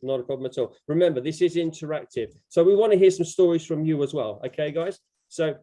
Not a problem at all. Remember, this is interactive. So we want to hear some stories from you as well. Okay, guys? So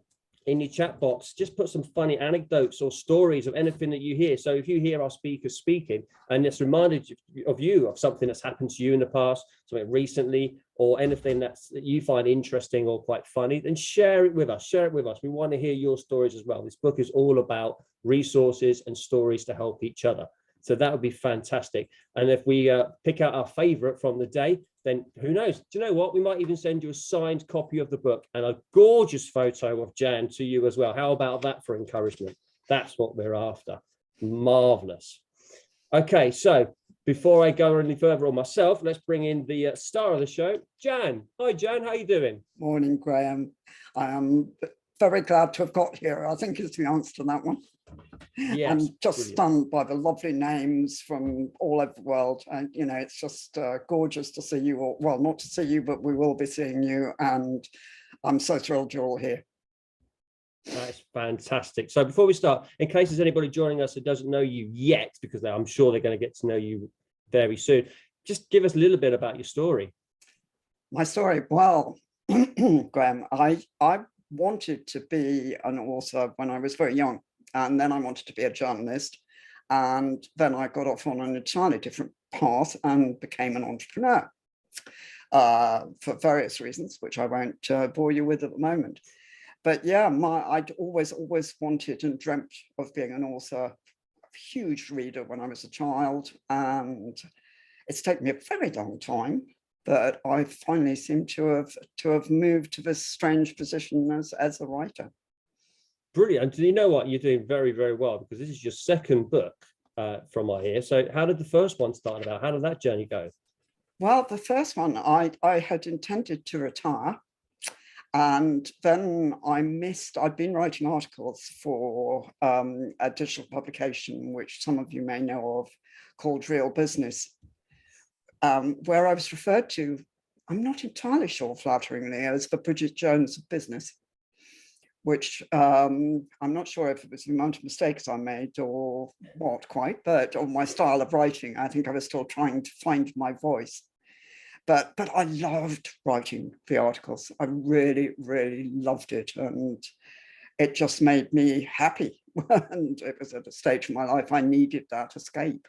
in your chat box, just put some funny anecdotes or stories of anything that you hear. So if you hear our speakers speaking and it's reminded of you of something that's happened to you in the past, something recently, or anything that you find interesting or quite funny, then share it with us. Share it with us. We want to hear your stories as well. This book is all about resources and stories to help each other. So that would be fantastic. And if we pick out our favorite from the day, then who knows? Do you know what? We might even send you a signed copy of the book and a gorgeous photo of Jan to you as well. How about that for encouragement? That's what we're after. Marvelous. Okay, so before I go any further on myself, let's bring in the star of the show, Jan. Hi, Jan. How are you doing? Morning, Graham. I am very glad to have got here. I think is the answer to that one. Yes, I'm just brilliant. Stunned by the lovely names from all over the world. And, you know, it's just gorgeous to see you all. Well, not to see you, but we will be seeing you. And I'm so thrilled you're all here. That's fantastic. So before we start, in case there's anybody joining us that doesn't know you yet, because I'm sure they're going to get to know you very soon, just give us a little bit about your story. My story? Well, Graham, I wanted to be an author when I was very young. And then I wanted to be a journalist. And then I got off on an entirely different path and became an entrepreneur for various reasons, which I won't bore you with at the moment. But yeah, I'd always wanted and dreamt of being an author, a huge reader when I was a child. And it's taken me a very long time, but I finally seem to have moved to this strange position as a writer. Brilliant. And you know what? You're doing very, very well, because this is your second book from I hear. So how did the first one start about? How did that journey go? Well, the first one, I had intended to retire. And then I'd been writing articles for a digital publication, which some of you may know of, called Real Business, where I was referred to, I'm not entirely sure flatteringly, as the Bridget Jones of business, which I'm not sure if it was the amount of mistakes I made or what quite, but on my style of writing, I think I was still trying to find my voice. But I loved writing the articles. I really, really loved it. And it just made me happy. And it was at a stage in my life I needed that escape.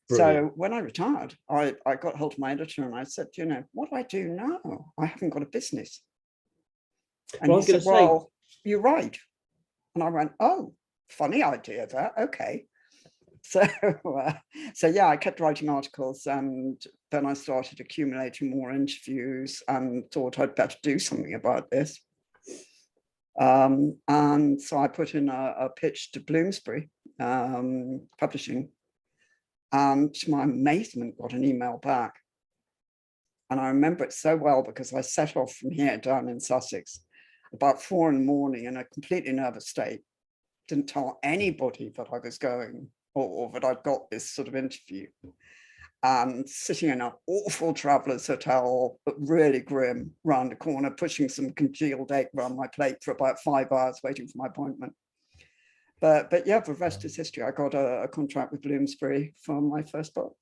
Brilliant. So when I retired, I got hold of my editor and I said, you know, what do I do now? I haven't got a business. And he said, well, you write. And I went, oh, funny idea that, okay. So yeah, I kept writing articles, and then I started accumulating more interviews and thought I'd better do something about this. And so I put in a pitch to Bloomsbury Publishing, and to my amazement got an email back. And I remember it so well because I set off from here down in Sussex about 4 a.m. in a completely nervous state. Didn't tell anybody that I was going or that I'd got this sort of interview. And sitting in an awful traveller's hotel, but really grim, round the corner, pushing some congealed egg around my plate for about 5 hours waiting for my appointment. But yeah, the rest is history. I got a contract with Bloomsbury for my first book.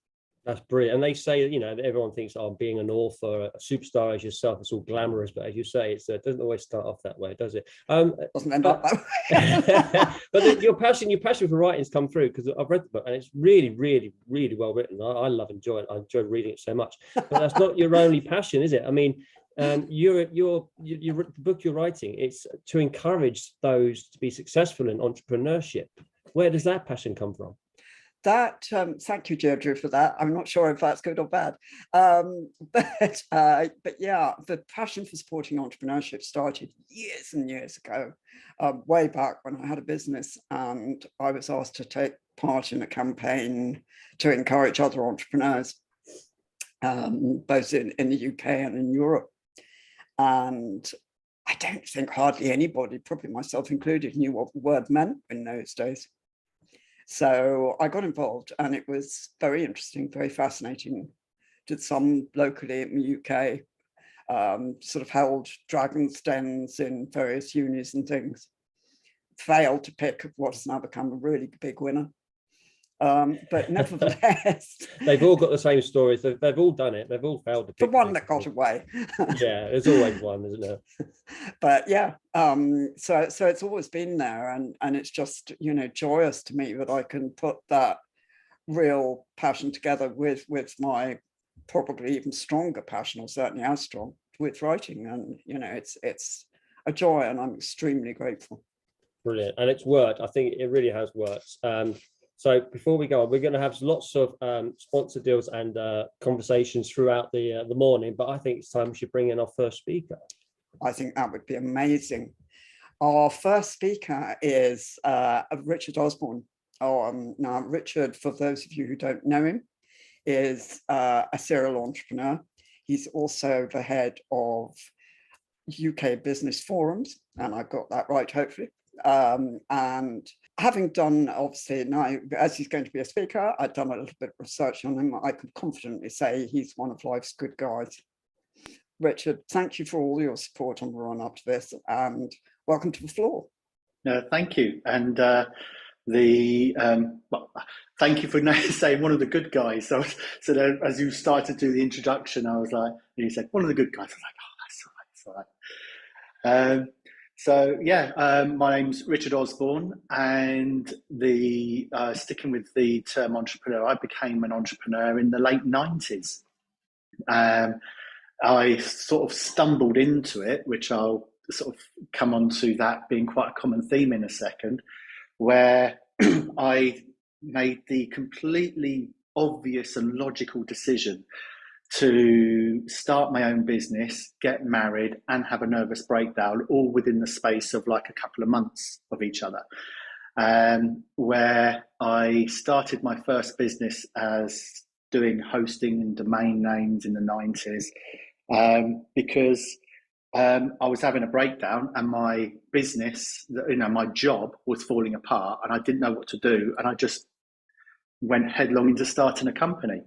That's brilliant. And they say, you know, everyone thinks, oh, being an author, a superstar as yourself, it's all glamorous. But as you say, it doesn't always start off that way, does it? Doesn't end up that way. But your passion for writing's come through, because I've read the book and it's really, really, really well written. I enjoy it. I enjoy reading it so much. But that's not your only passion, is it? I mean, the book you're writing, it's to encourage those to be successful in entrepreneurship. Where does that passion come from? That thank you, Deirdre, for that. I'm not sure if that's good or bad, but yeah, the passion for supporting entrepreneurship started years and years ago, way back when I had a business, and I was asked to take part in a campaign to encourage other entrepreneurs, both in the UK and in Europe. And I don't think hardly anybody, probably myself included, knew what the word meant in those days. So I got involved, and it was very interesting, very fascinating. Did some locally in the UK, sort of held dragons' dens in various unis and things. Failed to pick what has now become a really big winner. But nevertheless, They've all got the same stories. They've all done it. They've all failed. the one that got away. Yeah, there's always one, isn't there? But yeah, so it's always been there, and it's just, you know, joyous to me that I can put that real passion together with my probably even stronger passion, or certainly as strong, with writing. And you know, it's a joy, and I'm extremely grateful. Brilliant. And it's worked. I think it really has worked. So before we go on, we're going to have lots of sponsor deals and conversations throughout the morning, but I think it's time we should bring in our first speaker. I think that would be amazing. Our first speaker is Richard Osborne. Now, Richard, for those of you who don't know him, is a serial entrepreneur. He's also the head of UK Business Forums, and I got that right, hopefully. And having done, obviously, now, as he's going to be a speaker, I've done a little bit of research on him. I can confidently say he's one of life's good guys. Richard, thank you for all your support on the run up to this, and welcome to the floor. No, thank you. And well, thank you for saying one of the good guys. So then, as you started to do the introduction, I was like, and you said one of the good guys. I was like, oh, that's all right. So yeah, my name's Richard Osborne, and sticking with the term entrepreneur, I became an entrepreneur in the late 90s. I sort of stumbled into it, which I'll sort of come on to that being quite a common theme in a second, where I made the completely obvious and logical decision to start my own business, get married, and have a nervous breakdown, all within the space of like a couple of months of each other. Where I started my first business as doing hosting and domain names in the 90s, because I was having a breakdown, and my business, you know, my job was falling apart, and I didn't know what to do, and I just went headlong into starting a company.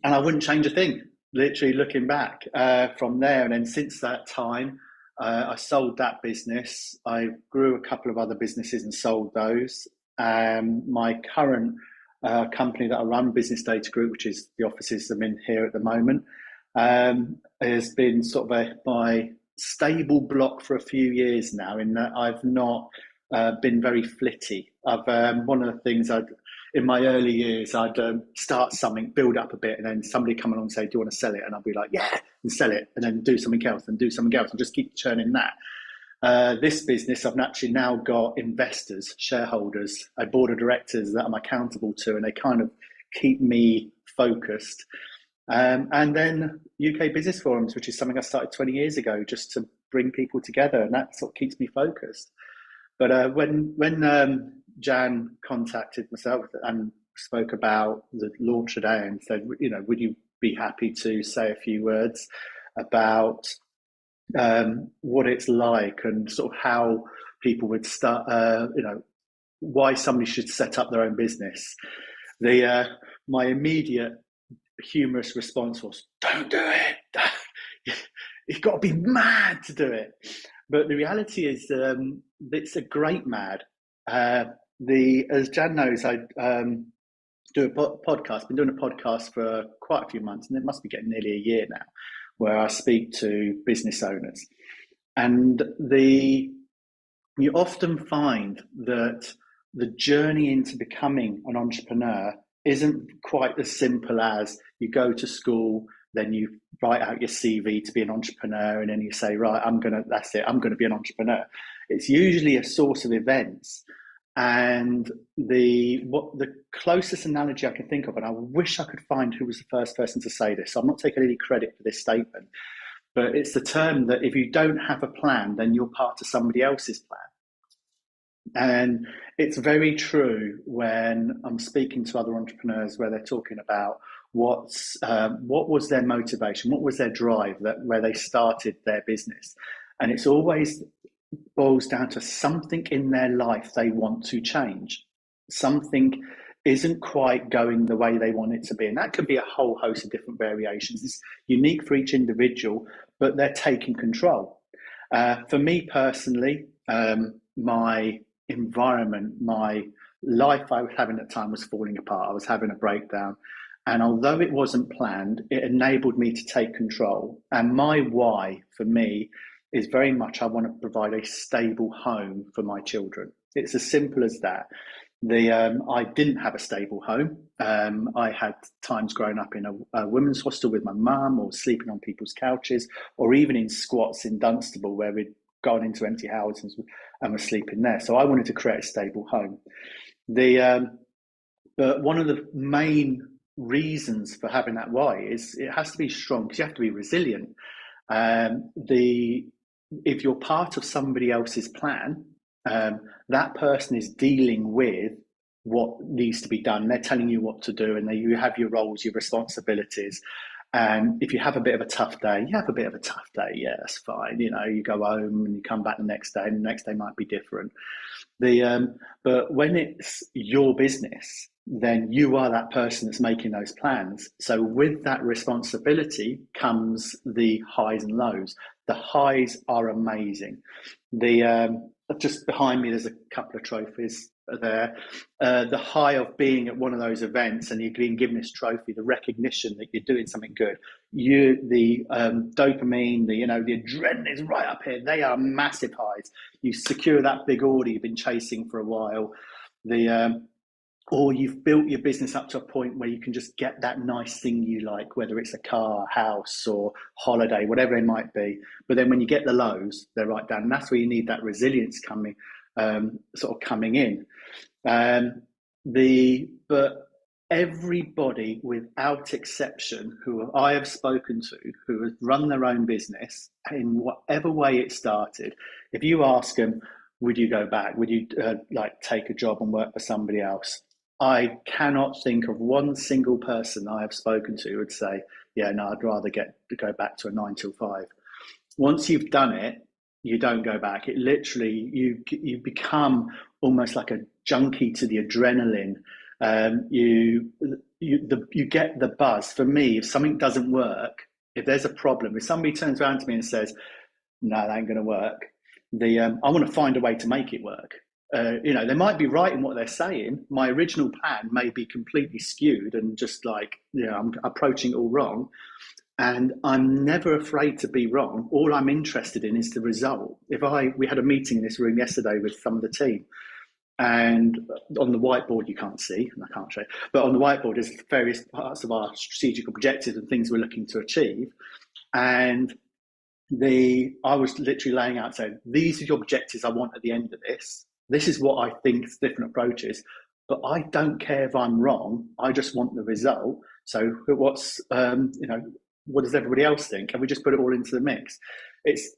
And I wouldn't change a thing, literally looking back from there. And then since that time, I sold that business. I grew a couple of other businesses and sold those. My current company that I run, Business Data Group, which is the offices I'm in here at the moment, has been sort of my stable block for a few years now, in that I've not been very flitty. One of the things in my early years, I'd start something, build up a bit, and then somebody come along and say, do you want to sell it? And I'd be like, yeah, and sell it, and then do something else, and do something else, and just keep churning that. This business, I've actually now got investors, shareholders, a board of directors that I'm accountable to, and they kind of keep me focused. And then UK Business Forums, which is something I started 20 years ago, just to bring people together, and that sort of keeps me focused. But when Jan contacted myself and spoke about the launch today and said, you know, would you be happy to say a few words about what it's like, and sort of how people would start, you know, why somebody should set up their own business. My immediate humorous response was, don't do it. You've got to be mad to do it. But the reality is, it's a great mad. As Jan knows, I do a podcast. Been doing a podcast for quite a few months, and it must be getting nearly a year now, where I speak to business owners. And you often find that the journey into becoming an entrepreneur isn't quite as simple as you go to school, then you write out your CV to be an entrepreneur, and then you say, right, I'm going to be an entrepreneur. It's usually a source of events. And the closest analogy I can think of, and I wish I could find who was the first person to say this, so I'm not taking any credit for this statement, but it's the term that if you don't have a plan, then you're part of somebody else's plan. And it's very true when I'm speaking to other entrepreneurs, where they're talking about what was their motivation, what was their drive, where they started their business. And it's always boils down to something in their life they want to change. Something isn't quite going the way they want it to be. And that could be a whole host of different variations. It's unique for each individual, but they're taking control. For me personally, my environment, my life I was having at the time was falling apart. I was having a breakdown. And although it wasn't planned, it enabled me to take control. And my why for me is very much I want to provide a stable home for my children. It's as simple as that. I didn't have a stable home. I had times growing up in a women's hostel with my mum, or sleeping on people's couches, or even in squats in Dunstable where we'd gone into empty houses and were sleeping there. So I wanted to create a stable home. But one of the main reasons for having that why is it has to be strong, because you have to be resilient. If you're part of somebody else's plan, that person is dealing with what needs to be done. They're telling you what to do, and you have your roles, your responsibilities. And if you have a bit of a tough day, you have a bit of a tough day. Yeah, that's fine. You know, you go home and you come back the next day, and the next day might be different. But when it's your business, then you are that person that's making those plans. So with that responsibility comes the highs and lows. The highs are amazing. Just behind me, there's a couple of trophies there. The high of being at one of those events and you're being given this trophy, the recognition that you're doing something good. The dopamine, the adrenaline is right up here. They are massive highs. You secure that big order you've been chasing for a while. Or you've built your business up to a point where you can just get that nice thing you like, whether it's a car, house, or holiday, whatever it might be. But then when you get the lows, they're right down. And that's where you need that resilience coming in. But everybody, without exception, who I have spoken to, who has run their own business in whatever way it started, if you ask them, would you go back? Would you take a job and work for somebody else? I cannot think of one single person I have spoken to who would say, yeah, no, I'd rather go back to a 9 till 5. Once you've done it, you don't go back. It literally, you become almost like a junkie to the adrenaline. You get the buzz. For me, if something doesn't work, if there's a problem, if somebody turns around to me and says, no, that ain't going to work, I want to find a way to make it work. They might be right in what they're saying. My original plan may be completely skewed and just I'm approaching it all wrong. And I'm never afraid to be wrong. All I'm interested in is the result. We had a meeting in this room yesterday with some of the team, and on the whiteboard, you can't see, and I can't show you, but on the whiteboard is various parts of our strategic objectives and things we're looking to achieve. And I was literally laying out saying, these are the objectives I want at the end of this. This is what I think is different approaches, but I don't care if I'm wrong. I just want the result. So what does everybody else think? Can we just put it all into the mix? It's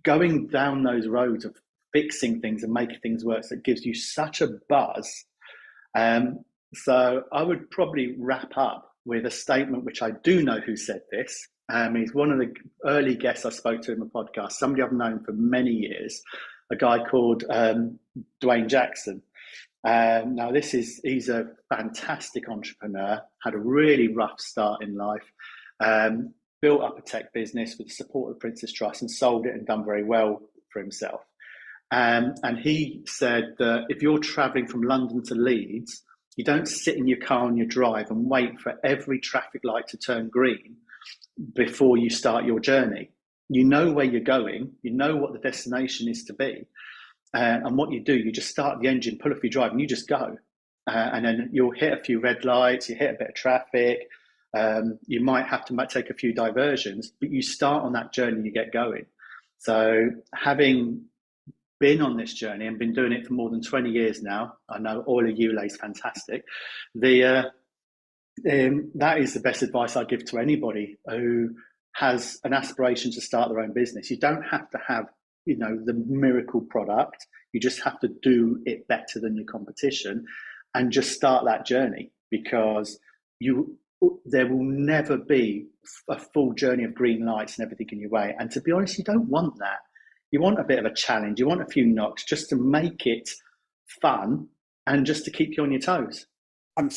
going down those roads of fixing things and making things work that gives you such a buzz. So I would probably wrap up with a statement, which I do know who said this. He's one of the early guests I spoke to in the podcast, somebody I've known for many years, a guy called Dwayne Jackson. Now, he's a fantastic entrepreneur, had a really rough start in life, built up a tech business with the support of Princess Trust and sold it and done very well for himself. And he said that if you're traveling from London to Leeds, you don't sit in your car on your drive and wait for every traffic light to turn green before you start your journey. You know where you're going, you know what the destination is to be. And what you do, you just start the engine, pull off your drive, and you just go. And then you'll hit a few red lights, you hit a bit of traffic, you might have to take a few diversions, but you start on that journey, you get going. So having been on this journey and been doing it for more than 20 years now, I know all of you is fantastic. That is the best advice I give to anybody who has an aspiration to start their own business. You don't have to have, the miracle product. You just have to do it better than your competition and just start that journey, because there will never be a full journey of green lights and everything in your way. And to be honest, you don't want that. You want a bit of a challenge. You want a few knocks just to make it fun and just to keep you on your toes. I'm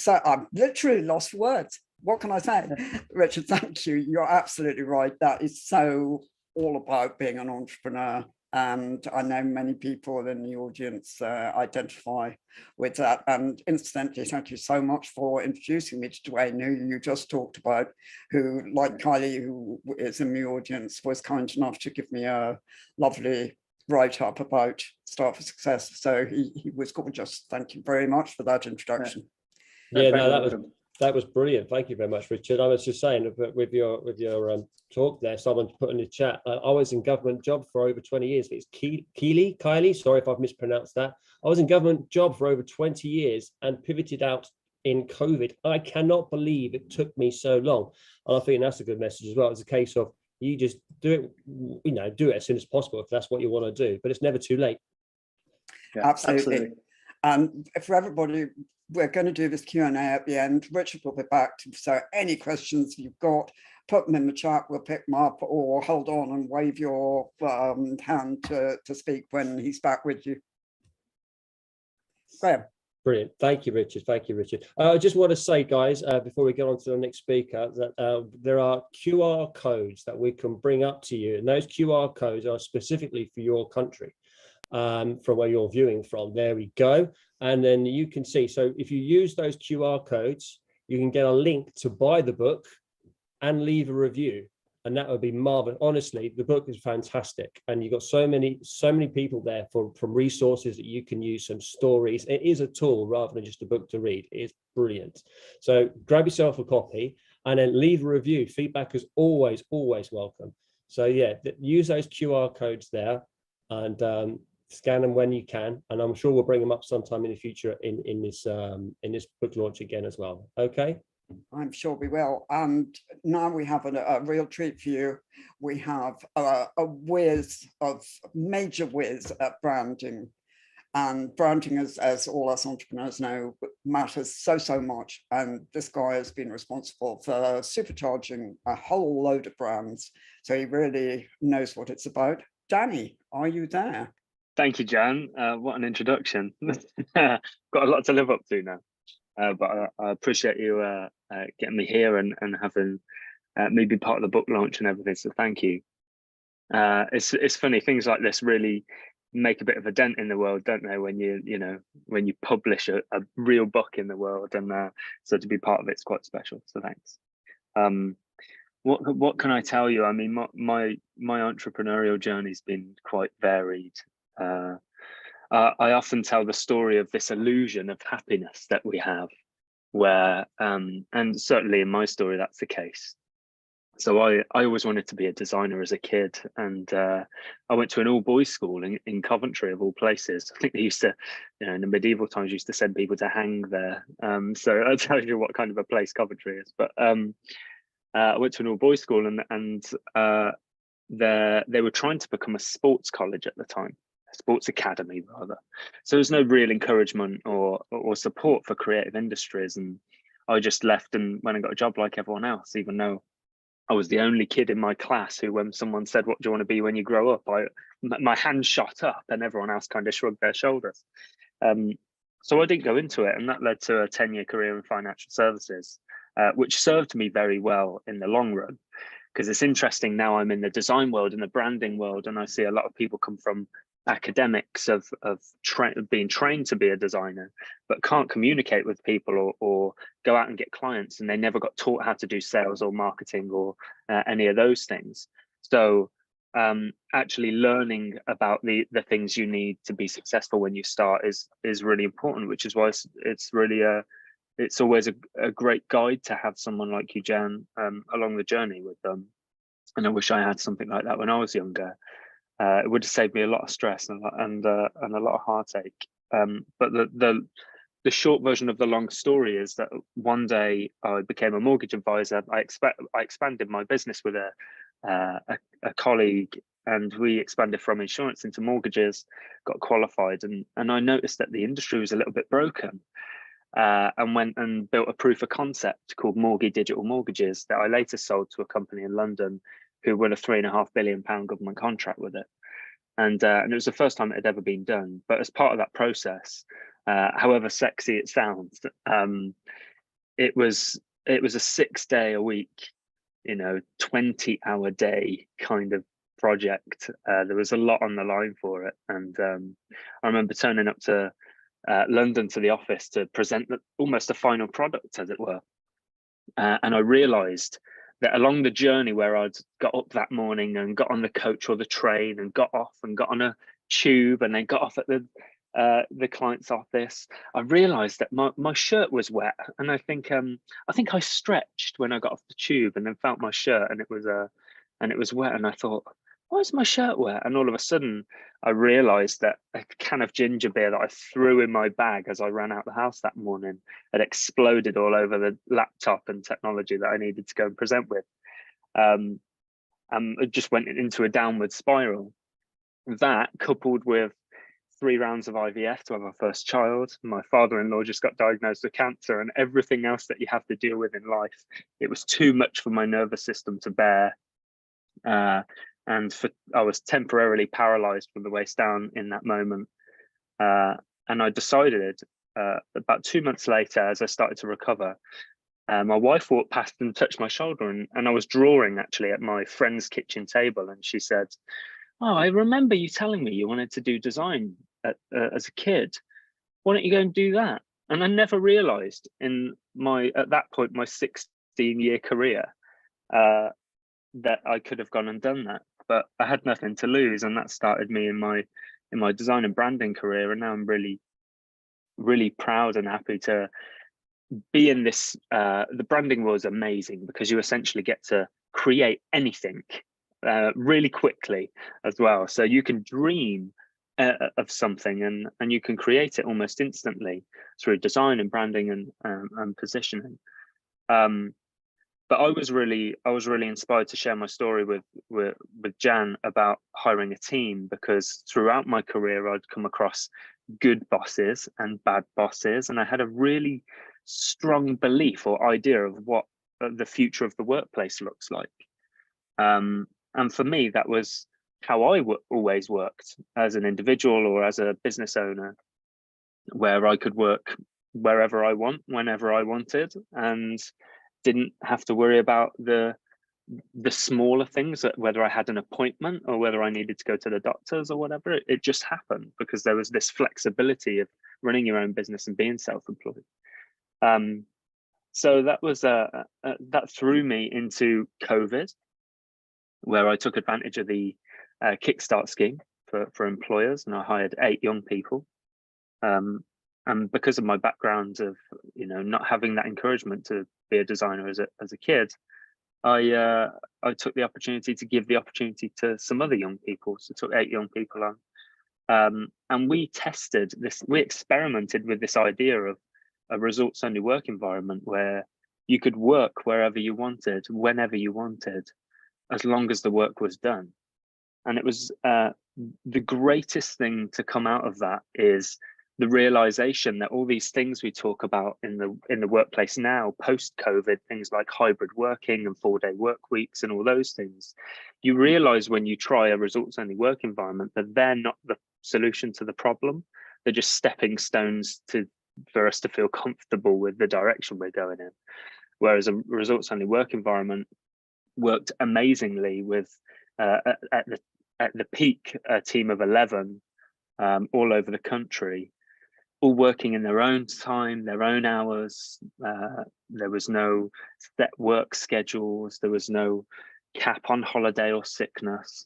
literally lost for words. What can I say? Richard, thank you. You're absolutely right. That is so all about being an entrepreneur. And I know many people in the audience identify with that. And incidentally, thank you so much for introducing me to Dwayne, who you just talked about, who, like Kylie, who is in the audience, was kind enough to give me a lovely write-up about Start for Success. So he was gorgeous. Thank you very much for that introduction. Yeah, no, that was brilliant. Thank you very much, Richard. I was just saying with your talk there, someone put in the chat, I was in government job for over 20 years. It's Kylie, sorry if I've mispronounced that. I was in government job for over 20 years and pivoted out in COVID. I cannot believe it took me so long. And I think that's a good message as well. It's a case of you just do it, do it as soon as possible if that's what you want to do, but it's never too late. Yeah, absolutely. And for everybody, we're going to do this Q&A at the end. Richard will be back. So any questions you've got, put them in the chat. We'll pick them up, or hold on and wave your hand to speak when he's back with you. Graham. Brilliant. Thank you, Richard. Thank you, Richard. I just want to say, guys, before we get on to the next speaker, that there are QR codes that we can bring up to you. And those QR codes are specifically for your country, from where you're viewing from. There we go. And then you can see. So if you use those QR codes, you can get a link to buy the book and leave a review. And that would be marvelous. Honestly, the book is fantastic. And you've got so many people there from resources that you can use, some stories. It is a tool rather than just a book to read. It is brilliant. So grab yourself a copy and then leave a review. Feedback is always, always welcome. So yeah, use those QR codes there and scan them when you can. And I'm sure we'll bring them up sometime in the future in this book launch again as well. Okay. I'm sure we will. And now we have a real treat for you. We have a whiz of major whiz at branding. And branding, as all us entrepreneurs know, matters so much. And this guy has been responsible for supercharging a whole load of brands. So he really knows what it's about. Danny, are you there? Thank you, Jan. What an introduction. Got a lot to live up to now. But I appreciate you getting me here and having me be part of the book launch and everything. So thank you. It's funny, things like this really make a bit of a dent in the world, don't they? When when you publish a real book in the world, and so to be part of it's quite special. So thanks. What can I tell you? I mean, my entrepreneurial journey's been quite varied. I often tell the story of this illusion of happiness that we have, where, and certainly in my story, that's the case. So I always wanted to be a designer as a kid, and I went to an all-boys school in Coventry, of all places. I think they used to, in the medieval times, used to send people to hang there. So I'll tell you what kind of a place Coventry is. But I went to an all-boys school, and they were trying to become a sports college at the time. Sports academy rather. So there's no real encouragement or support for creative industries, and I just left and went and got a job like everyone else, even though I was the only kid in my class who, when someone said, "What do you want to be when you grow up?" my hand shot up and everyone else kind of shrugged their shoulders. So I didn't go into it, and that led to a 10-year career in financial services, which served me very well in the long run, because it's interesting now I'm in the design world and the branding world, and I see a lot of people come from academics of being trained to be a designer, but can't communicate with people or go out and get clients, and they never got taught how to do sales or marketing or any of those things. So actually learning about the things you need to be successful when you start is really important, which is why it's really it's always a great guide to have someone like you, Jan, along the journey with them. And I wish I had something like that when I was younger. It would have saved me a lot of stress and a lot of heartache. But the short version of the long story is that one day I became a mortgage advisor. I expanded my business with a colleague, and we expanded from insurance into mortgages, got qualified, and I noticed that the industry was a little bit broken. And went and built a proof of concept called Mortgage Digital Mortgages that I later sold to a company in London who won a £3.5 billion government contract with it. And it was the first time it had ever been done. But as part of that process, however sexy it sounds, it was a 6-day a week, 20-hour day kind of project. There was a lot on the line for it, and I remember turning up to London to the office to present almost a final product, as it were. And I realised that along the journey where I'd got up that morning and got on the coach or the train and got off and got on a tube and then got off at the client's office, I realised that my shirt was wet, and I think I stretched when I got off the tube and then felt my shirt, and it was wet, and I thought, why is my shirt wet? And all of a sudden I realized that a can of ginger beer that I threw in my bag as I ran out the house that morning had exploded all over the laptop and technology that I needed to go and present with. And it just went into a downward spiral. That, coupled with 3 rounds of IVF to have our first child, my father-in-law just got diagnosed with cancer, and everything else that you have to deal with in life, it was too much for my nervous system to bear. And I was temporarily paralyzed from the waist down in that moment. And I decided about 2 months later, as I started to recover, my wife walked past and touched my shoulder, and I was drawing actually at my friend's kitchen table, and she said, "Oh, I remember you telling me you wanted to do design as a kid. Why don't you go and do that?" And I never realized at that point, my 16-year career, that I could have gone and done that, but I had nothing to lose, and that started me in my design and branding career. And now I'm really, really proud and happy to be in this. The branding was amazing because you essentially get to create anything really quickly as well. So you can dream of something and you can create it almost instantly through design and branding and positioning. But I was really inspired to share my story with Jan about hiring a team, because throughout my career I'd come across good bosses and bad bosses, and I had a really strong belief or idea of what the future of the workplace looks like. And for me, that was how I always worked as an individual or as a business owner, where I could work wherever I want, whenever I wanted, and didn't have to worry about the smaller things, whether I had an appointment or whether I needed to go to the doctors or whatever. It just happened because there was this flexibility of running your own business and being self-employed. So that was that threw me into COVID, where I took advantage of the Kickstart scheme for employers, and I hired 8 young people. And because of my background of not having that encouragement to be a designer as a kid, I took the opportunity to give the opportunity to some other young people. So took 8 young people on, and we tested this. We experimented with this idea of a results-only work environment where you could work wherever you wanted, whenever you wanted, as long as the work was done. And it was the greatest thing to come out of that is the realization that all these things we talk about in the workplace now, post-COVID, things like hybrid working and 4-day work weeks and all those things, you realize when you try a results-only work environment that they're not the solution to the problem. They're just stepping stones for us to feel comfortable with the direction we're going in. Whereas a results-only work environment worked amazingly with at the peak a team of 11 all over the country, all working in their own time, their own hours. There was no set work schedules. There was no cap on holiday or sickness.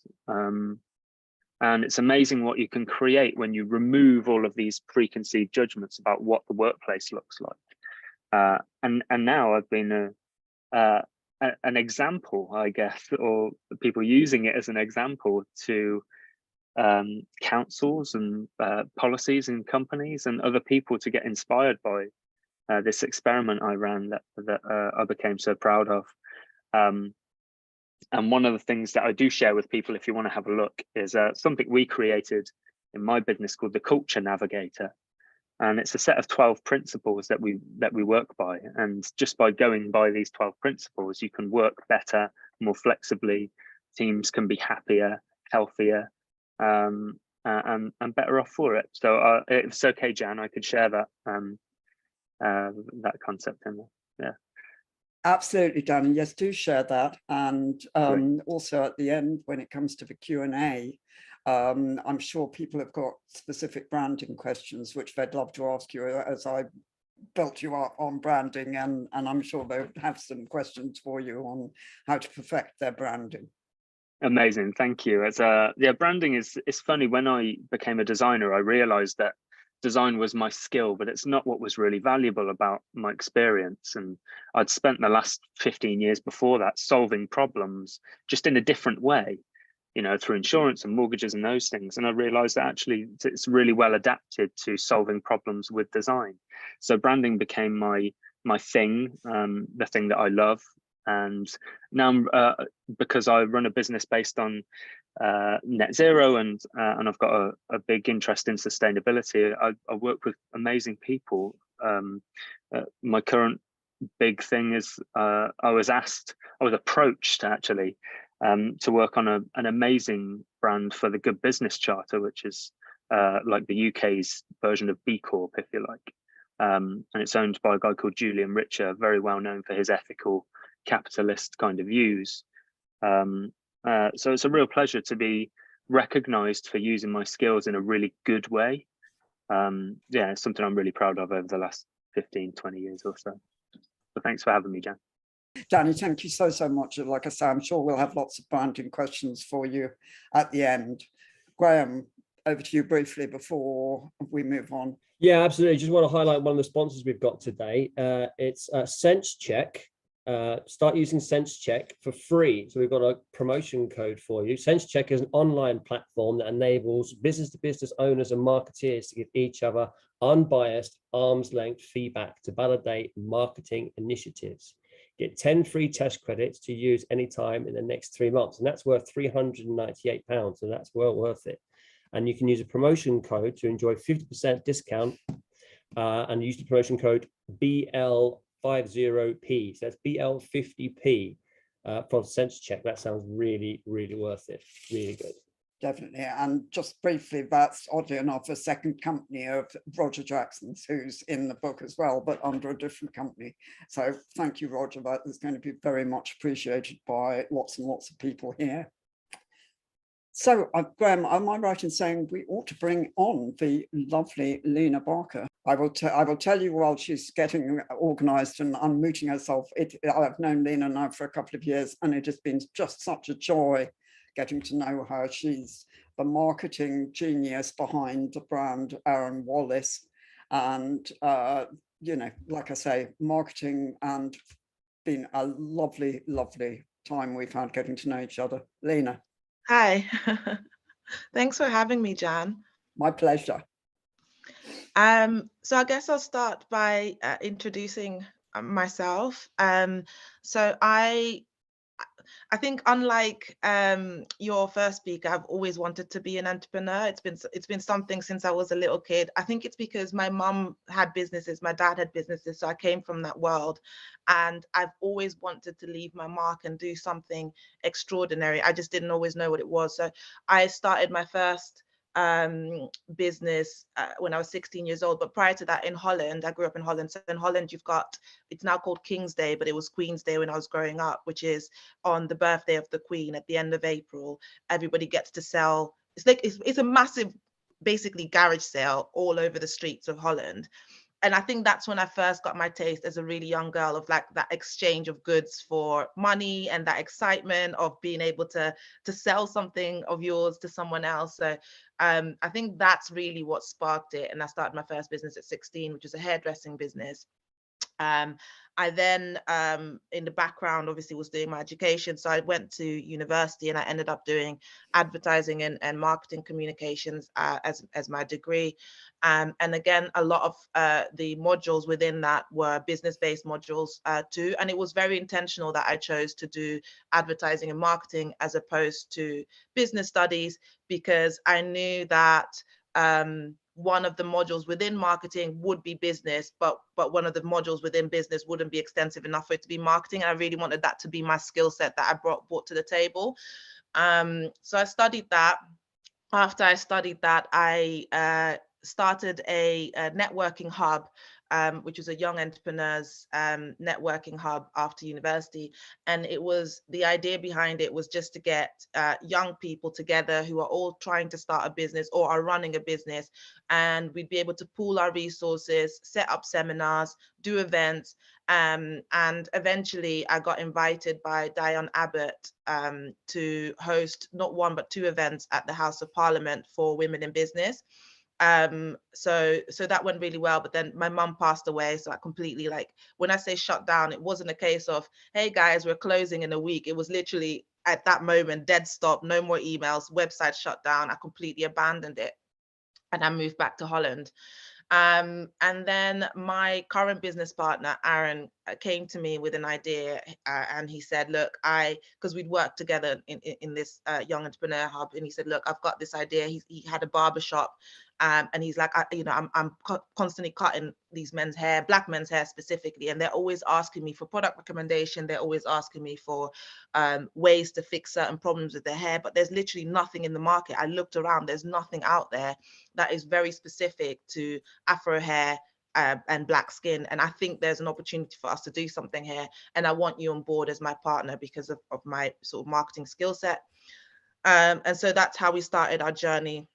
And it's amazing what you can create when you remove all of these preconceived judgments about what the workplace looks like. And now I've been an example, I guess, or people using it as an example to councils and policies and companies and other people to get inspired by this experiment I ran that I became so proud of. And one of the things that I do share with people, if you want to have a look, is something we created in my business called the Culture Navigator. And it's a set of 12 principles that we work by. And just by going by these 12 principles, you can work better, more flexibly. Teams can be happier, healthier, and better off for it. So if it's okay, Jan, I could share that that concept in there. Yeah. Absolutely, Danny. Yes, do share that. And also at the end, when it comes to the Q&A, I'm sure people have got specific branding questions, which they'd love to ask you as I built you up on branding, and I'm sure they'll have some questions for you on how to perfect their branding. Amazing, thank you. Branding it's funny. When I became a designer, I realized that design was my skill, but it's not what was really valuable about my experience. And I'd spent the last 15 years before that solving problems just in a different way, you know, through insurance and mortgages and those things. And I realized that actually it's really well adapted to solving problems with design. So branding became my thing, the thing that I love. And now, because I run a business based on net zero, and I've got a big interest in sustainability, I work with amazing people. My current big thing is I was approached actually to work on an amazing brand for the Good Business Charter, which is like the UK's version of B Corp, if you like. And it's owned by a guy called Julian Richer, very well known for his ethical capitalist kind of views. So it's a real pleasure to be recognized for using my skills in a really good way. Yeah, it's something I'm really proud of over the last 15, 20 years or so. So thanks for having me, Jan. Danny, thank you so much. Like I say, I'm sure we'll have lots of branding questions for you at the end. Graham, over to you briefly before we move on. Yeah, absolutely. Just want to highlight one of the sponsors we've got today. It's SenseCheck. Start using SenseCheck for free. So we've got a promotion code for you. SenseCheck is an online platform that enables business-to-business owners and marketeers to give each other unbiased, arm's-length feedback to validate marketing initiatives. Get 10 free test credits to use anytime in the next 3 months, and that's worth £398. So that's well worth it. And you can use a promotion code to enjoy 50% discount, and use the promotion code BL50P. So that's BL50P from SenseCheck. That sounds really, really worth it. Really good. Definitely. And just briefly, that's oddly enough a second company of Roger Jackson's, who's in the book as well, but under a different company. So thank you, Roger. That is going to be very much appreciated by lots and lots of people here. So, Graham, am I right in saying we ought to bring on the lovely Lena Barker? I will tell you while she's getting organised and unmuting herself. I've known Lena now for a couple of years, and it has been just such a joy getting to know her. She's the marketing genius behind the brand Aaron Wallace, and you know, like I say, marketing, and been a lovely, lovely time we've had getting to know each other. Lena. Hi, thanks for having me, Jan. My pleasure. So I guess I'll start by introducing myself. So I think unlike your first speaker, I've always wanted to be an entrepreneur. It's been something since I was a little kid. I think it's because my mum had businesses, my dad had businesses, so I came from that world, and I've always wanted to leave my mark and do something extraordinary. I just didn't always know what it was. So I started my first business when I was 16 years old. But prior to that, in Holland, I grew up in Holland. So in Holland, you've got, it's now called King's Day, but it was Queen's Day when I was growing up, which is on the birthday of the Queen at the end of April. Everybody gets to sell. It's a massive, basically garage sale all over the streets of Holland. And I think that's when I first got my taste as a really young girl of like that exchange of goods for money and that excitement of being able to sell something of yours to someone else. So I think that's really what sparked it. And I started my first business at 16, which was a hairdressing business. I then, in the background, obviously was doing my education. So I went to university and I ended up doing advertising and marketing communications as my degree. And again, a lot of the modules within that were business-based modules too. And it was very intentional that I chose to do advertising and marketing as opposed to business studies, because I knew that one of the modules within marketing would be business, but one of the modules within business wouldn't be extensive enough for it to be marketing. And I really wanted that to be my skill set that I brought to the table. So I studied that. After I studied that, I started a networking hub which was a young entrepreneurs networking hub after university. And it was, the idea behind it was just to get young people together who are all trying to start a business or are running a business, and we'd be able to pool our resources, set up seminars, do events. And eventually I got invited by Diane Abbott to host not one but 2 events at the House of Parliament for women in business. So that went really well, but then my mum passed away, so I completely, like, when I say shut down, it wasn't a case of, hey guys, we're closing in a week. It was literally at that moment, dead stop, no more emails, website shut down. I completely abandoned it and I moved back to Holland. And then my current business partner, Aaron, came to me with an idea, and he said, look, because we'd worked together in this young entrepreneur hub, and he said, look, I've got this idea. He had a barber shop, and he's like, I'm constantly cutting these men's hair, black men's hair specifically, and they're always asking me for product recommendation. They're always asking me for ways to fix certain problems with their hair, but there's literally nothing in the market. I looked around, there's nothing out there that is very specific to Afro hair and black skin. And I think there's an opportunity for us to do something here. And I want you on board as my partner because of my sort of marketing skill set. And so that's how we started our journey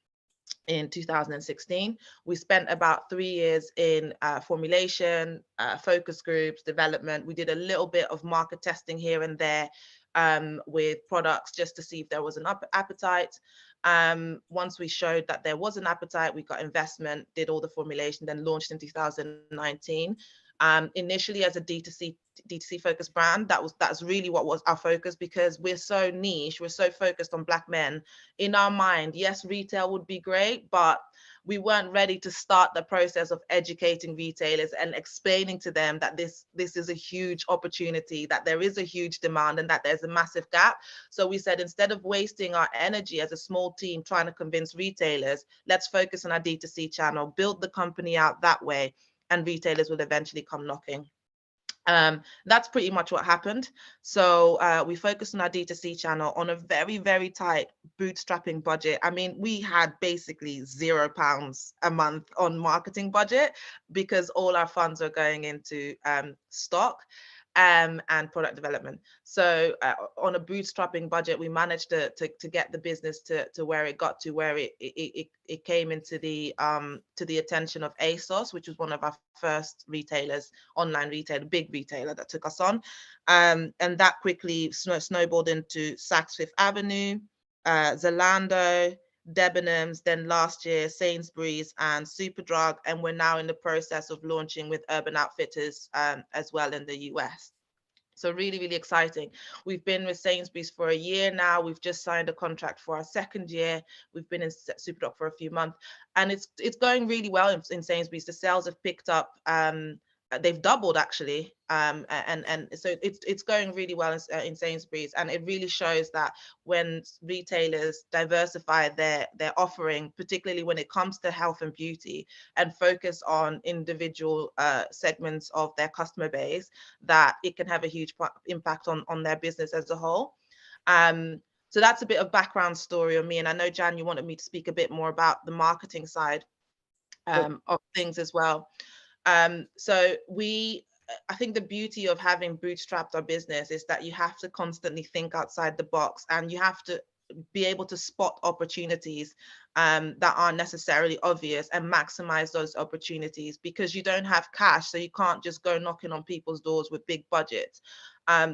in 2016. We spent about 3 years in formulation, focus groups, development. We did a little bit of market testing here and there with products just to see if there was an appetite. Once we showed that there was an appetite, we got investment, did all the formulation, then launched in 2019. Initially as a D2C focused brand. That's really what was our focus, because we're so niche, we're so focused on black men. In our mind, yes, retail would be great, but we weren't ready to start the process of educating retailers and explaining to them that this is a huge opportunity, that there is a huge demand and that there's a massive gap. So we said, instead of wasting our energy as a small team trying to convince retailers, let's focus on our D2C channel, build the company out that way, and retailers will eventually come knocking. That's pretty much what happened. So we focused on our D2C channel on a very, very tight bootstrapping budget. I mean, we had basically £0 a month on marketing budget because all our funds are going into stock and product development. So on a bootstrapping budget, we managed to get the business to where it got to, where it came into the to the attention of ASOS, which was one of our first retailers, online retailer, big retailer that took us on, and that quickly snowballed into Saks Fifth Avenue, Zalando, Debenhams, then last year Sainsbury's and Superdrug, and we're now in the process of launching with Urban Outfitters as well in the US. So really, really exciting. We've been with Sainsbury's for a year now. We've just signed a contract for our second year. We've been in Superdrug for a few months, and it's going really well in Sainsbury's. The sales have picked up. They've doubled actually, and so it's going really well in Sainsbury's, and it really shows that when retailers diversify their offering, particularly when it comes to health and beauty, and focus on individual segments of their customer base, that it can have a huge impact on their business as a whole. So that's a bit of background story on me, and I know, Jan, you wanted me to speak a bit more about the marketing side of things as well. So I think the beauty of having bootstrapped our business is that you have to constantly think outside the box, and you have to be able to spot opportunities that aren't necessarily obvious and maximize those opportunities, because you don't have cash, so you can't just go knocking on people's doors with big budgets.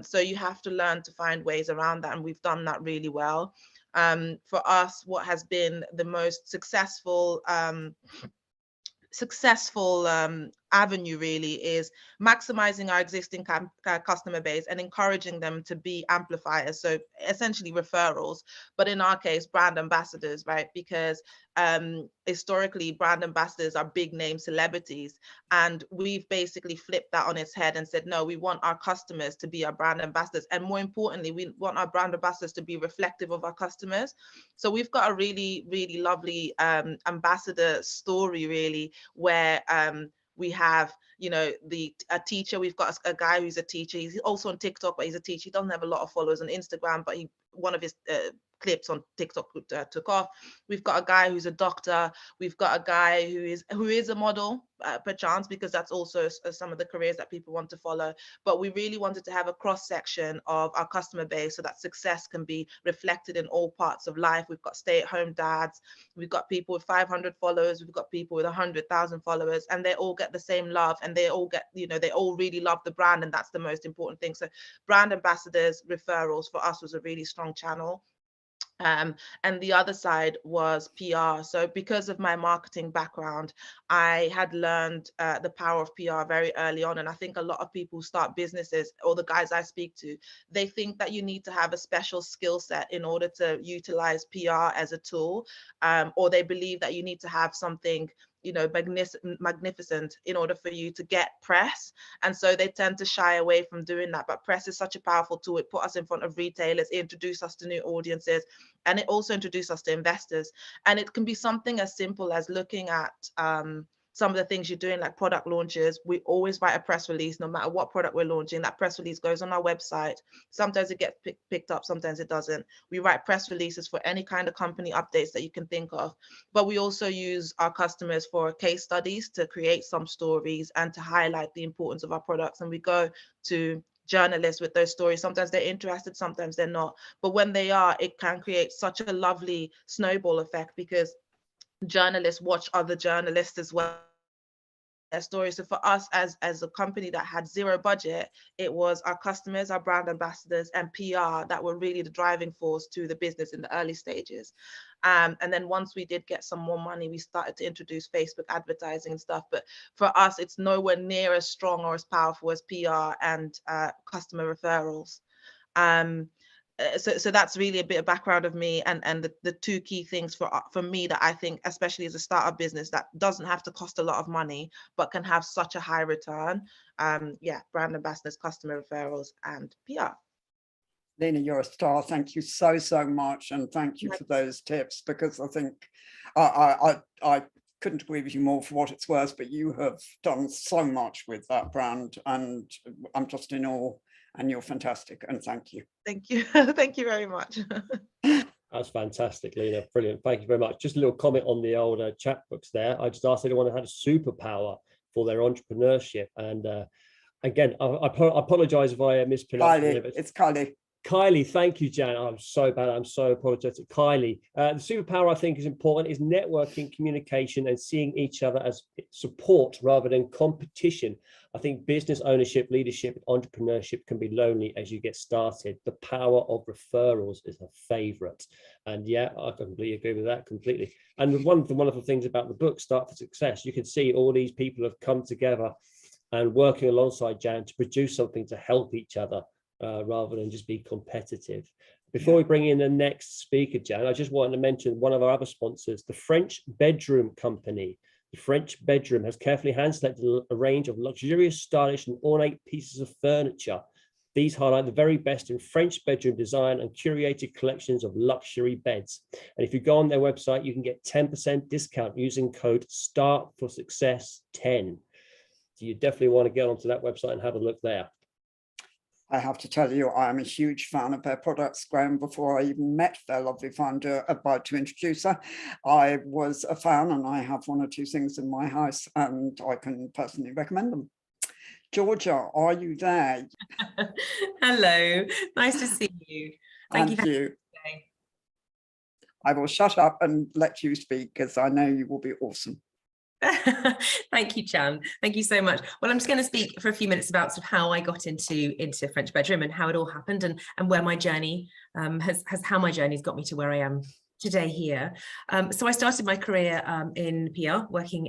So you have to learn to find ways around that, and we've done that really well. For us, what has been the most successful avenue really is maximizing our existing customer base and encouraging them to be amplifiers, so essentially referrals, but in our case brand ambassadors, right? Because historically brand ambassadors are big name celebrities, and we've basically flipped that on its head and said, no, we want our customers to be our brand ambassadors, and more importantly, we want our brand ambassadors to be reflective of our customers. So we've got a really, really lovely ambassador story really, where we have, you know, a teacher. We've got a guy who's a teacher. He's also on TikTok, but he's a teacher. He doesn't have a lot of followers on Instagram, but one of his clips on TikTok took off. We've got a guy who's a doctor. We've got a guy who is a model, perchance, because that's also some of the careers that people want to follow. But we really wanted to have a cross section of our customer base so that success can be reflected in all parts of life. We've got stay-at-home dads. We've got people with 500 followers. We've got people with 100,000 followers, and they all get the same love, and they all get, they all really love the brand, and that's the most important thing. So brand ambassadors, referrals for us was a really strong channel. And the other side was PR. So because of my marketing background, I had learned the power of PR very early on. And I think a lot of people who start businesses, or the guys I speak to, they think that you need to have a special skill set in order to utilize PR as a tool, or they believe that you need to have something magnificent in order for you to get press. And so they tend to shy away from doing that. But press is such a powerful tool. It put us in front of retailers, it introduced us to new audiences, and it also introduced us to investors. And it can be something as simple as looking at some of the things you're doing, like product launches. We always write a press release, no matter what product we're launching. That press release goes on our website. Sometimes it gets picked up, sometimes it doesn't. We write press releases for any kind of company updates that you can think of. But we also use our customers for case studies to create some stories and to highlight the importance of our products. And we go to journalists with those stories. Sometimes they're interested, sometimes they're not. But when they are, it can create such a lovely snowball effect, because journalists watch other journalists as well, their stories. So for us as a company that had zero budget, it was our customers, our brand ambassadors, and PR that were really the driving force to the business in the early stages. And then once we did get some more money, we started to introduce Facebook advertising and stuff. But for us, it's nowhere near as strong or as powerful as PR and customer referrals. So that's really a bit of background of me, and the two key things for me that I think, especially as a startup business that doesn't have to cost a lot of money but can have such a high return. Brand ambassadors, customer referrals, and PR. Lena, you're a star. Thank you so much, and thank you for those tips, because I think I couldn't agree with you more for what it's worth, but you have done so much with that brand, and I'm just in awe. And you're fantastic, and thank you. Thank you. Thank you very much. That's fantastic, Lena. Brilliant. Thank you very much. Just a little comment on the old chat books there. I just asked anyone who had a superpower for their entrepreneurship. And again, I apologize if I mispronounced it. It's Kylie. Kylie, thank you, Jan. I'm so bad. I'm so apologetic. Kylie, the superpower I think is important is networking, communication, and seeing each other as support rather than competition. I think business ownership, leadership, and entrepreneurship can be lonely as you get started. The power of referrals is a favorite. And yeah, I completely agree with that completely. And one of the wonderful things about the book, Start for Success, you can see all these people have come together and working alongside Jan to produce something to help each other. Rather than just be competitive. Before we bring in the next speaker, Jan, I just wanted to mention one of our other sponsors, the French Bedroom Company. The French Bedroom has carefully hand-selected a range of luxurious, stylish, and ornate pieces of furniture. These highlight the very best in French bedroom design and curated collections of luxury beds. And if you go on their website, you can get 10% discount using code STARTFORSUCCESS10. So you definitely want to get onto that website and have a look there. I have to tell you, I am a huge fan of their products. Graham, before I even met their lovely founder, about to introduce her, I was a fan, and I have one or two things in my house, and I can personally recommend them. Georgia, are you there? Hello, nice to see you. Thank you. I will shut up and let you speak, because I know you will be awesome. Thank you, Jan. Thank you so much. Well, I'm just going to speak for a few minutes about sort of how I got into French Bedroom and how it all happened, and where my journey how my journey's got me to where I am today here. So I started my career in PR, working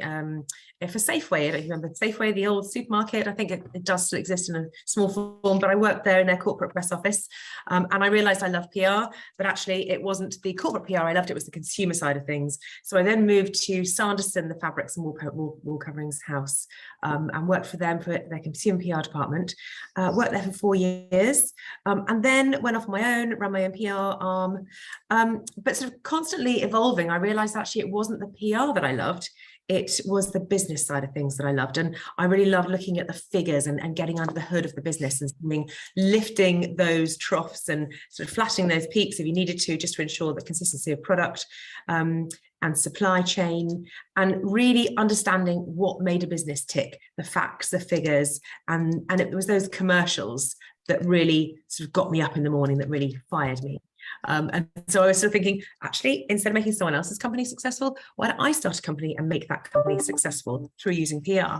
for Safeway. I don't remember Safeway, the old supermarket. I think it does still exist in a small form, but I worked there in their corporate press office. And I realized I loved PR, but actually it wasn't the corporate PR I loved, it was the consumer side of things. So I then moved to Sanderson, the fabrics and wall coverings house, and worked for them for their consumer PR department. Worked there for 4 years, and then went off on my own, ran my own PR arm, but sort of constantly evolving. I realized actually it wasn't the PR that I loved, it was the business side of things that I loved. And I really loved looking at the figures and getting under the hood of the business and lifting those troughs and sort of flattening those peaks if you needed to, just to ensure the consistency of product and supply chain, and really understanding what made a business tick, the facts, the figures. And it was those commercials that really sort of got me up in the morning, that really fired me. And so I was sort of thinking, actually, instead of making someone else's company successful, why don't I start a company and make that company successful through using PR?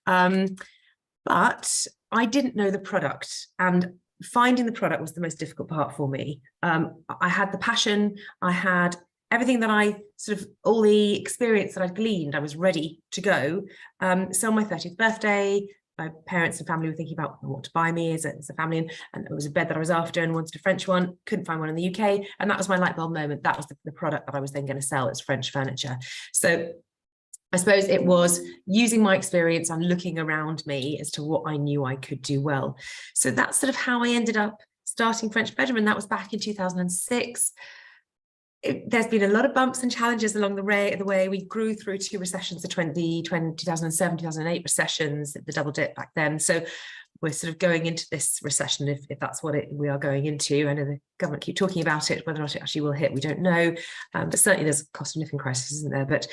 But I didn't know the product, and finding the product was the most difficult part for me. I had the passion, I had everything that all the experience that I'd gleaned, I was ready to go. So on my 30th birthday, my parents and family were thinking about what to buy me as a family, and it was a bed that I was after and wanted a French one, couldn't find one in the UK, and that was my light bulb moment. That was the product that I was then going to sell. It's French furniture. So I suppose it was using my experience and looking around me as to what I knew I could do well. So that's sort of how I ended up starting French Bedroom, and that was back in 2006. There's been a lot of bumps and challenges along the way. We grew through 2 recessions, the 2007, 2008 recessions, the double dip back then. So we're sort of going into this recession, if that's what we are going into. I know the government keep talking about it, whether or not it actually will hit, we don't know. But certainly there's a cost of living crisis, isn't there? But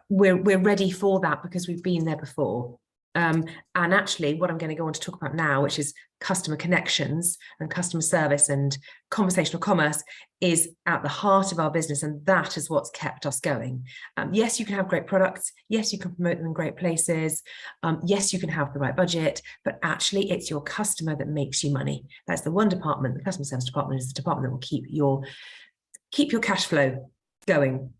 we're ready for that because we've been there before. And actually what I'm going to go on to talk about now, which is customer connections and customer service and conversational commerce, is at the heart of our business, and that is what's kept us going. Yes, you can have great products, yes, you can promote them in great places, yes, you can have the right budget, but actually it's your customer that makes you money. That's the one department. The customer service department is the department that will keep your cash flow going.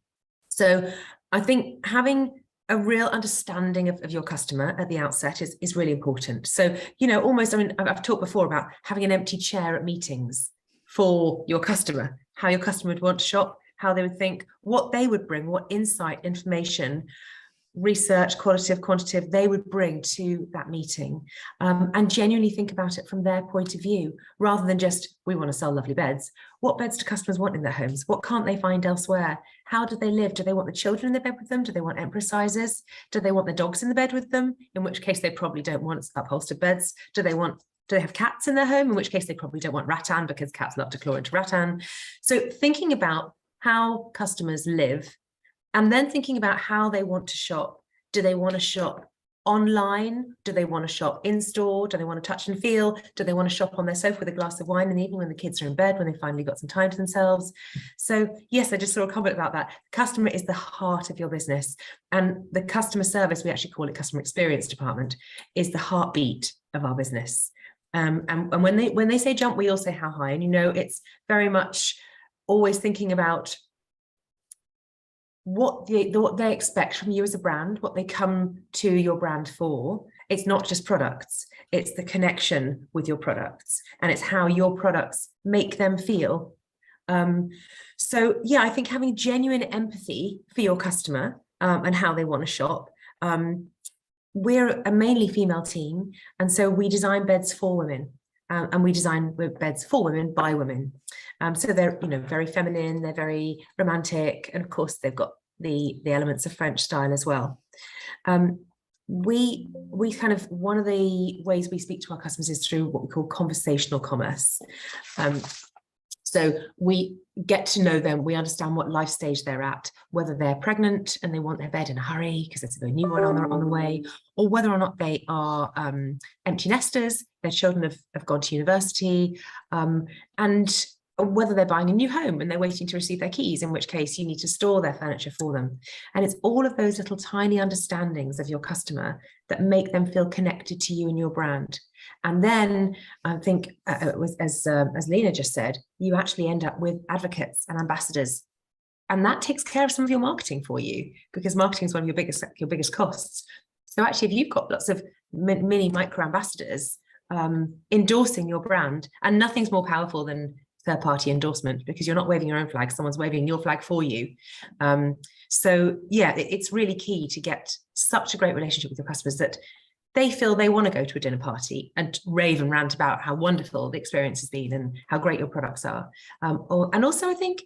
So I think having a real understanding of your customer at the outset is really important. So, almost, I've talked before about having an empty chair at meetings for your customer, how your customer would want to shop, how they would think, what they would bring, what insight, information, research, qualitative, quantitative, they would bring to that meeting, and genuinely think about it from their point of view, rather than just, we want to sell lovely beds. What beds do customers want in their homes? What can't they find elsewhere? How do they live? Do they want the children in the bed with them? Do they want emperor sizes? Do they want the dogs in the bed with them? In which case they probably don't want upholstered beds. Do they have cats in their home? In which case they probably don't want rattan, because cats love to claw into rattan. So thinking about how customers live, and then thinking about how they want to shop. Do they want to shop online? Do they want to shop in store? Do they want to touch and feel? Do they want to shop on their sofa with a glass of wine in the evening when the kids are in bed, when they finally got some time to themselves? So yes, I just saw a comment about that. Customer is the heart of your business, and the customer service, we actually call it customer experience department, is the heartbeat of our business. And when they say jump, we all say how high. And it's very much always thinking about what they expect from you as a brand, what they come to your brand for. It's not just products, it's the connection with your products, and it's how your products make them feel. So yeah, I think having genuine empathy for your customer and how they want to shop. We're a mainly female team, and so we design beds for women. And we design beds for women by women. So they're, very feminine, they're very romantic, and of course they've got the elements of French style as well. We kind of, one of the ways we speak to our customers is through what we call conversational commerce. So we get to know them, we understand what life stage they're at, whether they're pregnant and they want their bed in a hurry because there's a new one on the way, or whether or not they are empty nesters, their children have gone to university, and whether they're buying a new home and they're waiting to receive their keys, in which case you need to store their furniture for them. And it's all of those little tiny understandings of your customer that make them feel connected to you and your brand. And then I think, as Lena just said, you actually end up with advocates and ambassadors. And that takes care of some of your marketing for you, because marketing is one of your biggest costs. So actually, if you've got lots of mini micro ambassadors endorsing your brand, and nothing's more powerful than third-party endorsement, because you're not waving your own flag, someone's waving your flag for you. So yeah, it's really key to get such a great relationship with your customers that they feel they want to go to a dinner party and rave and rant about how wonderful the experience has been and how great your products are. And also, I think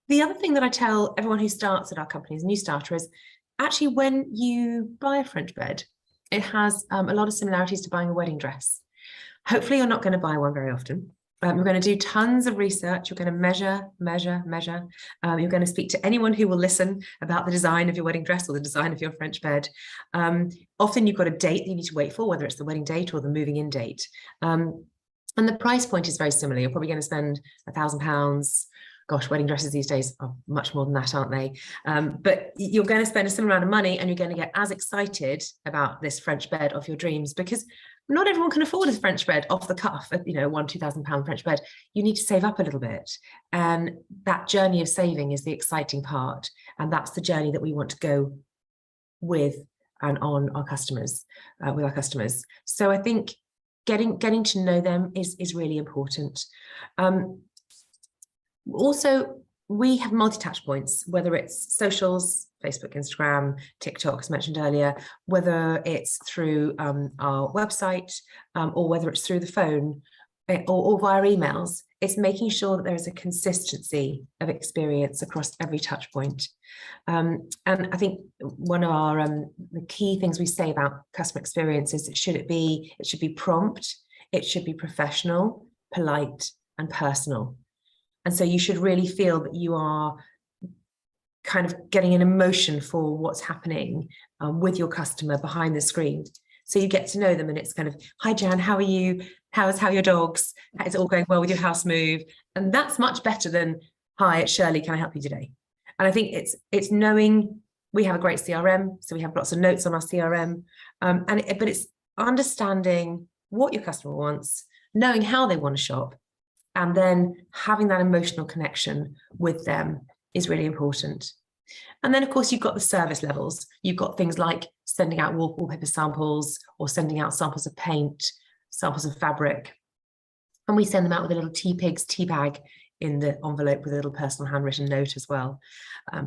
the other thing that I tell everyone who starts at our company as a new starter is, actually, when you buy a French bed, it has a lot of similarities to buying a wedding dress. Hopefully you're not going to buy one very often. You're going to do tons of research. You're going to measure. You're going to speak to anyone who will listen about the design of your wedding dress or the design of your French bed. Often you've got a date that you need to wait for, whether it's the wedding date or the moving in date. And the price point is very similar. You're probably going to spend £1,000. Gosh, wedding dresses these days are much more than that, aren't they? But you're going to spend a similar amount of money, and you're going to get as excited about this French bed of your dreams, because not everyone can afford a French bed off the cuff, you know, £1,000-2,000 French bed. You need to save up a little bit. And that journey of saving is the exciting part. And that's the journey that we want to go with and on our customers, with our customers. So I think getting to know them is really important. Also, we have multi-touch points, whether it's socials, Facebook, Instagram, TikTok, as mentioned earlier, whether it's through our website, or whether it's through the phone or via emails. It's making sure that there is a consistency of experience across every touch point. And I think one of our the key things we say about customer experience is it should be prompt, it should be professional, polite, and personal. And so you should really feel that you are kind of getting an emotion for what's happening with your customer behind the screen. So you get to know them, and it's kind of, hi Jan, how are you? How are your dogs? Is it all going well with your house move? And that's much better than, hi, it's Shirley, can I help you today? And I think it's knowing we have a great CRM, so we have lots of notes on our CRM, but it's understanding what your customer wants, knowing how they want to shop, and then having that emotional connection with them is really important. And then, of course, you've got the service levels. You've got things like sending out wallpaper samples, or sending out samples of paint, samples of fabric. And we send them out with a little T-Pigs tea bag in the envelope with a little personal handwritten note as well,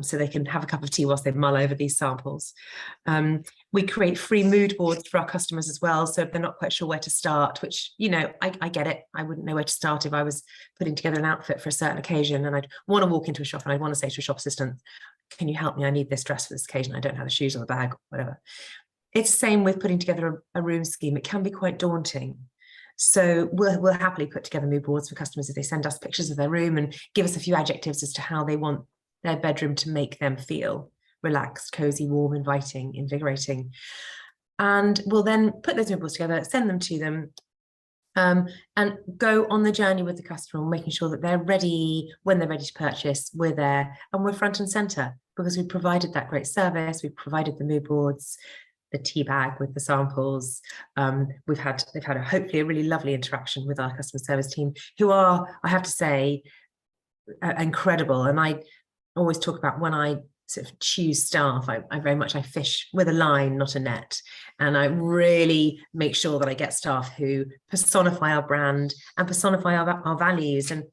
so they can have a cup of tea whilst they mull over these samples. We create free mood boards for our customers as well, so if they're not quite sure where to start, which, you know, I get it. I wouldn't know where to start if I was putting together an outfit for a certain occasion, and I'd want to walk into a shop and I'd want to say to a shop assistant, can you help me? I need this dress for this occasion. I don't have the shoes or the bag, whatever. It's the same with putting together a room scheme. It can be quite daunting. So we'll happily put together mood boards for customers if they send us pictures of their room and give us a few adjectives as to how they want their bedroom to make them feel relaxed, cozy, warm, inviting, invigorating. And we'll then put those mood boards together, send them to them, and go on the journey with the customer, making sure that they're ready. When they're ready to purchase, we're there, and we're front and center, because we've provided that great service, we've provided the mood boards, the tea bag with the samples. They've had hopefully a really lovely interaction with our customer service team, who are, I have to say, incredible. And I always talk about, when I sort of choose staff, I fish with a line, not a net. And I really make sure that I get staff who personify our brand and personify our values. And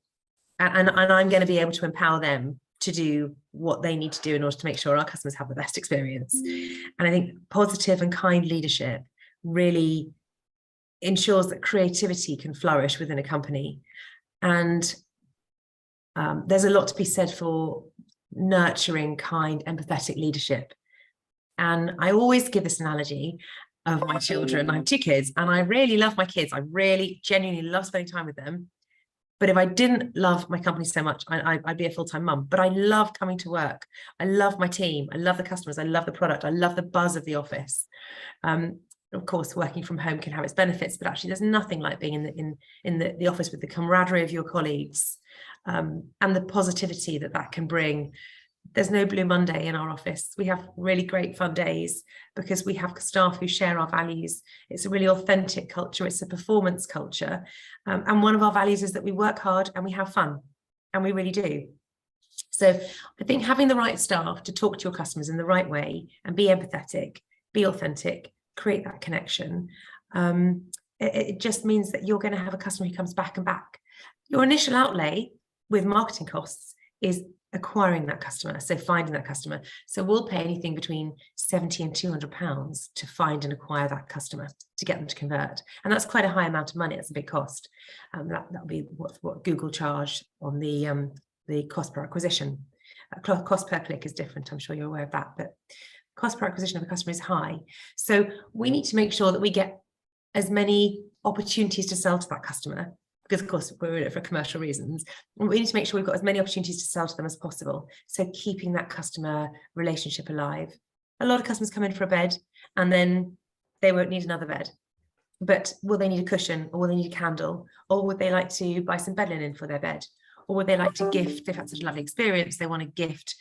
I'm going to be able to empower them to do what they need to do in order to make sure our customers have the best experience. And I think positive and kind leadership really ensures that creativity can flourish within a company. And there's a lot to be said for nurturing, kind, empathetic leadership. And I always give this analogy of my children. I have 2 kids, and I really love my kids. I really genuinely love spending time with them. But if I didn't love my company so much, I'd be a full-time mum. But I love coming to work. I love my team. I love the customers. I love the product. I love the buzz of the office. Of course, working from home can have its benefits, but actually there's nothing like being in the office with the camaraderie of your colleagues, and the positivity that can bring. There's no Blue Monday in our office. We have really great fun days because we have staff who share our values. It's a really authentic culture. It's a performance culture. And one of our values is that we work hard and we have fun, and we really do. So I think having the right staff to talk to your customers in the right way and be empathetic, be authentic, create that connection, it just means that you're going to have a customer who comes back and back. Your initial outlay with marketing costs is acquiring that customer, so finding that customer. So we'll pay anything between £70 and £200 to find and acquire that customer, to get them to convert. And that's quite a high amount of money. It's a big cost. That'll be what Google charge on the cost per acquisition. Cost per click is different. I'm sure you're aware of that. But cost per acquisition of a customer is high. So we need to make sure that we get as many opportunities to sell to that customer, because of course we're in it for commercial reasons. We need to make sure we've got as many opportunities to sell to them as possible. So keeping that customer relationship alive. A lot of customers come in for a bed and then they won't need another bed. But will they need a cushion, or will they need a candle, or would they like to buy some bed linen for their bed? Or would they like to gift, they've had such a lovely experience, they want to gift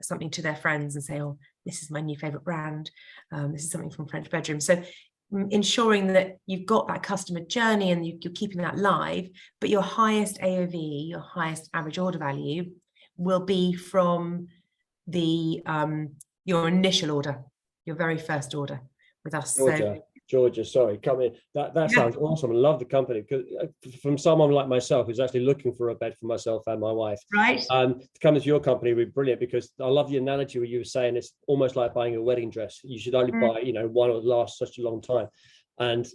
something to their friends and say, oh, this is my new favorite brand. This is something from French Bedroom. So ensuring that you've got that customer journey and you're keeping that live, but your highest AOV, your highest average order value will be from the your initial order, your very first order with us. Georgia, sorry, come in. That sounds awesome. I love the company, because from someone like myself who's actually looking for a bed for myself and my wife, right? To come into your company would be brilliant, because I love the analogy where you were saying it's almost like buying a wedding dress. You should only buy, one that lasts such a long time. And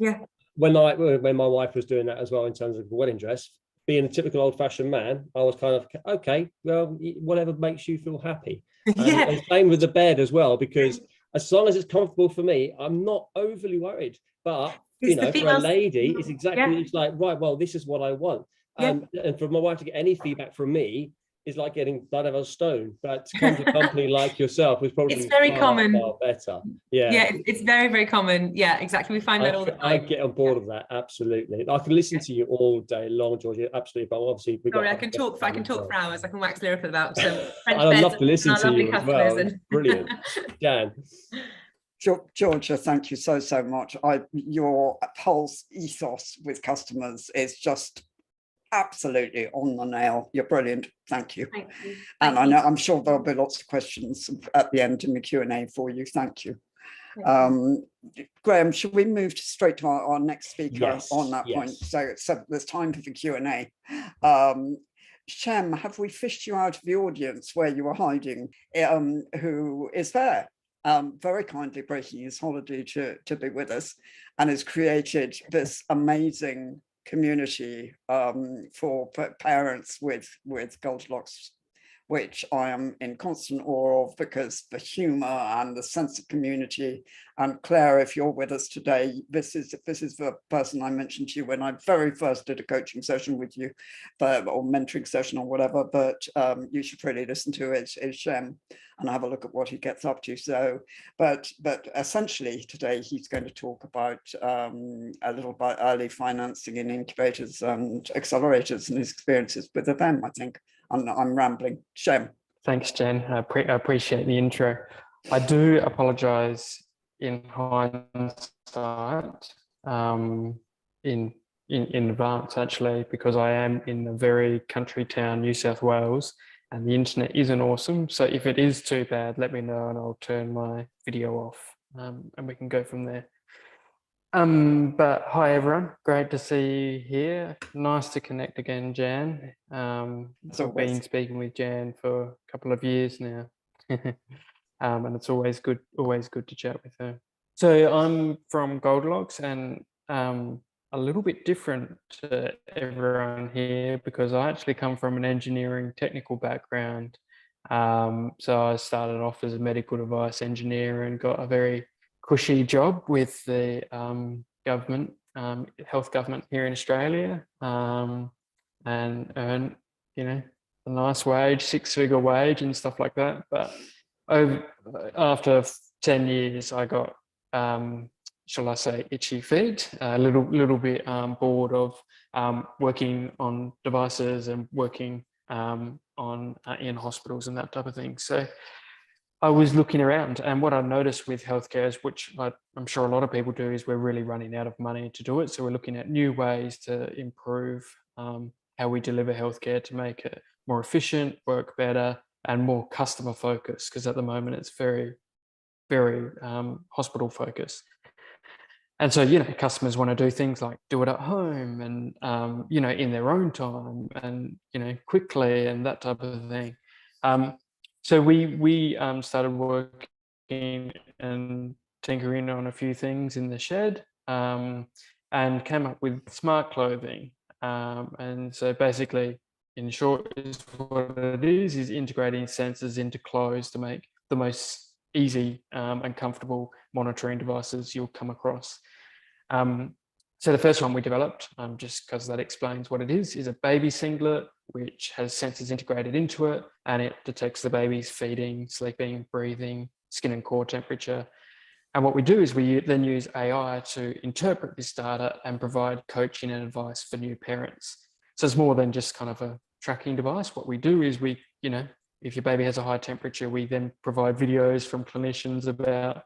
when my wife was doing that as well in terms of the wedding dress, being a typical old-fashioned man, I was kind of, okay, well, whatever makes you feel happy. And same with the bed as well, because as long as it's comfortable for me, I'm not overly worried. But for a lady, it's exactly it's like, right, well, this is what I want. And for my wife to get any feedback from me is like getting blood out of a stone. But to come to a company like yourself is probably it's very common. Far better. It's very, very common. Yeah, exactly. We find that all the time. I get on board of that, absolutely. I can listen to you all day long, Georgia, absolutely. But obviously, I can talk for hours. I can wax lyrical about French I'd love to listen to you as well. And... Brilliant, Jan. Georgia, thank you so much. Your pulse ethos with customers is just absolutely on the nail. You're brilliant. Thank you. Thank you. And I'm sure there'll be lots of questions at the end in the Q&A for you. Thank you. Graham, should we move straight to our next speaker on that point? So there's time for the Q&A. Shem, have we fished you out of the audience where you were hiding? Who is there? Very kindly breaking his holiday to be with us, and has created this amazing community for parents with Goldilocks, which I am in constant awe of, because the humor and the sense of community. And Claire, if you're with us today, this is the person I mentioned to you when I very first did a coaching session with you, or mentoring session or whatever, but you should really listen to it, is Shem, and have a look at what he gets up to. So, but essentially today he's going to talk about a little about early financing in incubators and accelerators and his experiences with them, I think. I'm rambling. Shem. Thanks, Jen. I appreciate the intro. I do apologise in hindsight, in advance actually, because I am in a very country town, New South Wales, and the internet isn't awesome. So if it is too bad, let me know and I'll turn my video off, and we can go from there. But hi everyone, great to see you here. Nice to connect again, Jan. I've been speaking with Jan for a couple of years now. And it's always good to chat with her. So I'm from Goldilocks, and a little bit different to everyone here because I actually come from an engineering technical background. So I started off as a medical device engineer and got a very cushy job with the government, health government here in Australia, and earn, a nice wage, 6-figure wage and stuff like that. But after 10 years, I got, shall I say, itchy feet, a little bit bored of working on devices and working in hospitals and that type of thing. So I was looking around, and what I noticed with healthcare is, which I'm sure a lot of people do, is we're really running out of money to do it. So we're looking at new ways to improve how we deliver healthcare to make it more efficient, work better, and more customer focused, because at the moment it's very, very hospital focused. And so, customers want to do things like do it at home and, in their own time and, quickly and that type of thing. So we started working and tinkering on a few things in the shed, and came up with smart clothing. And so basically, in short, what it is integrating sensors into clothes to make the most easy and comfortable monitoring devices you'll come across. So the first one we developed, just because that explains what it is a baby singlet, which has sensors integrated into it, and it detects the baby's feeding, sleeping, breathing, skin and core temperature. And what we do is we then use AI to interpret this data and provide coaching and advice for new parents. So it's more than just kind of a tracking device. What we do is we, if your baby has a high temperature, we then provide videos from clinicians about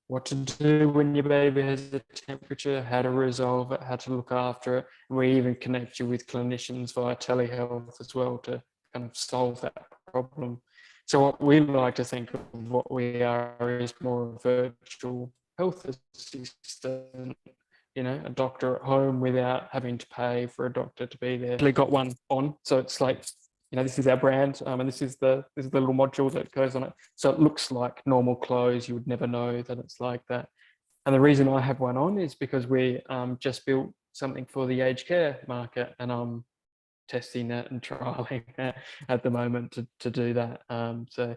what to do when your baby has a temperature, how to resolve it, how to look after it. And we even connect you with clinicians via telehealth as well to kind of solve that problem. So what we like to think of what we are is more a virtual health assistant, a doctor at home without having to pay for a doctor to be there. We got one on, so it's like, this is our brand, and this is the little module that goes on it. So it looks like normal clothes. You would never know that it's like that. And the reason I have one on is because we just built something for the aged care market, and I'm testing that and trialing that at the moment to do that. So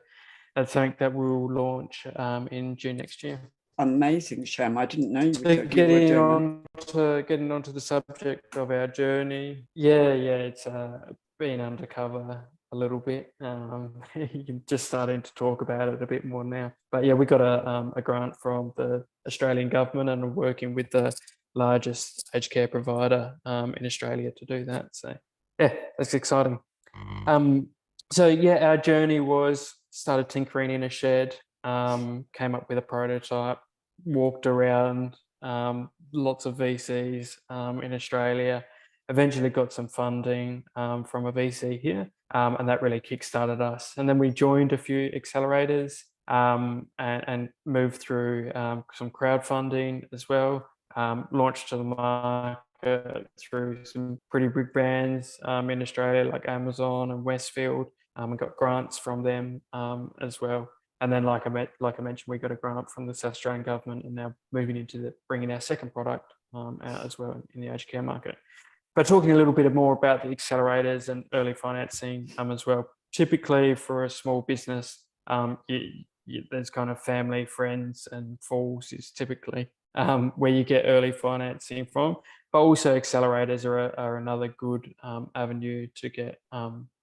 that's something that we'll launch in June next year. Amazing, Shem. I didn't know you So were doing getting onto the subject of our journey. Yeah, it's been undercover a little bit. You're just starting to talk about it a bit more now. But yeah, we got a grant from the Australian government and are working with the largest aged care provider in Australia to do that. So yeah, that's exciting. So yeah, our journey was started tinkering in a shed, came up with a prototype, walked around lots of VCs in Australia, eventually got some funding from a VC here, and that really kickstarted us. And then we joined a few accelerators and moved through some crowdfunding as well, launched to the market through some pretty big brands in Australia like Amazon and Westfield, and got grants from them as well. And then, like I mentioned, we got a grant from the South Australian government, and now moving into bringing our second product out as well in the aged care market. But talking a little bit more about the accelerators and early financing as well. Typically, for a small business, there's kind of family, friends, and fools is typically where you get early financing from. But also, accelerators are another good avenue to get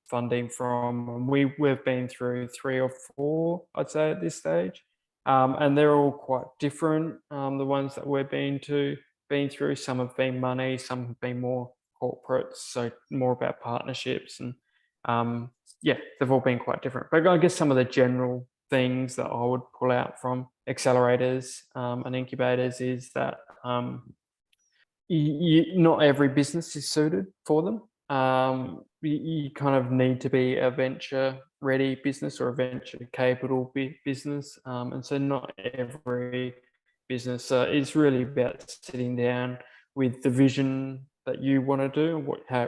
funding from. And we've been through 3 or 4, I'd say, at this stage, and they're all quite different. The ones that we've been through, some have been money, some have been more corporates, so more about partnerships, and they've all been quite different. But I guess some of the general things that I would pull out from accelerators and incubators is that not every business is suited for them. You kind of need to be a venture ready business or a venture capital business, and so not every business. It's really about sitting down with the vision that you want to do,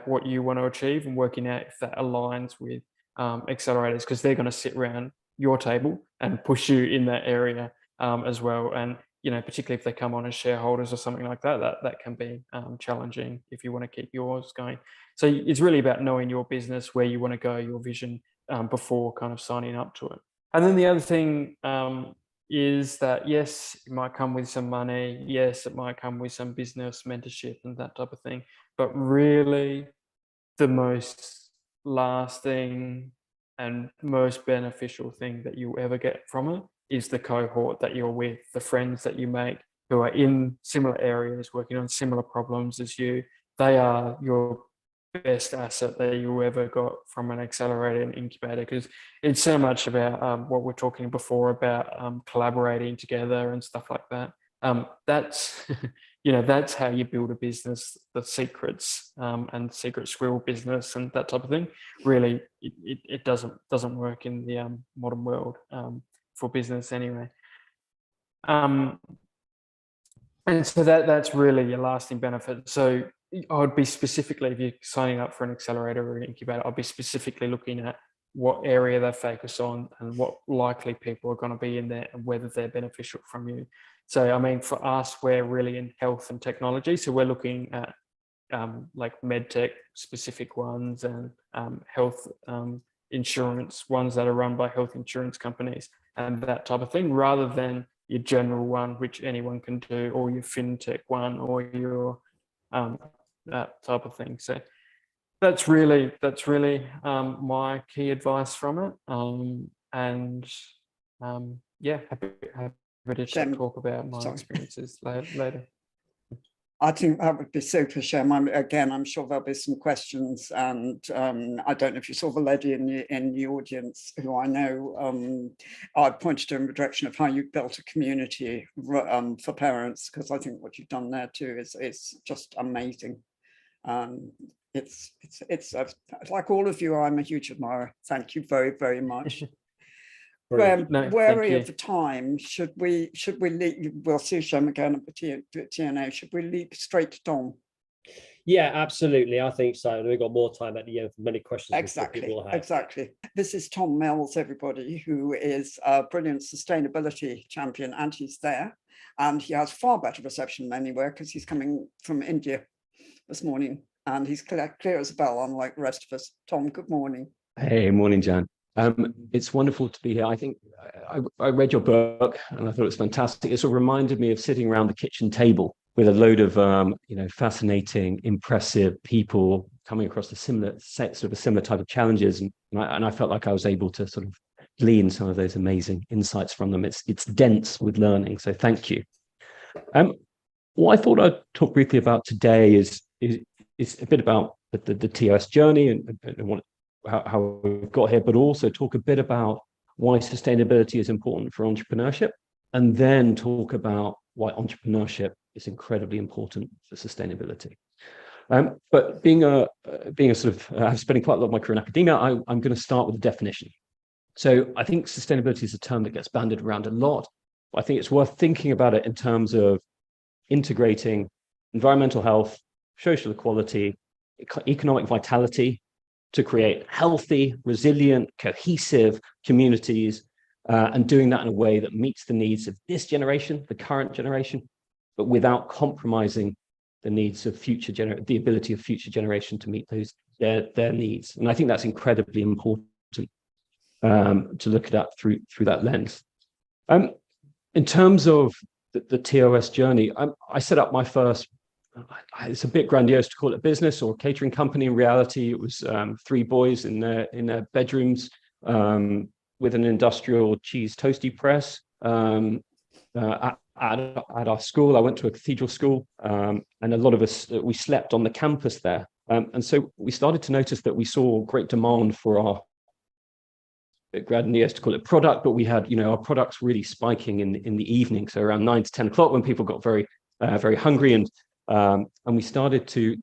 what you want to achieve, and working out if that aligns with accelerators, because they're going to sit around your table and push you in that area as well. And particularly if they come on as shareholders or something like that, that can be challenging if you want to keep yours going. So it's really about knowing your business, where you want to go, your vision, before kind of signing up to it. And then the other thing is that, yes, it might come with some money. Yes, it might come with some business mentorship and that type of thing. But really, the most lasting and most beneficial thing that you ever get from it is the cohort that you're with, the friends that you make who are in similar areas, working on similar problems as you. They are your best asset that you ever got from an accelerator and incubator, because it's so much about what we're talking before about collaborating together and stuff like that. That's that's how you build a business. The secrets and secret squirrel business and that type of thing, really it doesn't work in the modern world for business anyway. And so that's really a lasting benefit. So I would be specifically, if you're signing up for an accelerator or an incubator, I'd be specifically looking at what area they focus on and what likely people are going to be in there and whether they're beneficial from you. So, I mean, for us, we're really in health and technology. So we're looking at like medtech specific ones and health insurance ones that are run by health insurance companies. and that type of thing, rather than your general one, which anyone can do, or your fintech one, or your that type of thing. So that's really my key advice from it. Yeah, happy to talk about my experiences later. I think that would be super, Shem. I'm sure there'll be some questions, and I don't know if you saw the lady in the audience who I know. I pointed her in the direction of how you built a community for parents, because I think what you've done there too is just amazing. It's like all of you, I'm a huge admirer. Thank you very, very much. Wary of the time, should we leave? We'll see Shem again at the TNA. Should we leap straight to Tom? Yeah, absolutely. I think so. We've got more time at the end for many questions. Exactly. This is Tom Mills, everybody, who is a brilliant sustainability champion, and he's there. And he has far better reception than anywhere because he's coming from India this morning, and he's clear as a bell, unlike the rest of us. Tom, good morning. Hey, morning, Jan. It's wonderful to be here. I think I read your book and I thought it was fantastic. It sort of reminded me of sitting around the kitchen table with a load of fascinating, impressive people coming across a similar type of challenges, and I felt like I was able to sort of glean some of those amazing insights from them. It's dense with learning, so thank you. What I thought I'd talk briefly about today is a bit about the TOS journey and how we've got here, but also talk a bit about why sustainability is important for entrepreneurship, and then talk about why entrepreneurship is incredibly important for sustainability. But being a sort of spending quite a lot of my career in academia, I'm going to start with a definition. So I think sustainability is a term that gets bandied around a lot. But I think it's worth thinking about it in terms of integrating environmental health, social equality, economic vitality, to create healthy, resilient, cohesive communities, and doing that in a way that meets the needs of this generation, the current generation, but without compromising the needs of the ability of future generation to meet their needs. And I think that's incredibly important to look at that through that lens. In terms of the TOS journey, I set up my first. It's a bit grandiose to call it a business or a catering company. In reality, it was 3 boys in their bedrooms with an industrial cheese toasty press at our school. I went to a cathedral school, and a lot of us, we slept on the campus there. And so we started to notice that we saw great demand for our, a bit grandiose to call it product, but we had, our products really spiking in the evening. So around 9 to 10 o'clock when people got very hungry, and we started to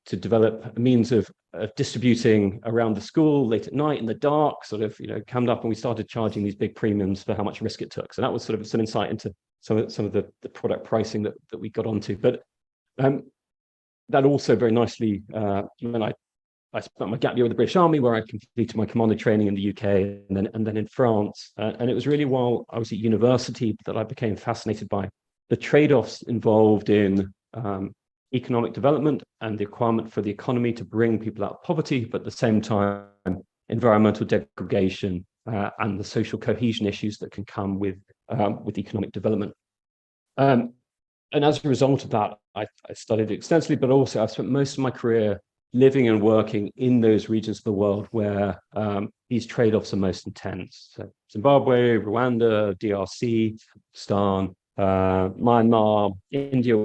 develop a means of distributing around the school late at night in the dark, sort of, cammed up, and we started charging these big premiums for how much risk it took. So that was sort of some insight into some of the product pricing that we got onto. But that also very nicely, when I spent my gap year with the British Army, where I completed my commando training in the UK and then in France. And it was really while I was at university that I became fascinated by the trade-offs involved in economic development and the requirement for the economy to bring people out of poverty, but at the same time, environmental degradation and the social cohesion issues that can come with economic development. And as a result of that, I studied extensively, but also I've spent most of my career living and working in those regions of the world where these trade-offs are most intense. So Zimbabwe, Rwanda, DRC, Pakistan, Myanmar, India,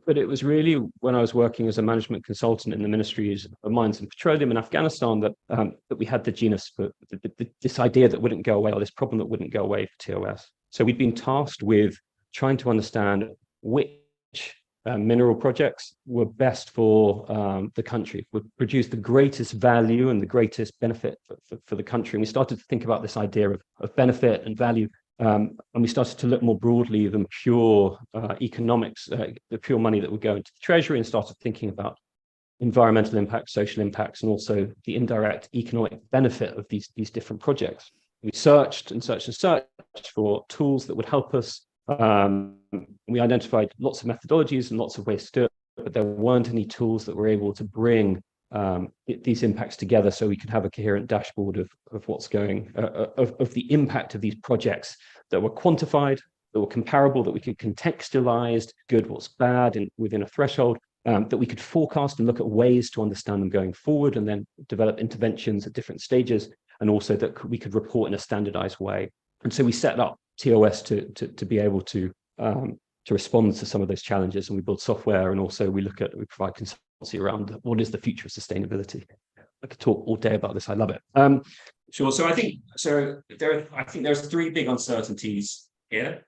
but it was really when I was working as a management consultant in the ministries of mines and petroleum in Afghanistan that we had the genus for this idea that wouldn't go away, or this problem that wouldn't go away for TOS. So we'd been tasked with trying to understand which mineral projects were best for the country, would produce the greatest value and the greatest benefit for the country. And we started to think about this idea of benefit and value. And we started to look more broadly than pure economics, the pure money that would go into the treasury, and started thinking about environmental impacts, social impacts, and also the indirect economic benefit of these different projects. We searched and searched and searched for tools that would help us. We identified lots of methodologies and lots of ways to do it, but there weren't any tools that were able to bring these impacts together so we can have a coherent dashboard of what's going, of the impact of these projects that were quantified, that were comparable, that we could contextualize good, what's bad, and within a threshold, that we could forecast and look at ways to understand them going forward, and then develop interventions at different stages, and also that we could report in a standardized way. And so we set up TOS to be able to respond to some of those challenges, and we build software, and also we provide consultancy around what is the future of sustainability. I could talk all day about this. I love it. Sure. So I think there's three big uncertainties here.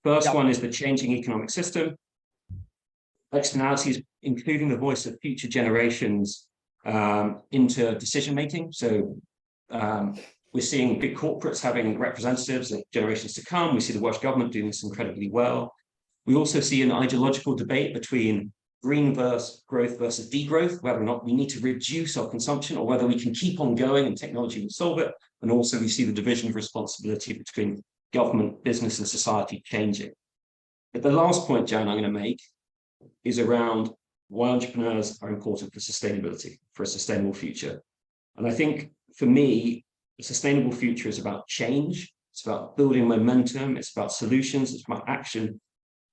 First one is the changing economic system. Externalities, including the voice of future generations into decision making. So we're seeing big corporates having representatives of generations to come. We see the Welsh government doing this incredibly well. We also see an ideological debate between green growth versus degrowth, whether or not we need to reduce our consumption or whether we can keep on going and technology will solve it. And also we see the division of responsibility between government, business, and society changing. But the last point, Joan, I'm going to make is around why entrepreneurs are important for sustainability, for a sustainable future. And I think for me, a sustainable future is about change. It's about building momentum. It's about solutions. It's about action.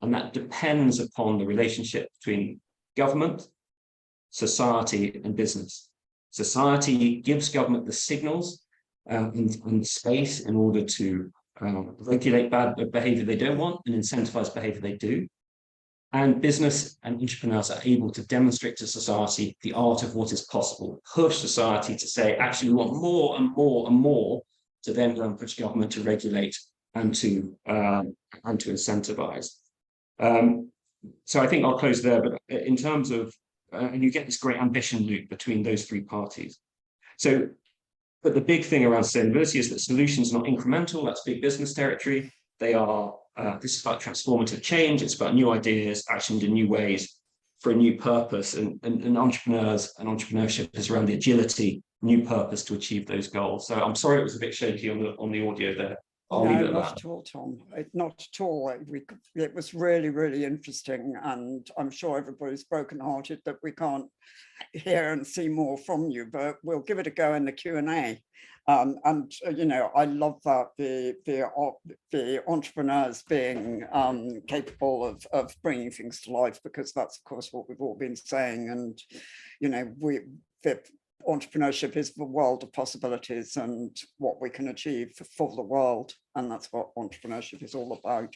And that depends upon the relationship between government, society, and business. Society gives government the signals and space in order to regulate bad behavior they don't want and incentivize behavior they do. And business and entrepreneurs are able to demonstrate to society the art of what is possible, push society to say, actually, we want more and more and more, to then go and push government to regulate and to incentivize. So I think I'll close there, but in terms of, and you get this great ambition loop between those three parties. So, but the big thing around sustainability is that solutions are not incremental. That's big business territory. They are, this is about transformative change. It's about new ideas, actioned in new ways for a new purpose. And entrepreneurs and entrepreneurship is around the agility, new purpose to achieve those goals. So I'm sorry it was a bit shaky on the audio there. No, not at all, Tom. Not at all. It was really, really interesting, and I'm sure everybody's brokenhearted that we can't hear and see more from you, but we'll give it a go in the Q&A. And you know, I love that the entrepreneurs being capable of bringing things to life, because that's of course what we've all been saying. And you know, entrepreneurship is the world of possibilities and what we can achieve for the world, and that's what entrepreneurship is all about.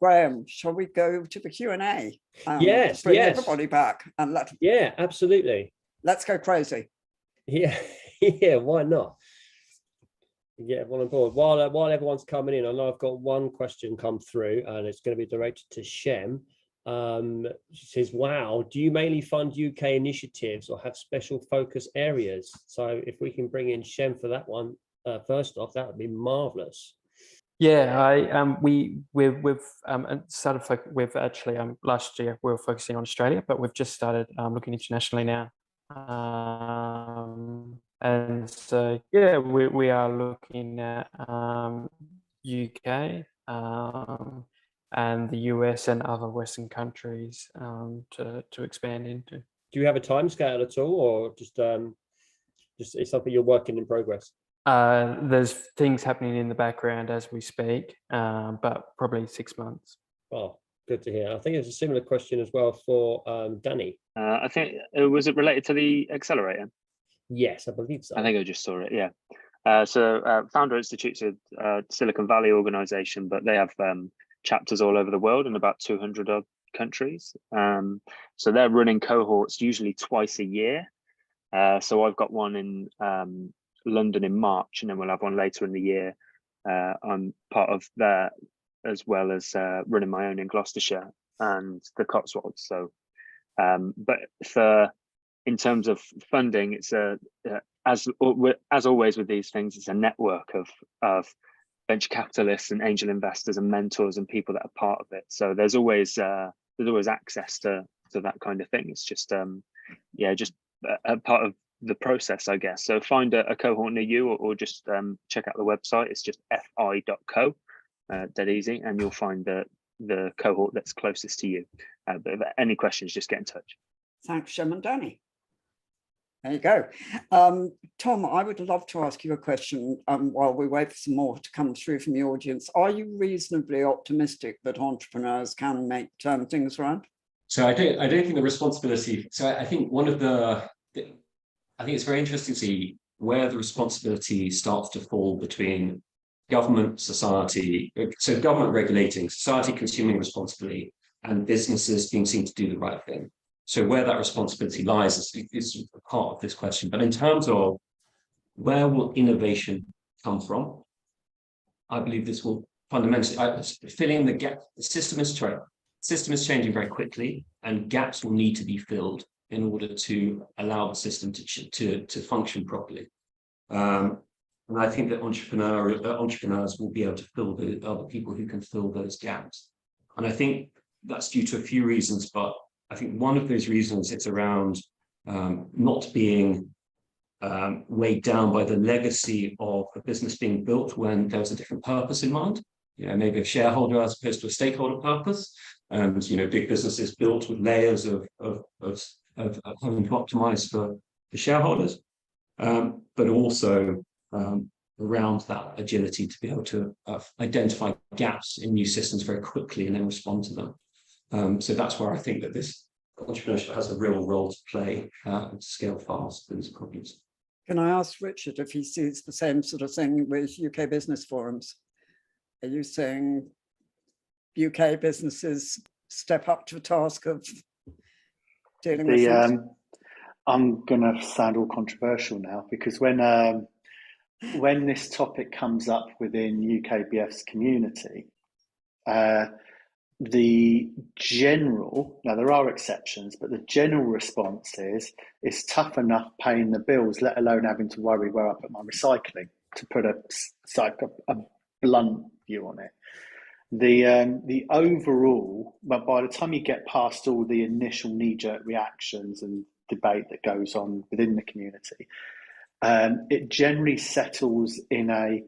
Graham, shall we go to the Q&A? Yes, bring yes. everybody back and Yeah, absolutely. Let's go crazy. Yeah, yeah, why not? Yeah, everyone on board. While everyone's coming in, I know I've got one question come through, and it's going to be directed to Shem. She says, wow, do you mainly fund UK initiatives or have special focus areas? So if we can bring in Shem for that one, first off, that would be marvelous. Yeah, we've started. We've actually last year we were focusing on Australia, but we've just started looking internationally now. And so yeah, we are looking at UK. And the US and other Western countries to expand into. Do you have a timescale at all, or just it's something you're working in progress? There's things happening in the background as we speak, but probably 6 months. Oh, good to hear. I think there's a similar question as well for Danny. I think, was it related to the accelerator? Yes, I believe so. I think I just saw it, yeah. So Founder Institute's a Silicon Valley organization, but they have chapters all over the world in about 200 odd countries. So they're running cohorts usually twice a year. So I've got one in London in March, and then we'll have one later in the year. I'm part of that, as well as running my own in Gloucestershire and the Cotswolds. So, but in terms of funding, it's as always with these things, it's a network of venture capitalists and angel investors and mentors and people that are part of it. So there's always access to that kind of thing. It's just just a part of the process, I guess. So find a cohort near you, or just check out the website. It's just fi.co, dead easy, and you'll find the cohort that's closest to you. But if any questions, just get in touch. Thanks, Shem and Danny. There you go. Tom, I would love to ask you a question while we wait for some more to come through from the audience. Are you reasonably optimistic that entrepreneurs can turn things around? So I don't think the responsibility. So I think I think it's very interesting to see where the responsibility starts to fall between government, society, so government regulating, society consuming responsibly, and businesses being seen to do the right thing. So where that responsibility lies is part of this question. But in terms of where will innovation come from, I believe this will fundamentally fill in the gap. The system is changing very quickly, and gaps will need to be filled in order to allow the system to function properly. And I think that entrepreneurs will be able to fill the other people who can fill those gaps. And I think that's due to a few reasons, but I think one of those reasons is around not being weighed down by the legacy of a business being built when there was a different purpose in mind. Maybe a shareholder as opposed to a stakeholder purpose, and big businesses built with layers of having to optimize for the shareholders, but also around that agility to be able to identify gaps in new systems very quickly and then respond to them. So that's where I think that this entrepreneurship has a real role to play to scale fast these problems. Can I ask Richard if he sees the same sort of thing with UK business forums? Are you saying UK businesses step up to the task of dealing with things? I'm going to sound all controversial now, because when this topic comes up within UKBF's community, the general, now there are exceptions, but the general response is it's tough enough paying the bills, let alone having to worry where I put my recycling, to put a blunt view on it. The overall, but by the time you get past all the initial knee-jerk reactions and debate that goes on within the community, it generally settles in a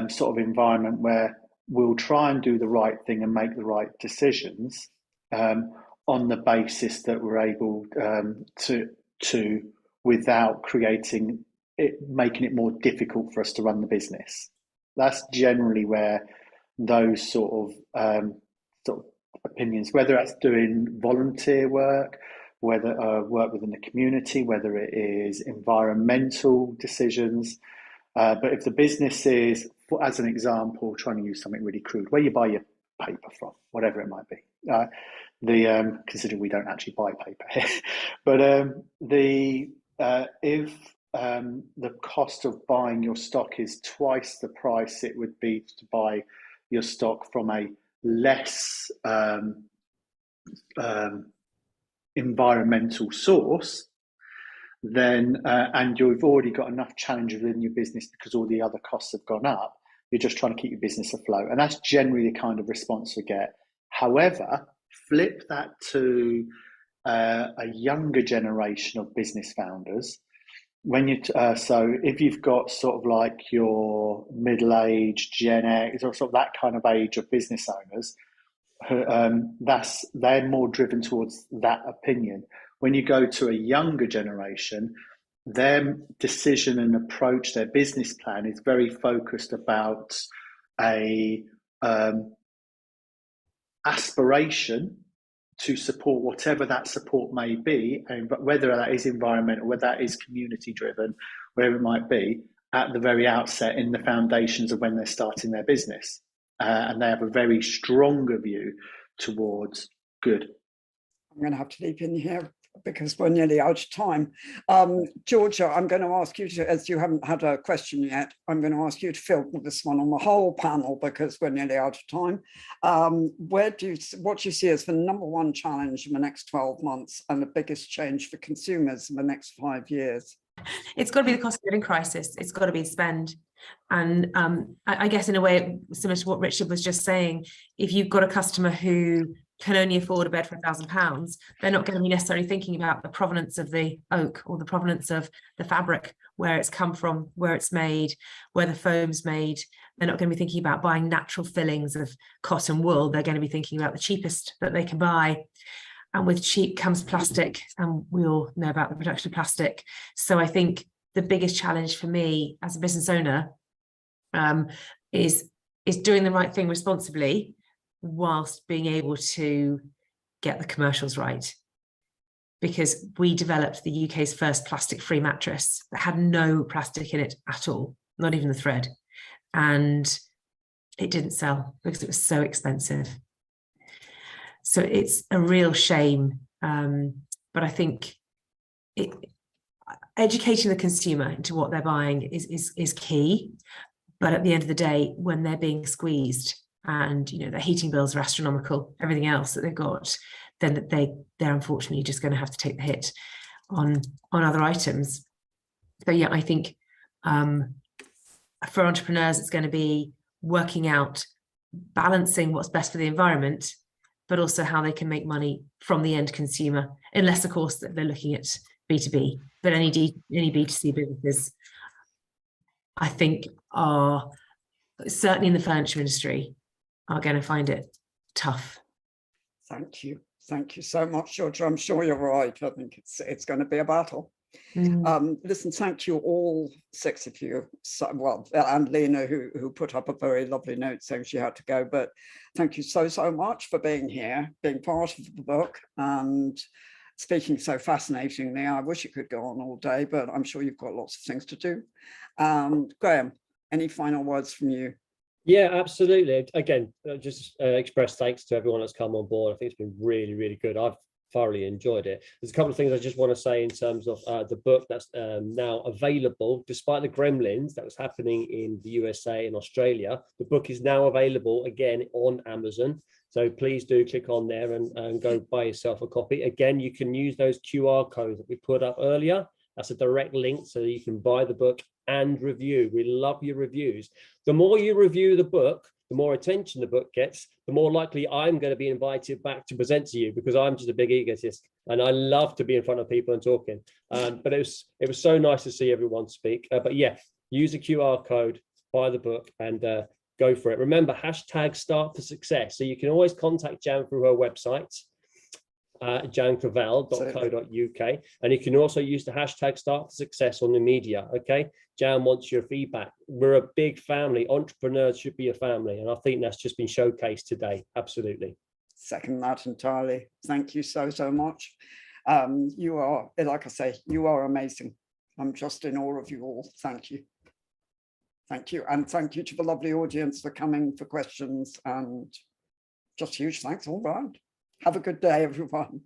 sort of environment where we'll try and do the right thing and make the right decisions on the basis that we're able to without making it more difficult for us to run the business. That's generally where those sort of opinions, whether that's doing volunteer work, whether work within the community, whether it is environmental decisions. But if the business is, as an example, trying to use something really crude, where you buy your paper from, whatever it might be, considering we don't actually buy paper here, but if the cost of buying your stock is twice the price it would be to buy your stock from a less environmental source, then and you've already got enough challenges within your business because all the other costs have gone up, you're just trying to keep your business afloat. And that's generally the kind of response you get. However, flip that to a younger generation of business founders. When you so if you've got sort of like your middle-aged Gen X or sort of that kind of age of business owners, they're more driven towards that opinion. When you go to a younger generation, their decision and approach, their business plan is very focused about a aspiration to support whatever that support may be, and whether that is environmental, whether that is community driven, whatever it might be, at the very outset in the foundations of when they're starting their business. And they have a very stronger view towards good. I'm going to have to leap in here because we're nearly out of time. Georgia, I'm going to ask you to, as you haven't had a question yet, I'm going to ask you to filter this one on the whole panel because we're nearly out of time. What do you see as the number one challenge in the next 12 months and the biggest change for consumers in the next 5 years? It's got to be the cost of living crisis. It's got to be spend. And I guess in a way, similar to what Richard was just saying, if you've got a customer who can only afford a bed for £1,000, they're not going to be necessarily thinking about the provenance of the oak or the provenance of the fabric, where it's come from, where it's made, where the foam's made. They're not going to be thinking about buying natural fillings of cotton wool. They're going to be thinking about the cheapest that they can buy. and with cheap comes plastic, and we all know about the production of plastic. So I think the biggest challenge for me as a business owner is doing the right thing responsibly whilst being able to get the commercials right. Because we developed the UK's first plastic-free mattress that had no plastic in it at all, not even the thread. And it didn't sell because it was so expensive. So it's a real shame. But I think educating the consumer into what they're buying is key. But at the end of the day, when they're being squeezed and their heating bills are astronomical, everything else that they've got, then they're unfortunately just going to have to take the hit on other items. So yeah, I think for entrepreneurs, it's going to be working out, balancing what's best for the environment, but also how they can make money from the end consumer, unless of course that they're looking at B2B. But any B2C businesses, I think, are certainly in the furniture industry, are going to find it tough. Thank you. Thank you so much, Georgia. I'm sure you're right. I think it's going to be a battle. Listen, thank you all 6 of you. So, well, and Lena, who put up a very lovely note saying she had to go. But thank you so much for being here, being part of the book, and speaking so fascinatingly. I wish it could go on all day, but I'm sure you've got lots of things to do. Graham, any final words from you? Yeah, absolutely. Again, just express thanks to everyone that's come on board. I think it's been really, really good. I've thoroughly enjoyed it. There's a couple of things I just want to say in terms of the book that's now available, despite the gremlins that was happening in the USA and Australia. The book is now available again on Amazon. So please do click on there and go buy yourself a copy. Again, you can use those QR codes that we put up earlier. That's a direct link so you can buy the book and review. We love your reviews. The more you review the book, the more attention the book gets, the more likely I'm going to be invited back to present to you, because I'm just a big egotist and I love to be in front of people and talking. But it was so nice to see everyone speak. But yeah, use a QR code, buy the book, and go for it. Remember, #Start4Success. So you can always contact Jan through her website, jancravell.co.uk, and you can also use the #Start4Success on the media. Okay, Jan wants your feedback. We're a big family. Entrepreneurs should be a family, and I think that's just been showcased today. Absolutely. Second that entirely. Thank you so much. You are, like I say, you are amazing. I'm just in awe of you all. Thank you. Thank you. And thank you to the lovely audience for coming, for questions, and just huge thanks all round. Have a good day, everyone.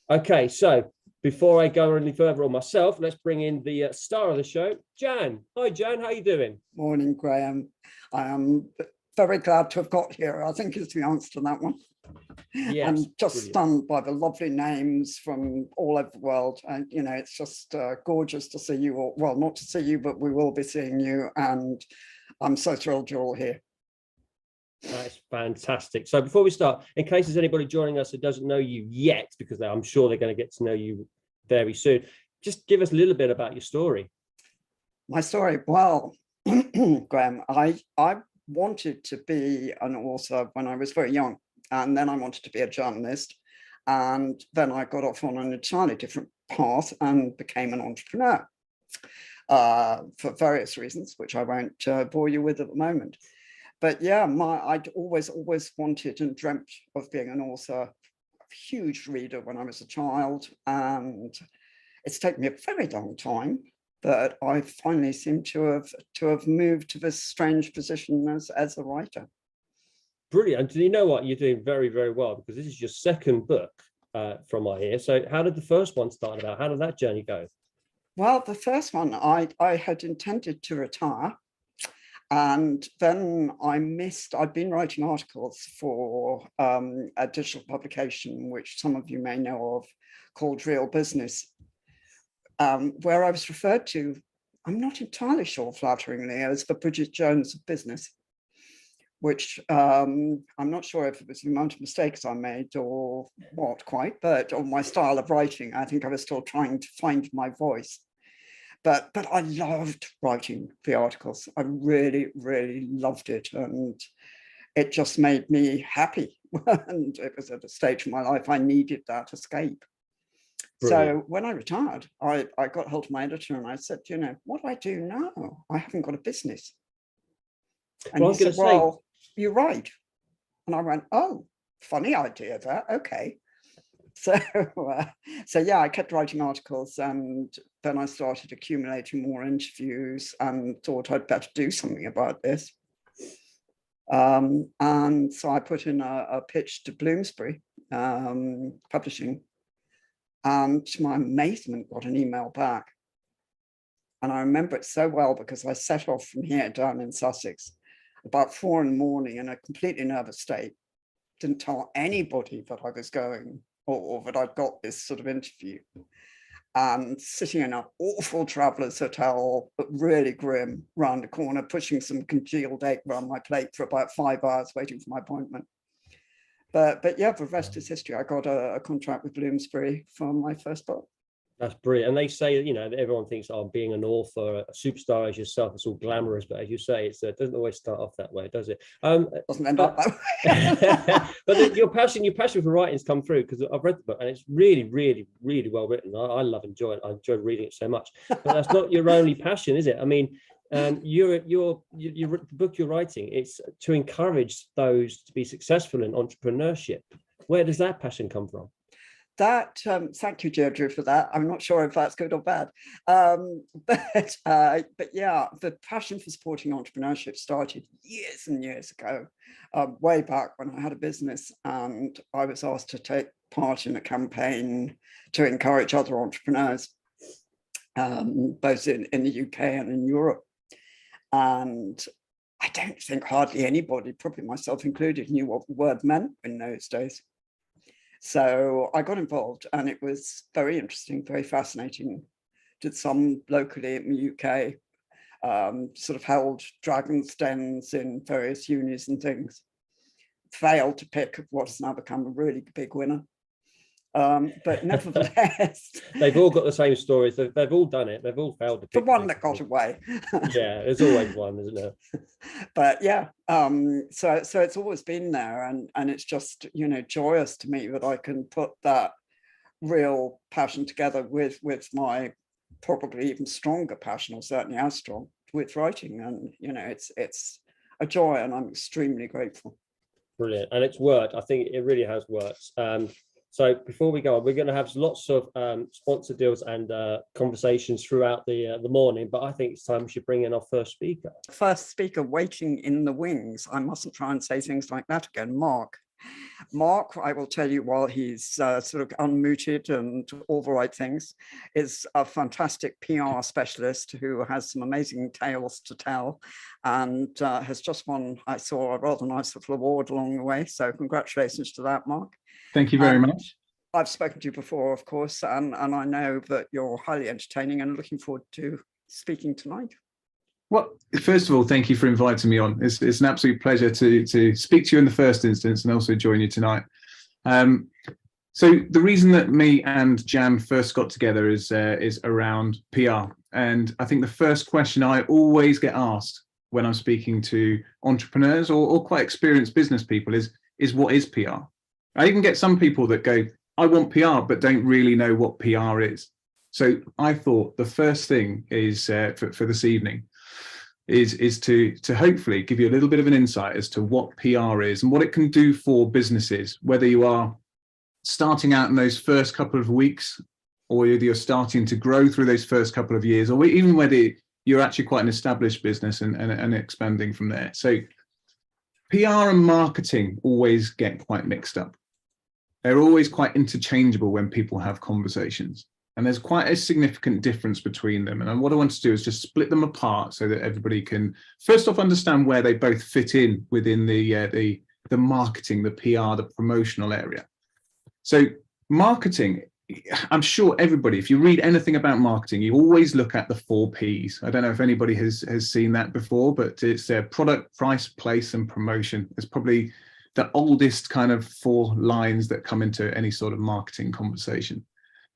Okay, so before I go any further on myself, let's bring in the star of the show, Jan. Hi, Jan. How are you doing? Morning, Graham. I am very glad to have got here. I think is the answer to that one. Yes, I'm just brilliant. stunned by the lovely names from all over the world. And, it's just gorgeous to see you all. Well, not to see you, but we will be seeing you. And I'm so thrilled you're all here. That's fantastic. So before we start, in case there's anybody joining us who doesn't know you yet, because I'm sure they're going to get to know you very soon, just give us a little bit about your story. My story, well, Graham, I wanted to be an author when I was very young, and then I wanted to be a journalist, and then I got off on an entirely different path and became an entrepreneur for various reasons, which I won't bore you with at the moment. But yeah, I'd always wanted and dreamt of being an author, a huge reader when I was a child, and it's taken me a very long time, but I finally seem to have moved to this strange position as a writer. Brilliant. And you know what? You're doing very, very well, because this is your second book from my ear. So how did the first one start about? How did that journey go? Well, the first one, I had intended to retire. And then I'd been writing articles for a digital publication, which some of you may know of, called Real Business, where I was referred to, I'm not entirely sure flatteringly, as the Bridget Jones of business, which I'm not sure if it was the amount of mistakes I made or what quite, but on my style of writing, I think I was still trying to find my voice. but I loved writing the articles. I really, really loved it. And it just made me happy. And it was at a stage in my life I needed that escape. Brilliant. So when I retired, I got hold of my editor and I said, you know, what do I do now? I haven't got a business. And Well, he said, well, you write. And I went, oh, funny idea that, okay. So, so yeah, I kept writing articles, and then I started accumulating more interviews and thought I'd better do something about this. And so I put in a pitch to Bloomsbury Publishing, and to my amazement, got an email back. And I remember it so well because I set off from here down in Sussex about 4 a.m. in a completely nervous state. Didn't tell anybody that I was going or that I'd got this sort of interview. And sitting in an awful traveller's hotel, but really grim, round the corner, pushing some congealed egg around my plate for about 5 hours waiting for my appointment. But yeah, the rest is history. I got a contract with Bloomsbury for my first book. That's brilliant. And they say, you know, that everyone thinks, oh, being an author, a superstar as yourself, it's all glamorous. But as you say, it doesn't always start off that way, does it? Doesn't end up that way. But your passion for writing's come through, because I've read the book and it's really, really, really well written. I enjoy it. I enjoy reading it so much. But that's not your only passion, is it? I mean, your book you're writing, it's to encourage those to be successful in entrepreneurship. Where does that passion come from? That thank you, Deirdre, for that. I'm not sure if that's good or bad, but yeah, the passion for supporting entrepreneurship started years and years ago, way back when I had a business, and I was asked to take part in a campaign to encourage other entrepreneurs, both in the UK and in Europe. And I don't think hardly anybody, probably myself included, knew what the word meant in those days. So I got involved, and it was very interesting, very fascinating. Did some locally in the UK, sort of held dragon's dens in various unis and things. Failed to pick what's now become a really big winner. But nevertheless, they've all got the same stories. They've all done it. They've all failed to pick the one that got away. Yeah, there's always one, isn't there? But yeah, so it's always been there, and it's just, you know, joyous to me that I can put that real passion together with my probably even stronger passion, or certainly as strong, with writing. And you know, it's a joy, and I'm extremely grateful. Brilliant, and it's worked. I think it really has worked. So before we go on, we're going to have lots of sponsor deals and conversations throughout the morning, but I think it's time we should bring in our first speaker. First speaker waiting in the wings. I mustn't try and say things like that again. Mark, I will tell you while he's sort of unmuted and all the right things, is a fantastic PR specialist who has some amazing tales to tell, and has just won, I saw, a rather nice little award along the way. So congratulations to that, Mark. Thank you very much. I've spoken to you before, of course, and I know that you're highly entertaining, and looking forward to speaking tonight. Well, first of all, thank you for inviting me on. It's an absolute pleasure to speak to you in the first instance, and also join you tonight. So the reason that me and Jan first got together is around PR. And I think the first question I always get asked when I'm speaking to entrepreneurs or quite experienced business people is what is PR? I even get some people that go, I want PR, but don't really know what PR is. So I thought the first thing is for this evening is to hopefully give you a little bit of an insight as to what PR is and what it can do for businesses, whether you are starting out in those first couple of weeks, or whether you're starting to grow through those first couple of years, or even whether you're actually quite an established business and expanding from there. So PR and marketing always get quite mixed up. They're always quite interchangeable when people have conversations, and there's quite a significant difference between them. And what I want to do is just split them apart so that everybody can first off understand where they both fit in within the marketing, the PR, the promotional area. So marketing, I'm sure everybody, if you read anything about marketing, you always look at the 4 Ps. I don't know if anybody has seen that before, but it's product, price, place, and promotion. It's probably the oldest kind of 4 lines that come into any sort of marketing conversation.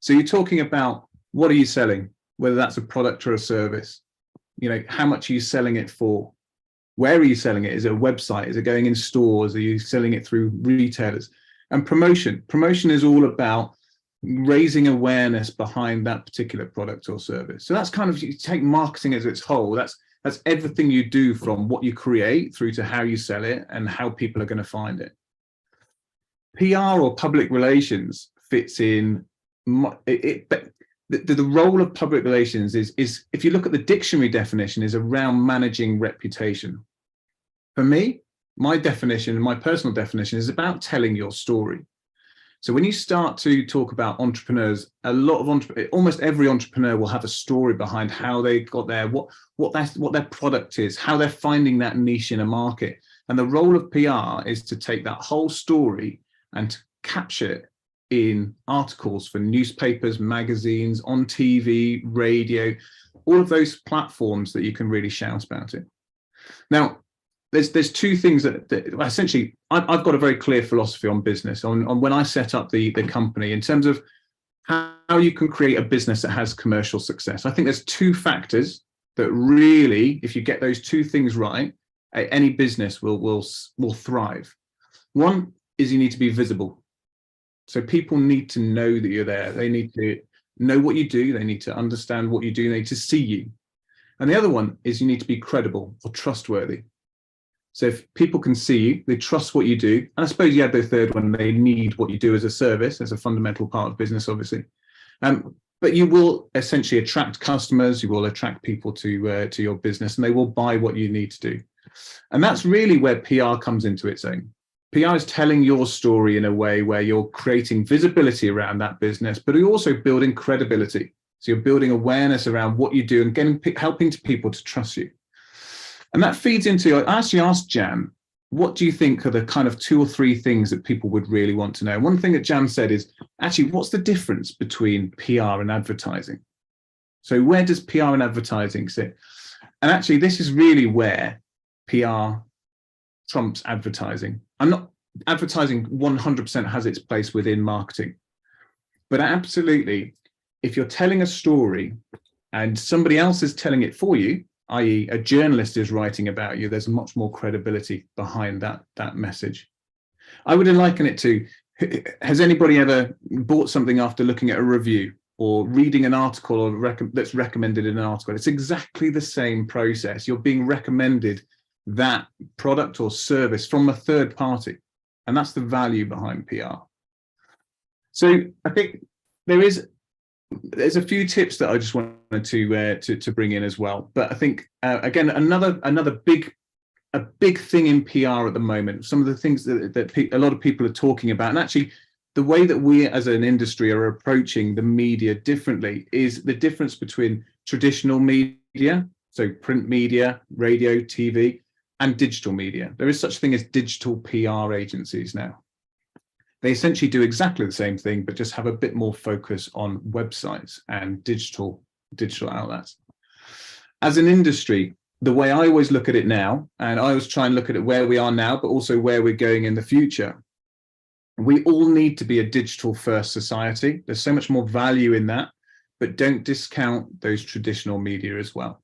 So you're talking about, what are you selling? whether that's a product or a service. How much are you selling it for? Where are you selling it? Is it a website? Is it going in stores? Are you selling it through retailers? And promotion. Promotion is all about raising awareness behind that particular product or service. So that's kind of, you take marketing as its whole. That's everything you do, from what you create through to how you sell it and how people are going to find it. PR or public relations fits in. The role of public relations is, if you look at the dictionary definition, is around managing reputation. For me, my definition, my personal definition, is about telling your story. So when you start to talk about entrepreneurs, almost every entrepreneur will have a story behind how they got there, what their product is, how they're finding that niche in a market. And the role of PR is to take that whole story and to capture it in articles for newspapers, magazines, on TV, radio, all of those platforms that you can really shout about it. Now, there's two things that essentially, I've got a very clear philosophy on business, on when I set up the company, in terms of how you can create a business that has commercial success. I think there's two factors that really, if you get those two things right, any business will thrive. One is you need to be visible. So people need to know that you're there. They need to know what you do. They need to understand what you do. They need to see you. And the other one is you need to be credible or trustworthy. So if people can see you, they trust what you do. And I suppose you had the third one, they need what you do as a service, as a fundamental part of business, obviously. But you will essentially attract customers, you will attract people to your business, and they will buy what you need to do. And that's really where PR comes into its own. PR is telling your story in a way where you're creating visibility around that business, but you're also building credibility. So you're building awareness around what you do and helping people to trust you. And that feeds into, I actually asked Jan, what do you think are the kind of 2 or 3 things that people would really want to know? One thing that Jan said is, actually, what's the difference between PR and advertising? So where does PR and advertising sit? And actually, this is really where PR trumps advertising. Advertising 100% has its place within marketing. But absolutely, if you're telling a story and somebody else is telling it for you, i.e. a journalist is writing about you, there's much more credibility behind that message. I would liken it to, has anybody ever bought something after looking at a review or reading an article or that's recommended in an article? It's exactly the same process. You're being recommended that product or service from a third party, and that's the value behind PR. So I think there's a few tips that I just wanted to bring in as well. But I think again, another big thing in PR at the moment, some of the things that a lot of people are talking about, and actually the way that we as an industry are approaching the media differently, is the difference between traditional media, so print media, radio, TV, and digital media. There is such a thing as digital PR agencies now. They essentially do exactly the same thing, but just have a bit more focus on websites and digital outlets. As an industry, the way I always look at it now, and I always try and look at it where we are now, but also where we're going in the future, we all need to be a digital first society. There's so much more value in that, but don't discount those traditional media as well.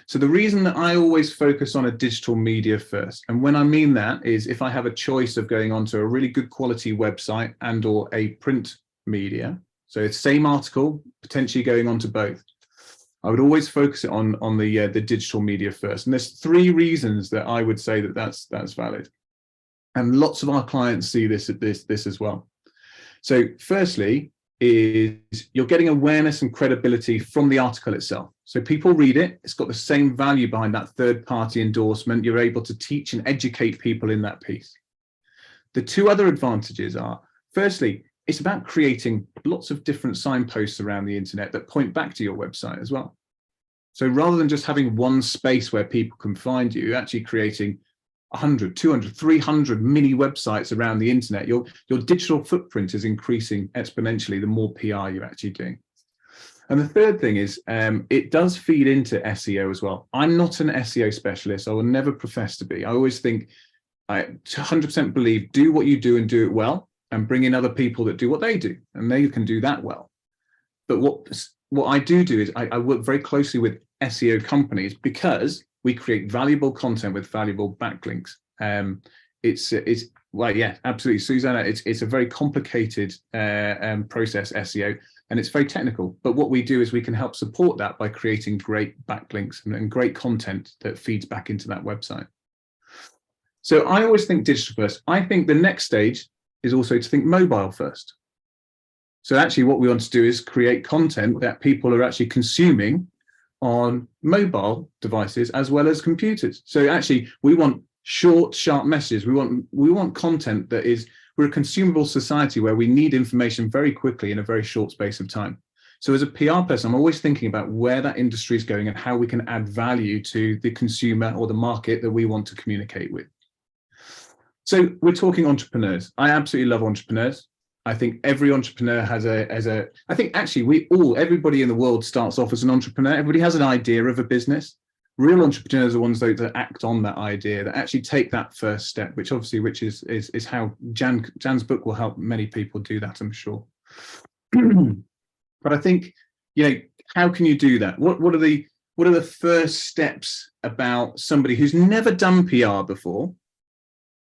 So the reason that I always focus on a digital media first, and when I mean that is if I have a choice of going onto a really good quality website and or a print media, so it's same article, potentially going on to both, I would always focus it on the digital media first. And there's 3 reasons that I would say that that's valid. And lots of our clients see this as well. So firstly, is you're getting awareness and credibility from the article itself. So people read it, it's got the same value behind that third-party endorsement. You're able to teach and educate people in that piece. The 2 other advantages are, firstly, it's about creating lots of different signposts around the internet that point back to your website as well. So rather than just having one space where people can find you, you're actually creating 100, 200, 300 mini websites around the internet. Your digital footprint is increasing exponentially the more PR you're actually doing. And the third thing is it does feed into SEO as well. I'm not an SEO specialist. I will never profess to be. I always think, I 100% believe, do what you do and do it well, and bring in other people that do what they do, and they can do that well. But what I do is I work very closely with SEO companies because we create valuable content with valuable backlinks. It's well, yeah, absolutely, Susanna. It's a very complicated process, SEO, and it's very technical. But what we do is we can help support that by creating great backlinks and great content that feeds back into that website. So I always think digital first. I think the next stage is also to think mobile first. So actually what we want to do is create content that people are actually consuming on mobile devices as well as computers. So actually we want short, sharp messages. We want content that is, we're a consumable society where we need information very quickly in a very short space of time. So as a PR person, I'm always thinking about where that industry is going and how we can add value to the consumer or the market that we want to communicate with. So we're talking entrepreneurs. I absolutely love entrepreneurs. I think every entrepreneur has I think actually everybody in the world starts off as an entrepreneur. Everybody has an idea of a business. Real entrepreneurs are ones that act on that idea, that actually take that first step, which is how Jan's book will help many people do that, I'm sure. But I think, how can you do that? What are the first steps about somebody who's never done PR before,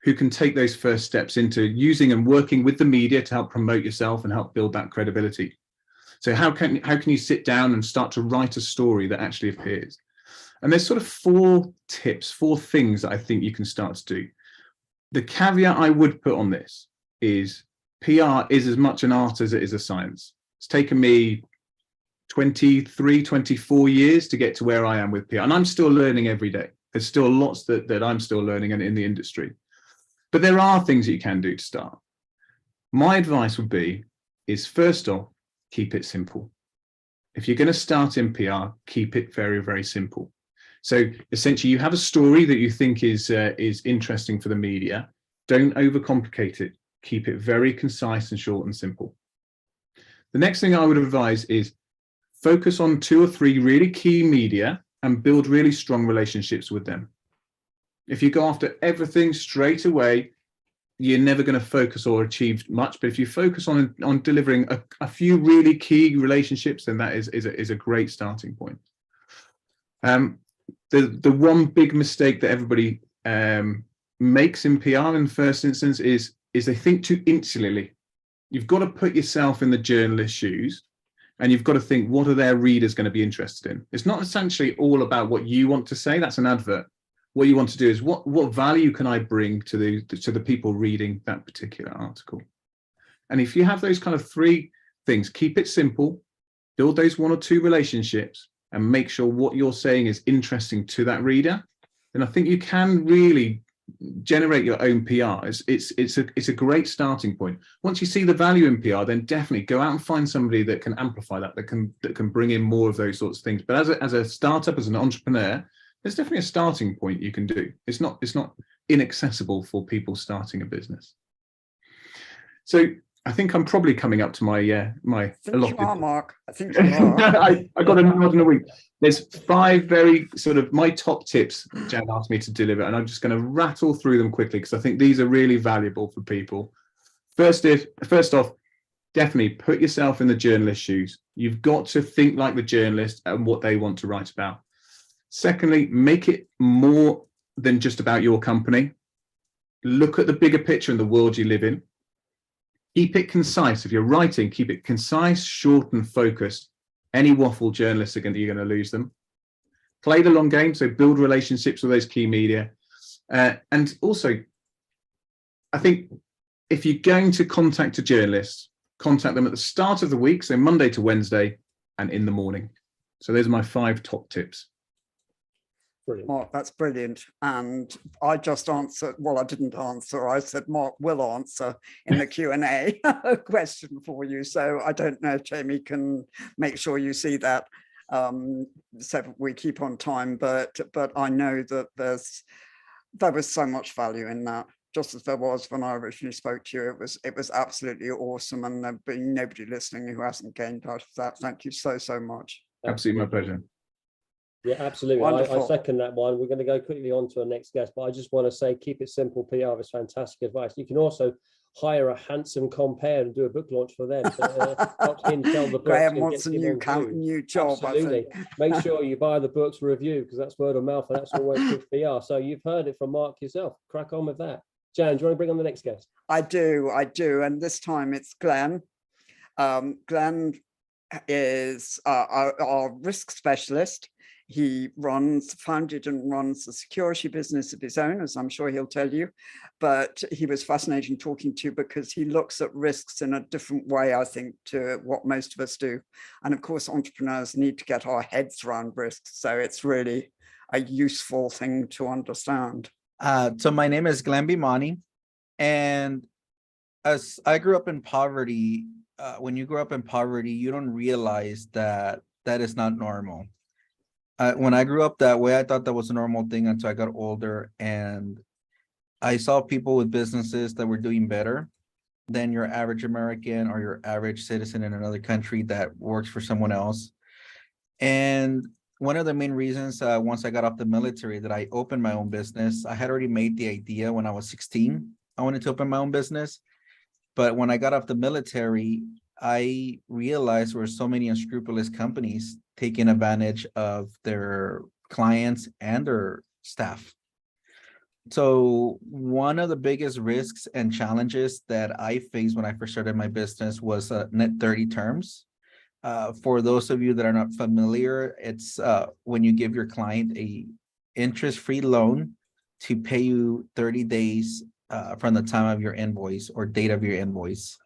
who can take those first steps into using and working with the media to help promote yourself and help build that credibility? So how can you sit down and start to write a story that actually appears? And there's sort of 4 things that I think you can start to do. The caveat I would put on this is PR is as much an art as it is a science. It's taken me 23, 24 years to get to where I am with PR, and I'm still learning every day. There's still lots that I'm still learning in the industry. But there are things that you can do to start. My advice would be, first off, keep it simple. If you're going to start in PR, keep it very, very simple. So essentially, you have a story that you think is interesting for the media. Don't overcomplicate it. Keep it very concise and short and simple. The next thing I would advise is focus on 2 or 3 really key media and build really strong relationships with them. If you go after everything straight away, you're never going to focus or achieve much. But if you focus on delivering a few really key relationships, then that is a great starting point. The one big mistake that everybody makes in PR in the first instance is they think too insularly. You've got to put yourself in the journalist's shoes, and you've got to think, what are their readers going to be interested in? It's not essentially all about what you want to say. That's an advert. What you want to do is what value can I bring to the people reading that particular article? And if you have those kind of 3 things, keep it simple, build those 1 or 2 relationships, and make sure what you're saying is interesting to that reader, then I think you can really generate your own PR. It's a great starting point. Once you see the value in PR, then definitely go out and find somebody that can amplify that can bring in more of those sorts of things. But as a startup, as an entrepreneur, there's definitely a starting point you can do. It's not inaccessible for people starting a business. So I think I'm probably coming up to my I think you are, Mark. I think you are. I got a nod in a week. There's 5 very sort of my top tips Jan asked me to deliver, and I'm just going to rattle through them quickly because I think these are really valuable for people. First off, definitely put yourself in the journalist's shoes. You've got to think like the journalist and what they want to write about. Secondly, make it more than just about your company. Look at the bigger picture in the world you live in. Keep it concise. If you're writing, keep it concise, short, and focused. Any waffle journalists you're going to lose them. Play the long game, so build relationships with those key media. And also, I think if you're going to contact a journalist, contact them at the start of the week, so Monday to Wednesday, and in the morning. So those are my 5 top tips. Brilliant. Mark, that's brilliant. And I just answered, well, I didn't answer. I said Mark will answer in the Q&A question for you. So I don't know if Jamie can make sure you see that. So we keep on time, but I know that there was so much value in that, just as there was when I originally spoke to you. It was absolutely awesome, and there'll be nobody listening who hasn't gained out of that. Thank you so much. Absolutely, my pleasure. Yeah, absolutely. I second that one. We're going to go quickly on to our next guest, but I just want to say, keep it simple. PR is fantastic advice. You can also hire a handsome compere and do a book launch for them to help him sell the books. Graham and wants get a him on view. new job. Absolutely. I think. Make sure you buy the books, review, because that's word of mouth and that's always good PR. So you've heard it from Mark yourself. Crack on with that. Jan, do you want to bring on the next guest? I do. And this time it's Glenn. Glenn is our risk specialist. He founded and runs a security business of his own, as I'm sure he'll tell you. But he was fascinating talking to because he looks at risks in a different way, I think, to what most of us do. And of course, entrepreneurs need to get our heads around risks. So it's really a useful thing to understand. So my name is Glenn Bimani, and as I grew up in poverty, when you grow up in poverty, you don't realize that is not normal. When I grew up that way, I thought that was a normal thing until I got older, and I saw people with businesses that were doing better than your average American or your average citizen in another country that works for someone else. And one of the main reasons, once I got off the military, that I opened my own business, I had already made the idea when I was 16. I wanted to open my own business. But when I got off the military, I realized there were so many unscrupulous companies taking advantage of their clients and their staff. So one of the biggest risks and challenges that I faced when I first started my business was net 30 terms. For those of you that are not familiar, it's when you give your client a interest-free loan to pay you 30 days from the time of your invoice or date of your invoice.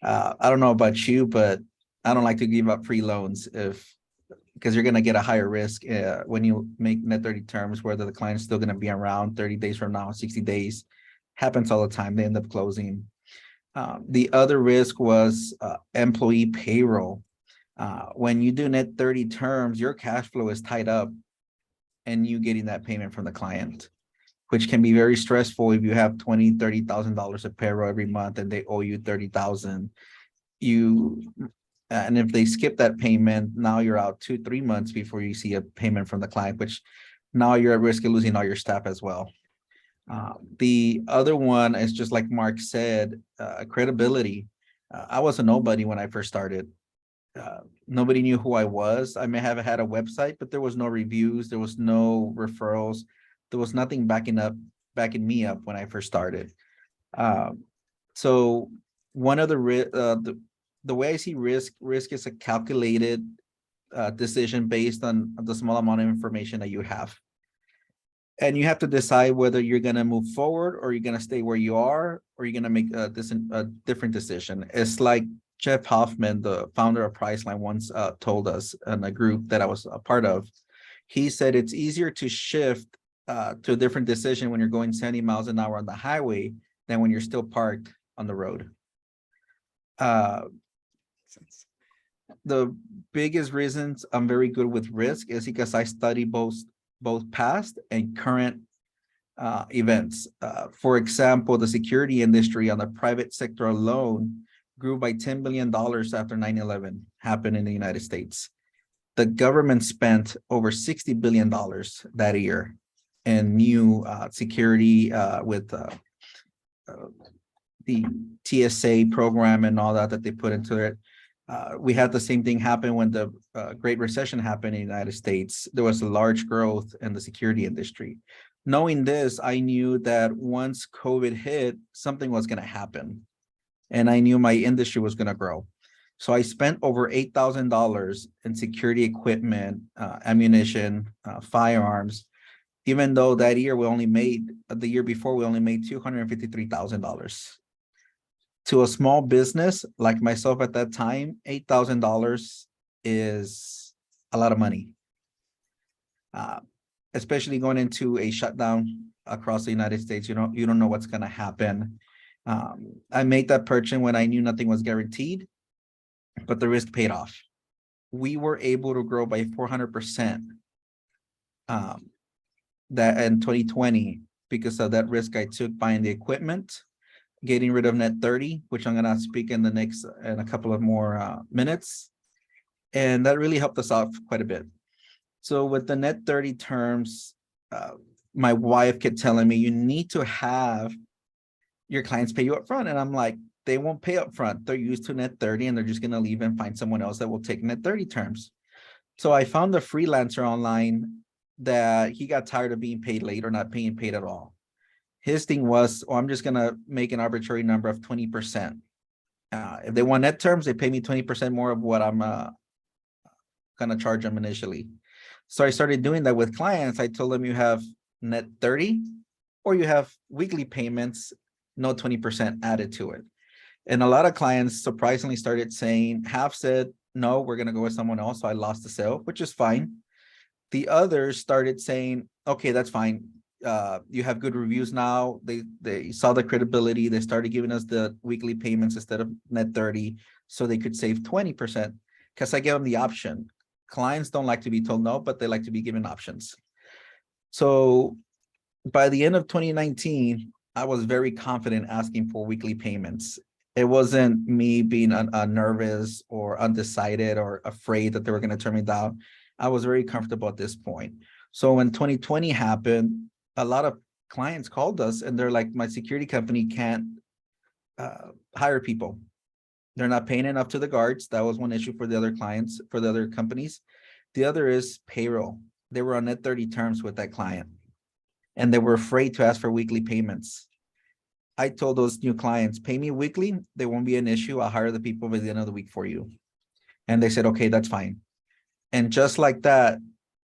I don't know about you, but I don't like to give up free loans because you're going to get a higher risk when you make net 30 terms, whether the client's still going to be around 30 days from now, 60 days. Happens all the time. They end up closing. The other risk was employee payroll. When you do net 30 terms, your cash flow is tied up and you getting that payment from the client, which can be very stressful if you have $20,000, $30,000 of payroll every month and they owe you $30,000. And if they skip that payment, now you're out 2-3 months before you see a payment from the client, which now you're at risk of losing all your staff as well. The other one is just like Mark said, credibility. I was a nobody when I first started. Nobody knew who I was. I may have had a website, but there was no reviews. There was no referrals. There was nothing backing me up when I first started. So one of the way I see risk is a calculated decision based on the small amount of information that you have. And you have to decide whether you're going to move forward or you're going to stay where you are, or you're going to make a different decision. It's like Jeff Hoffman, the founder of Priceline, once told us in a group that I was a part of. He said it's easier to shift to a different decision when you're going 70 miles an hour on the highway than when you're still parked on the road. The biggest reasons I'm very good with risk is because I study both past and current events. For example, the security industry on the private sector alone grew by $10 billion after 9/11 happened in the United States. The government spent over $60 billion that year in new security with the TSA program and all that they put into it. We had the same thing happen when the Great Recession happened in the United States. There was a large growth in the security industry. Knowing this, I knew that once COVID hit, something was going to happen. And I knew my industry was going to grow. So I spent over $8,000 in security equipment, ammunition, firearms, even though that year the year before, we only made $253,000. To a small business like myself at that time, $8,000 is a lot of money, especially going into a shutdown across the United States. You don't know what's going to happen. I made that purchase when I knew nothing was guaranteed, but the risk paid off. We were able to grow by 400% that in 2020 because of that risk I took buying the equipment, getting rid of net 30, which I'm going to speak in a couple of more minutes. And that really helped us out quite a bit. So with the net 30 terms, my wife kept telling me, you need to have your clients pay you up front. And I'm like, they won't pay up front. They're used to net 30 and they're just going to leave and find someone else that will take net 30 terms. So I found a freelancer online that he got tired of being paid late or not being paid at all. His thing was, oh, I'm just going to make an arbitrary number of 20%. If they want net terms, they pay me 20% more of what I'm going to charge them initially. So I started doing that with clients. I told them you have net 30 or you have weekly payments, no 20% added to it. And a lot of clients surprisingly started saying, half said, no, we're going to go with someone else. So I lost the sale, which is fine. The others started saying, okay, that's fine. You have good reviews now. They saw the credibility. They started giving us the weekly payments instead of net 30 so they could save 20% because I gave them the option. Clients don't like to be told no, but they like to be given options. So by the end of 2019, I was very confident asking for weekly payments. It wasn't me being nervous or undecided or afraid that they were going to turn me down. I was very comfortable at this point. So when 2020 happened, a lot of clients called us and they're like, my security company can't hire people. They're not paying enough to the guards. That was one issue for the other clients, for the other companies. The other is payroll. They were on net 30 terms with that client and they were afraid to ask for weekly payments. I told those new clients, pay me weekly. There won't be an issue. I'll hire the people by the end of the week for you. And they said, okay, that's fine. And just like that,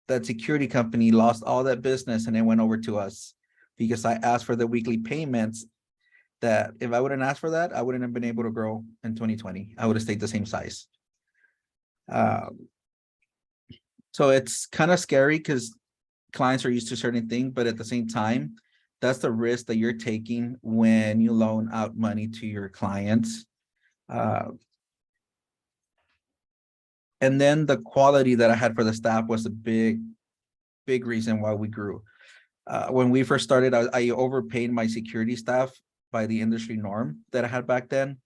that security company lost all that business and it went over to us because I asked for the weekly payments that if I wouldn't ask for that, I wouldn't have been able to grow in 2020. I would have stayed the same size. So it's kind of scary because clients are used to certain things, but at the same time, that's the risk that you're taking when you loan out money to your clients. And then the quality that I had for the staff was a big reason why we grew. When we first started, I overpaid my security staff by the industry norm that I had back then.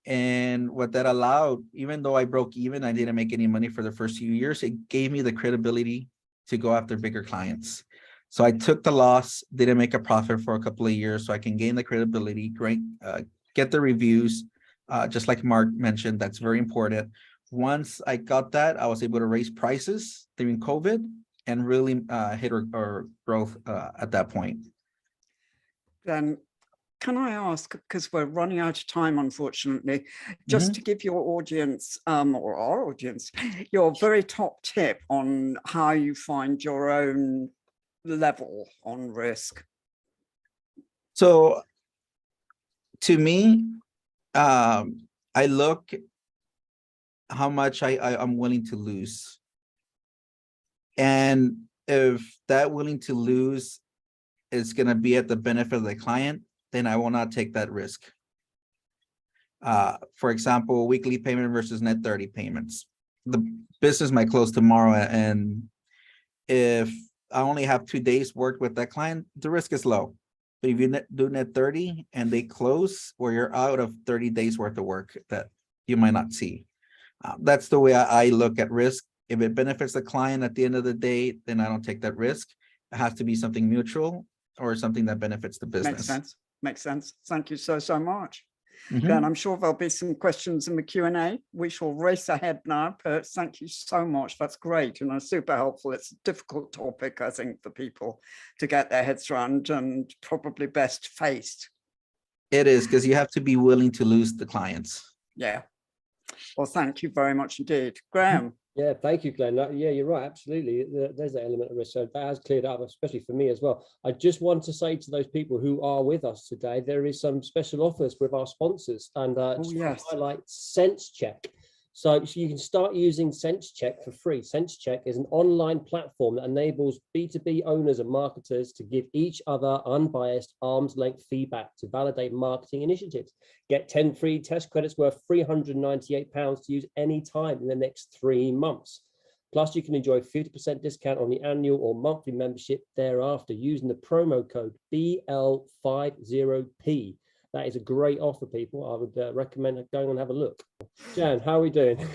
And what that allowed, even though I broke even, I didn't make any money for the first few years, it gave me the credibility to go after bigger clients. So I took the loss, didn't make a profit for a couple of years so I can gain the credibility, get the reviews. Just like Mark mentioned, that's very important. Once I got that, I was able to raise prices during COVID and really hit our growth at that point. Then can I ask, because we're running out of time, unfortunately, just to give your audience or our audience, your very top tip on how you find your own level on risk? So to me, I look how much I'm willing to lose. And if that willing to lose is going to be at the benefit of the client, then I will not take that risk. For example, weekly payment versus net 30 payments. The business might close tomorrow, and if I only have 2 days worked with that client, the risk is low. But if you do net 30 and they close, or you're out of 30 days worth of work that you might not see. That's the way I look at risk. If it benefits the client at the end of the day, then I don't take that risk. It has to be something mutual or something that benefits the business. Makes sense. Makes sense. Thank you so much. Then I'm sure there'll be some questions in the Q&A. We shall race ahead now, but thank you so much. That's great and super helpful. It's a difficult topic, I think, for people to get their heads around and probably best faced. It is, because you have to be willing to lose the clients. Yeah. Well, thank you very much indeed. Graham. Yeah, thank you, Glenn. Yeah, you're right. Absolutely. There's that element of risk. So that has cleared up, especially for me as well. I just want to say to those people who are with us today, there is some special offers with our sponsors, and yes. highlight Sense Check. So you can start using Sense Check for free. Sense Check is an online platform that enables B2B owners and marketers to give each other unbiased arm's length feedback to validate marketing initiatives. Get 10 free test credits worth £398 to use anytime in the next 3 months. Plus, you can enjoy 50% discount on the annual or monthly membership thereafter using the promo code BL50P. that is a great offer, people. I would recommend going and have a look. Jan, how are we doing?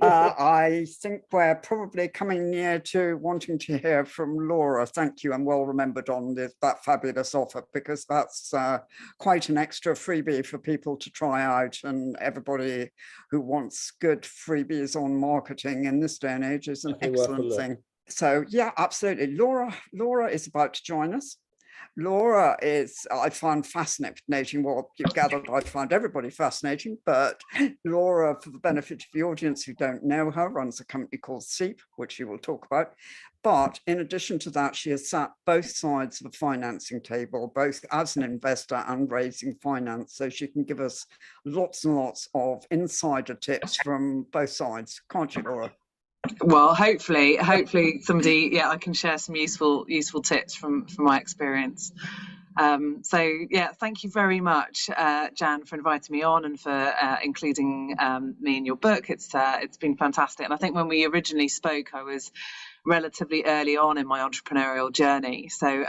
I think we're probably coming near to wanting to hear from Laura. Thank you, and well remembered on that fabulous offer, because that's quite an extra freebie for people to try out, and everybody who wants good freebies on marketing in this day and age is an excellent thing. So yeah, absolutely. Laura is about to join us. Laura is, I find fascinating. Well, you've gathered, I find everybody fascinating, but Laura, for the benefit of the audience who don't know her, runs a company called SEEP, which she will talk about. But in addition to that, she has sat both sides of the financing table, both as an investor and raising finance. So she can give us lots and lots of insider tips from both sides. Can't you, Laura? Well, hopefully somebody, yeah, I can share some useful tips from my experience. So yeah, thank you very much, Jan, for inviting me on and for including me in your book. It's been fantastic. And I think when we originally spoke, I was relatively early on in my entrepreneurial journey. So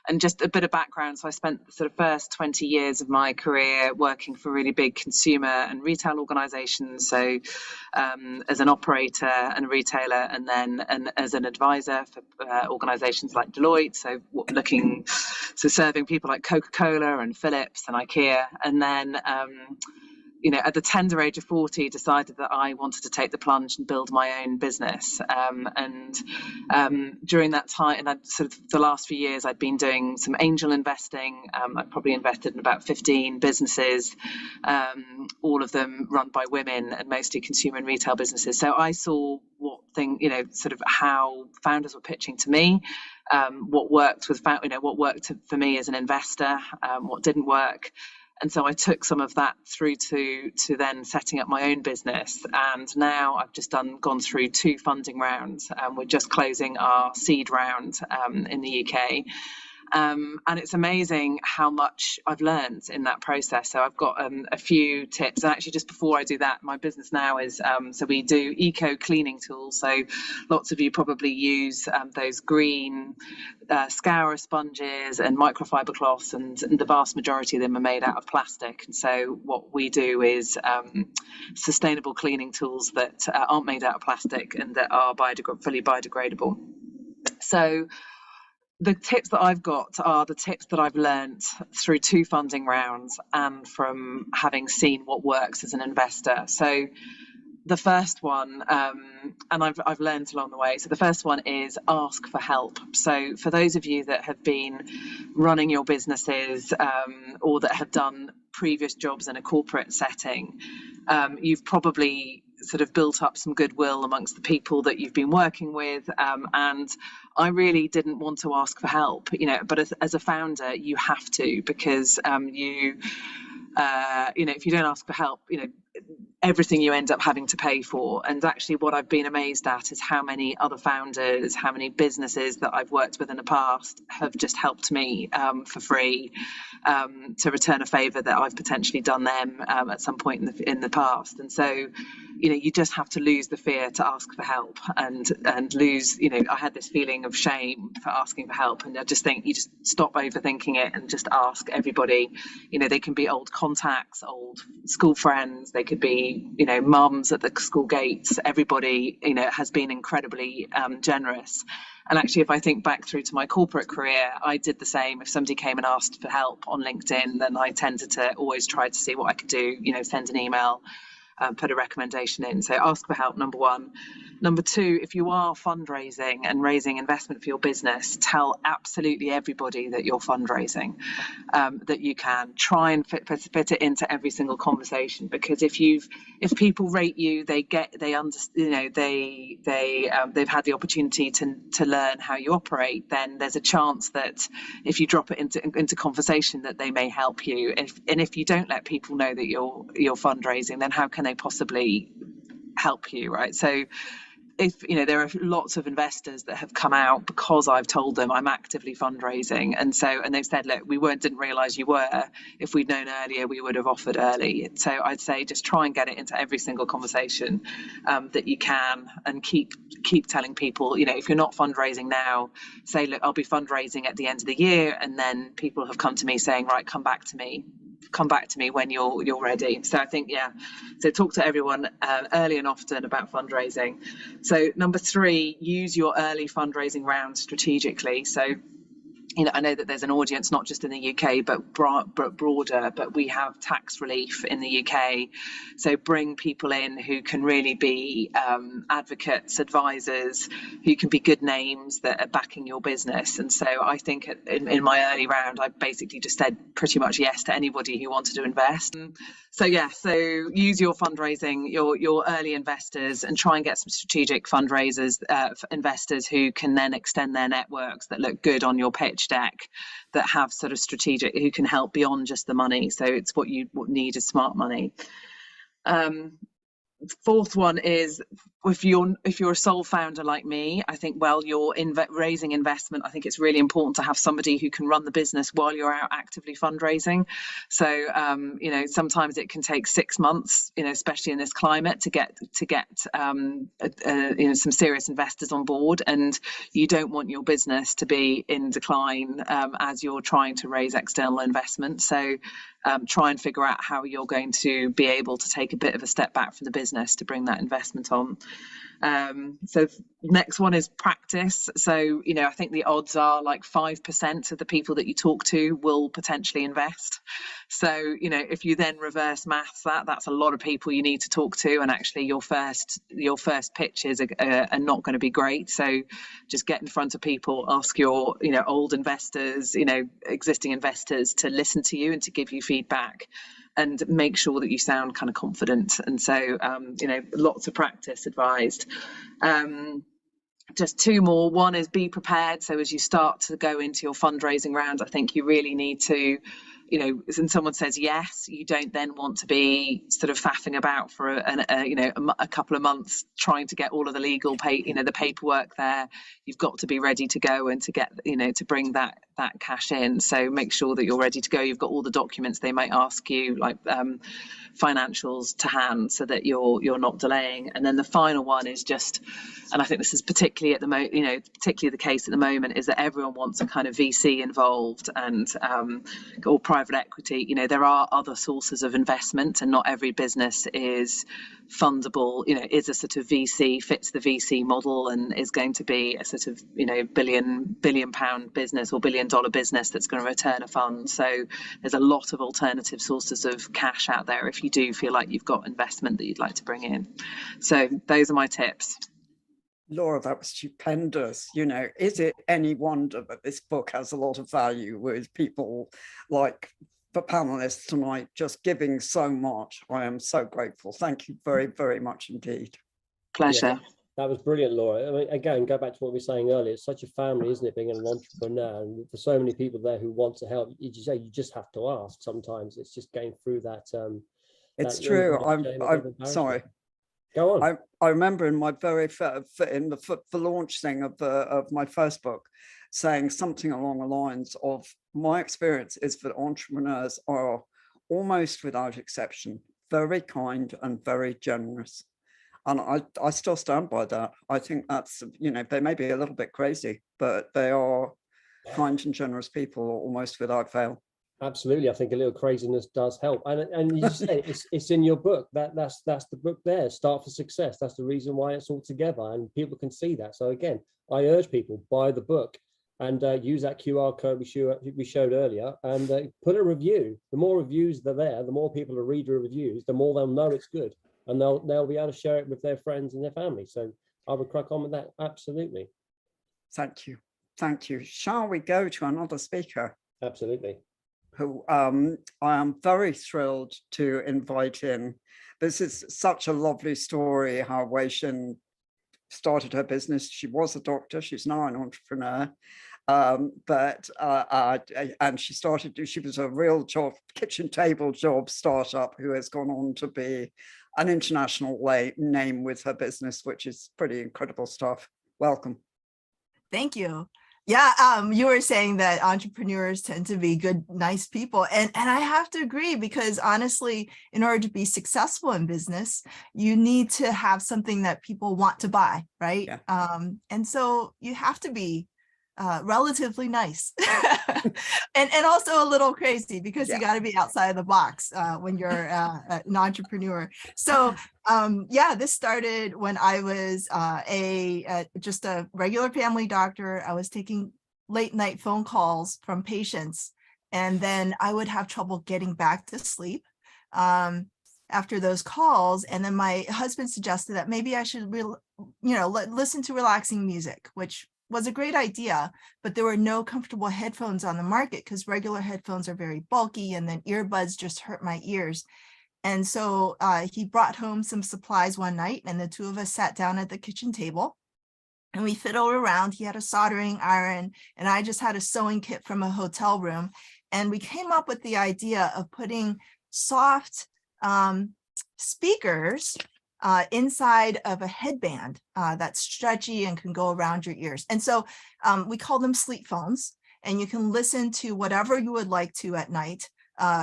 and just a bit of background. So I spent the sort of first 20 years of my career working for really big consumer and retail organizations. So as an operator and a retailer, and then as an advisor for organizations like Deloitte. So serving people like Coca-Cola and Philips and IKEA. And then you know, at the tender age of 40, decided that I wanted to take the plunge and build my own business. During that time, and sort of the last few years, I'd been doing some angel investing. I've probably invested in about 15 businesses, all of them run by women and mostly consumer and retail businesses. So I saw sort of how founders were pitching to me, what worked what worked for me as an investor, what didn't work. And so I took some of that through to then setting up my own business. And now I've just gone through 2 funding rounds. We're just closing our seed round in the UK. And it's amazing how much I've learned in that process. So I've got a few tips. And actually, just before I do that, my business now is, so we do eco cleaning tools. So lots of you probably use those green scourer sponges and microfiber cloths, and the vast majority of them are made out of plastic. And so what we do is sustainable cleaning tools that aren't made out of plastic and that are fully biodegradable. So the tips that I've got are the tips that I've learned through 2 funding rounds and from having seen what works as an investor. So the first one, and I've learned along the way. So the first one is ask for help. So for those of you that have been running your businesses or that have done previous jobs in a corporate setting, you've probably sort of built up some goodwill amongst the people that you've been working with, and I really didn't want to ask for help, but as a founder you have to, because if you don't ask for help, everything you end up having to pay for. And actually what I've been amazed at is how many other founders, how many businesses that I've worked with in the past have just helped me for free to return a favor that I've potentially done them at some point in the past. And so you just have to lose the fear to ask for help, and lose, I had this feeling of shame for asking for help, and I just think you just stop overthinking it and just ask everybody. They can be old contacts, old school friends, they could be mums at the school gates. Everybody has been incredibly generous. And actually, if I think back through to my corporate career, I did the same. If somebody came and asked for help on LinkedIn, then I tended to always try to see what I could do, send an email, put a recommendation in. So ask for help, number 1. Number 2, if you are fundraising and raising investment for your business, tell absolutely everybody that you're fundraising, that you can. Try and fit it into every single conversation, because if people rate you, they've had the opportunity to learn how you operate, then there's a chance that if you drop it into conversation that they may help you. And if you don't let people know that you're fundraising, then how can they possibly help you, right? So if there are lots of investors that have come out because I've told them I'm actively fundraising, and they've said, look, we didn't realize you were. If we'd known earlier, we would have offered early. So I'd say just try and get it into every single conversation that you can, and keep telling people, if you're not fundraising now, say, look, I'll be fundraising at the end of the year, and then people have come to me saying, right, come back to me come back to me when you're ready. So I think, yeah, so talk to everyone early and often about fundraising. So number 3, use your early fundraising round strategically. So I know that there's an audience not just in the UK but broader, but we have tax relief in the UK, so bring people in who can really be advocates, advisors, who can be good names that are backing your business. And so I think in my early round I basically just said pretty much yes to anybody who wanted to invest. So yeah, so use your fundraising, your early investors, and try and get some strategic fundraisers, investors who can then extend their networks that look good on your pitch deck, that have sort of strategic, who can help beyond just the money. So it's what you need is smart money. 4th one is, if you're a sole founder like me, I think while you're raising investment, I think it's really important to have somebody who can run the business while you're out actively fundraising. So sometimes it can take 6 months, especially in this climate, to get some serious investors on board, and you don't want your business to be in decline as you're trying to raise external investment. So try and figure out how you're going to be able to take a bit of a step back from the business to bring that investment on. So next one is practice. So, I think the odds are like 5% of the people that you talk to will potentially invest. So, if you then reverse maths that's a lot of people you need to talk to, and actually your first pitches are not going to be great. So just get in front of people, ask your, old investors, existing investors to listen to you and to give you feedback, and make sure that you sound kind of confident. And so, lots of practice advised. Just 2 more. One is be prepared. So as you start to go into your fundraising round, I think you really need to, when someone says yes, you don't then want to be sort of faffing about for a couple of months trying to get all of the legal the paperwork there. You've got to be ready to go and to get, to bring that cash in. So make sure that you're ready to go. You've got all the documents they might ask you, like financials to hand, so that you're not delaying. And then the final one is just, and I think this is particularly particularly the case at the moment, is that everyone wants a kind of VC involved and or private equity. There are other sources of investment, and not every business is fundable, is a sort of VC, fits the VC model, and is going to be a sort of billion pound business or $1 billion business that's going to return a fund. So there's a lot of alternative sources of cash out there if you do feel like you've got investment that you'd like to bring in. So those are my tips. Laura, that was stupendous. Is it any wonder that this book has a lot of value, with people like the panelists tonight just giving so much? I am so grateful. Thank you very, very much indeed. Pleasure. Yeah, that was brilliant, Laura. I mean, again, go back to what we were saying earlier. It's such a family, isn't it, being an entrepreneur? And for so many people there who want to help, you just have to ask. Sometimes it's just going through that. It's true. I'm sorry. Go on. I remember in my in the launch thing of my first book, saying something along the lines of, my experience is that entrepreneurs are almost without exception very kind and very generous. And I still stand by that. I think that's, they may be a little bit crazy, but they are kind and generous people almost without fail. Absolutely, I think a little craziness does help, and you say it's in your book. That's the book there. Start for Success. That's the reason why it's all together, and people can see that. So again, I urge people, buy the book and use that QR code we showed earlier, and put a review. The more reviews that are there, the more people will read your reviews, the more they'll know it's good, and they'll be able to share it with their friends and their family. So I would crack on with that. Absolutely. Thank you. Shall we go to another speaker? Absolutely. Who I am very thrilled to invite in. This is such a lovely story, how Wei Shin started her business. She was a doctor, she's now an entrepreneur, and she was a real job, kitchen table job startup, who has gone on to be an international name with her business, which is pretty incredible stuff. Welcome. Thank you. Yeah, you were saying that entrepreneurs tend to be good, nice people. And I have to agree, because honestly, in order to be successful in business, you need to have something that people want to buy, right? Yeah. And so you have to be relatively nice and also a little crazy, because you got to be outside of the box when you're an entrepreneur. So yeah, this started when I was just a regular family doctor. I was taking late night phone calls from patients, and then I would have trouble getting back to sleep after those calls. And then my husband suggested that maybe I should listen to relaxing music, which was a great idea, but there were no comfortable headphones on the market because regular headphones are very bulky, and then earbuds just hurt my ears. And so he brought home some supplies one night, and the two of us sat down at the kitchen table and we fiddled around. He had a soldering iron and I just had a sewing kit from a hotel room. And we came up with the idea of putting soft speakers inside of a headband that's stretchy and can go around your ears. And so we call them sleep phones, and you can listen to whatever you would like to at night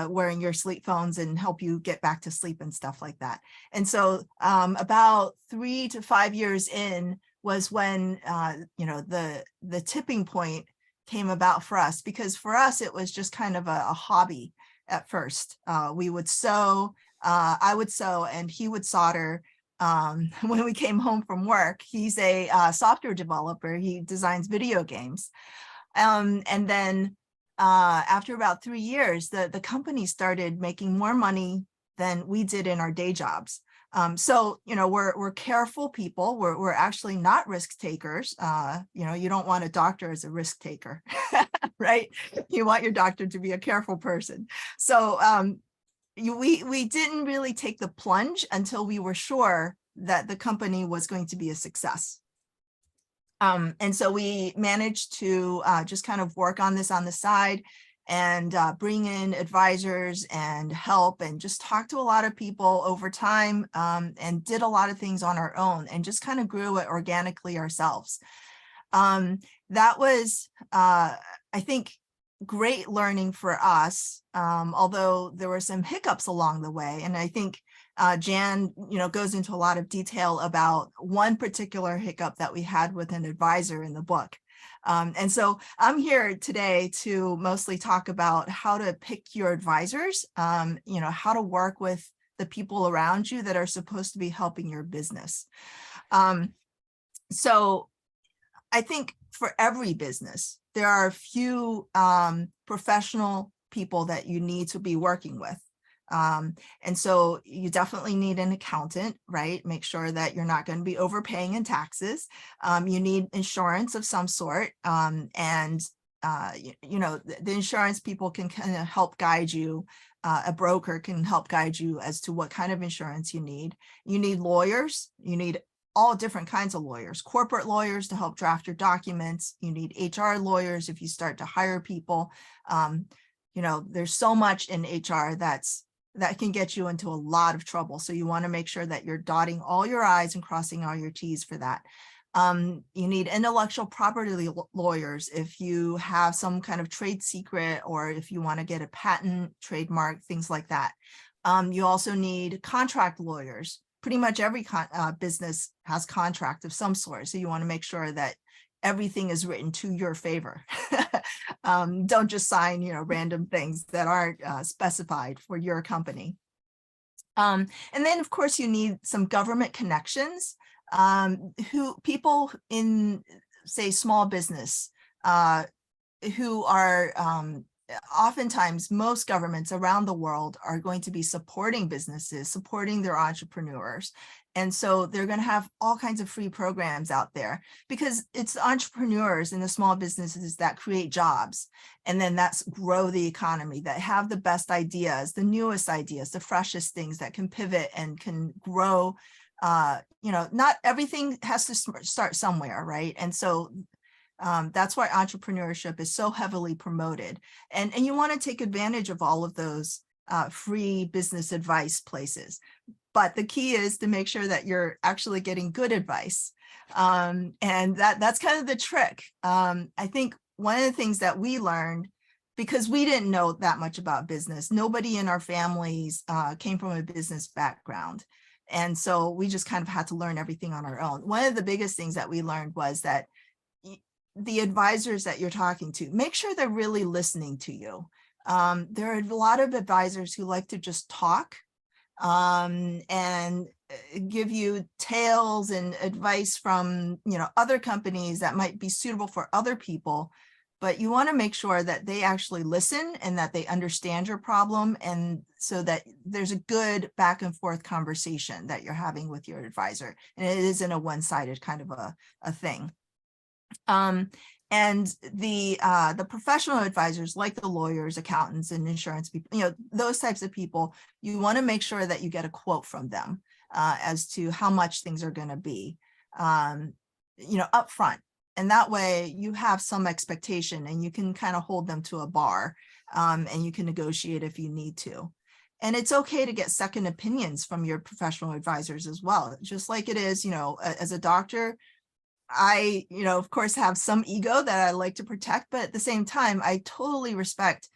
wearing your sleep phones and help you get back to sleep and stuff like that. And so about 3 to 5 years in was when the tipping point came about for us, because for us it was just kind of a hobby at first. We would sew, I would sew and he would solder. When we came home from work, he's a software developer. He designs video games. And then after about 3 years, the company started making more money than we did in our day jobs. So, we're careful people. We're actually not risk takers. You don't want a doctor as a risk taker, right? You want your doctor to be a careful person. So we didn't really take the plunge until we were sure that the company was going to be a success. And so we managed to just kind of work on this on the side and bring in advisors and help and just talk to a lot of people over time, and did a lot of things on our own and just kind of grew it organically ourselves. That was, I think, great learning for us, although there were some hiccups along the way. And I think Jan, goes into a lot of detail about one particular hiccup that we had with an advisor in the book. And so I'm here today to mostly talk about how to pick your advisors, how to work with the people around you that are supposed to be helping your business. So I think for every business, there are a few professional people that you need to be working with. And so you definitely need an accountant, right? Make sure that you're not going to be overpaying in taxes. You need insurance of some sort. The insurance people can kind of help guide you. A broker can help guide you as to what kind of insurance you need. You need lawyers. You need all different kinds of lawyers, corporate lawyers to help draft your documents. You need HR lawyers if you start to hire people. There's so much in HR that can get you into a lot of trouble. So you want to make sure that you're dotting all your I's and crossing all your T's for that. You need intellectual property lawyers if you have some kind of trade secret, or if you want to get a patent, trademark, things like that. You also need contract lawyers. Pretty much every business has contract of some sort. So you want to make sure that everything is written to your favor. Don't just sign, random things that aren't specified for your company. And then, of course, you need some government connections. People in, say, small business who are oftentimes, most governments around the world are going to be supporting businesses, supporting their entrepreneurs. And so they're going to have all kinds of free programs out there, because it's the entrepreneurs and the small businesses that create jobs. And then that's grow the economy, that have the best ideas, the newest ideas, the freshest things that can pivot and can grow. Not everything has to start somewhere, right? And so that's why entrepreneurship is so heavily promoted. And you want to take advantage of all of those free business advice places. But the key is to make sure that you're actually getting good advice. And that's kind of the trick. I think one of the things that we learned, because we didn't know that much about business, nobody in our families came from a business background. And so we just kind of had to learn everything on our own. One of the biggest things that we learned was that the advisors that you're talking to, make sure they're really listening to you. There are a lot of advisors who like to just talk and give you tales and advice from, you know, other companies that might be suitable for other people. But you want to make sure that they actually listen and that they understand your problem, and so that there's a good back and forth conversation that you're having with your advisor, and it isn't a one-sided kind of a thing. And the professional advisors, like the lawyers, accountants, and insurance people, you know, those types of people, you want to make sure that you get a quote from them as to how much things are going to be, you know, upfront. And that way you have some expectation and you can kind of hold them to a bar, and you can negotiate if you need to. And it's okay to get second opinions from your professional advisors as well. Just like it is, you know, as a doctor, I, you know, of course, have some ego that I like to protect, but at the same time, I totally respect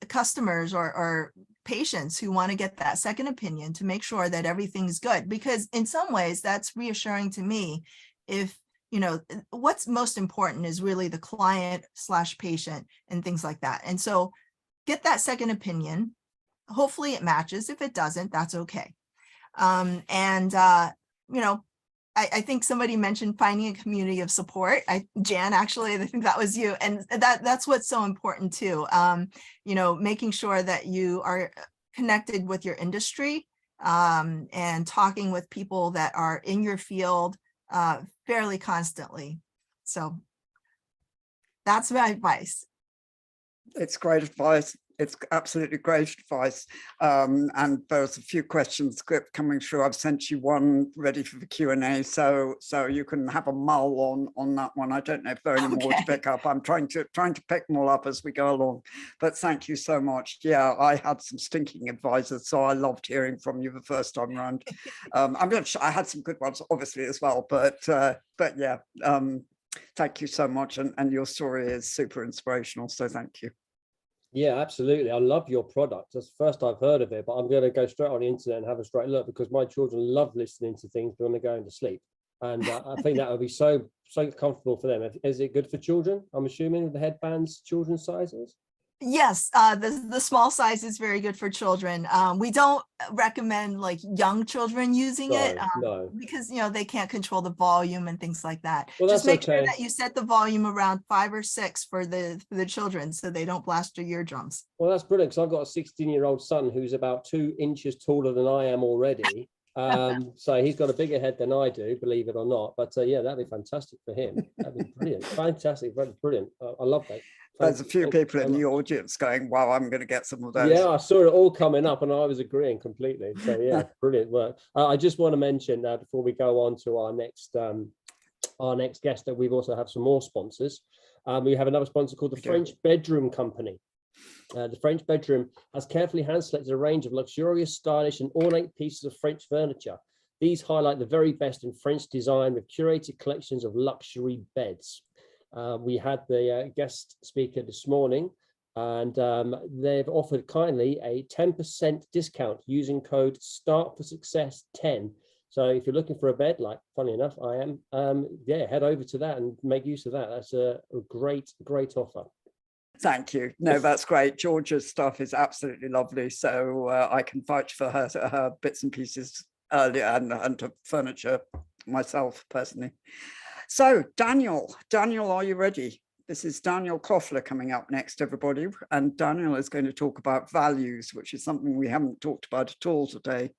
customers or patients who want to get that second opinion to make sure that everything's good. Because in some ways, that's reassuring to me. If, you know, what's most important is really the client / patient and things like that. And so get that second opinion. Hopefully it matches. If it doesn't, that's okay. You know, I think somebody mentioned finding a community of support. Jan, actually, I think that was you. And that's what's so important too. You know, making sure that you are connected with your industry and talking with people that are in your field fairly constantly. So that's my advice. It's great advice. It's absolutely great advice. And there's a few questions coming through. I've sent you one ready for the Q&A, so you can have a mull on that one. I don't know if there are any more to pick up. I'm trying to pick them all up as we go along. But thank you so much. Yeah, I had some stinking advisors, so I loved hearing from you the first time around. I had some good ones, obviously, as well. But yeah, thank you so much. And your story is super inspirational. So thank you. Yeah, absolutely. I love your product. That's the first I've heard of it, but I'm going to go straight on the internet and have a straight look, because my children love listening to things when they're going to sleep. And I think that would be so comfortable for them. Is it good for children? I'm assuming the headbands, children's sizes? Yes, the small size is very good for children. We don't recommend like young children using it because, you know, they can't control the volume and things like that. Well, just make sure that you set the volume around 5 or 6 for the children, so they don't blast your eardrums. Well, that's brilliant, because I've got a 16-year-old son who's about 2 inches taller than I am already. So he's got a bigger head than I do, believe it or not. But yeah, that'd be fantastic for him. That'd be brilliant. Fantastic, brilliant. I love that. There's a few people in the audience going, wow, I'm going to get some of those. Yeah, I saw it all coming up and I was agreeing completely. So yeah, brilliant work. I just want to mention before we go on to our next guest, that we've also have some more sponsors. We have another sponsor called the French Bedroom Company. The French Bedroom has carefully hand-selected a range of luxurious, stylish and ornate pieces of French furniture. These highlight the very best in French design with curated collections of luxury beds. We had the guest speaker this morning, and they've offered kindly a 10% discount using code STARTFORSUCCESS10. So if you're looking for a bed, like funny enough, I am, yeah, head over to that and make use of that. That's a great offer. Thank you. No, that's great. Georgia's stuff is absolutely lovely. So I can vouch for her bits and pieces earlier and furniture myself personally. So Daniel, are you ready? This is Daniel Koffler coming up next, everybody. And Daniel is going to talk about values, which is something we haven't talked about at all today,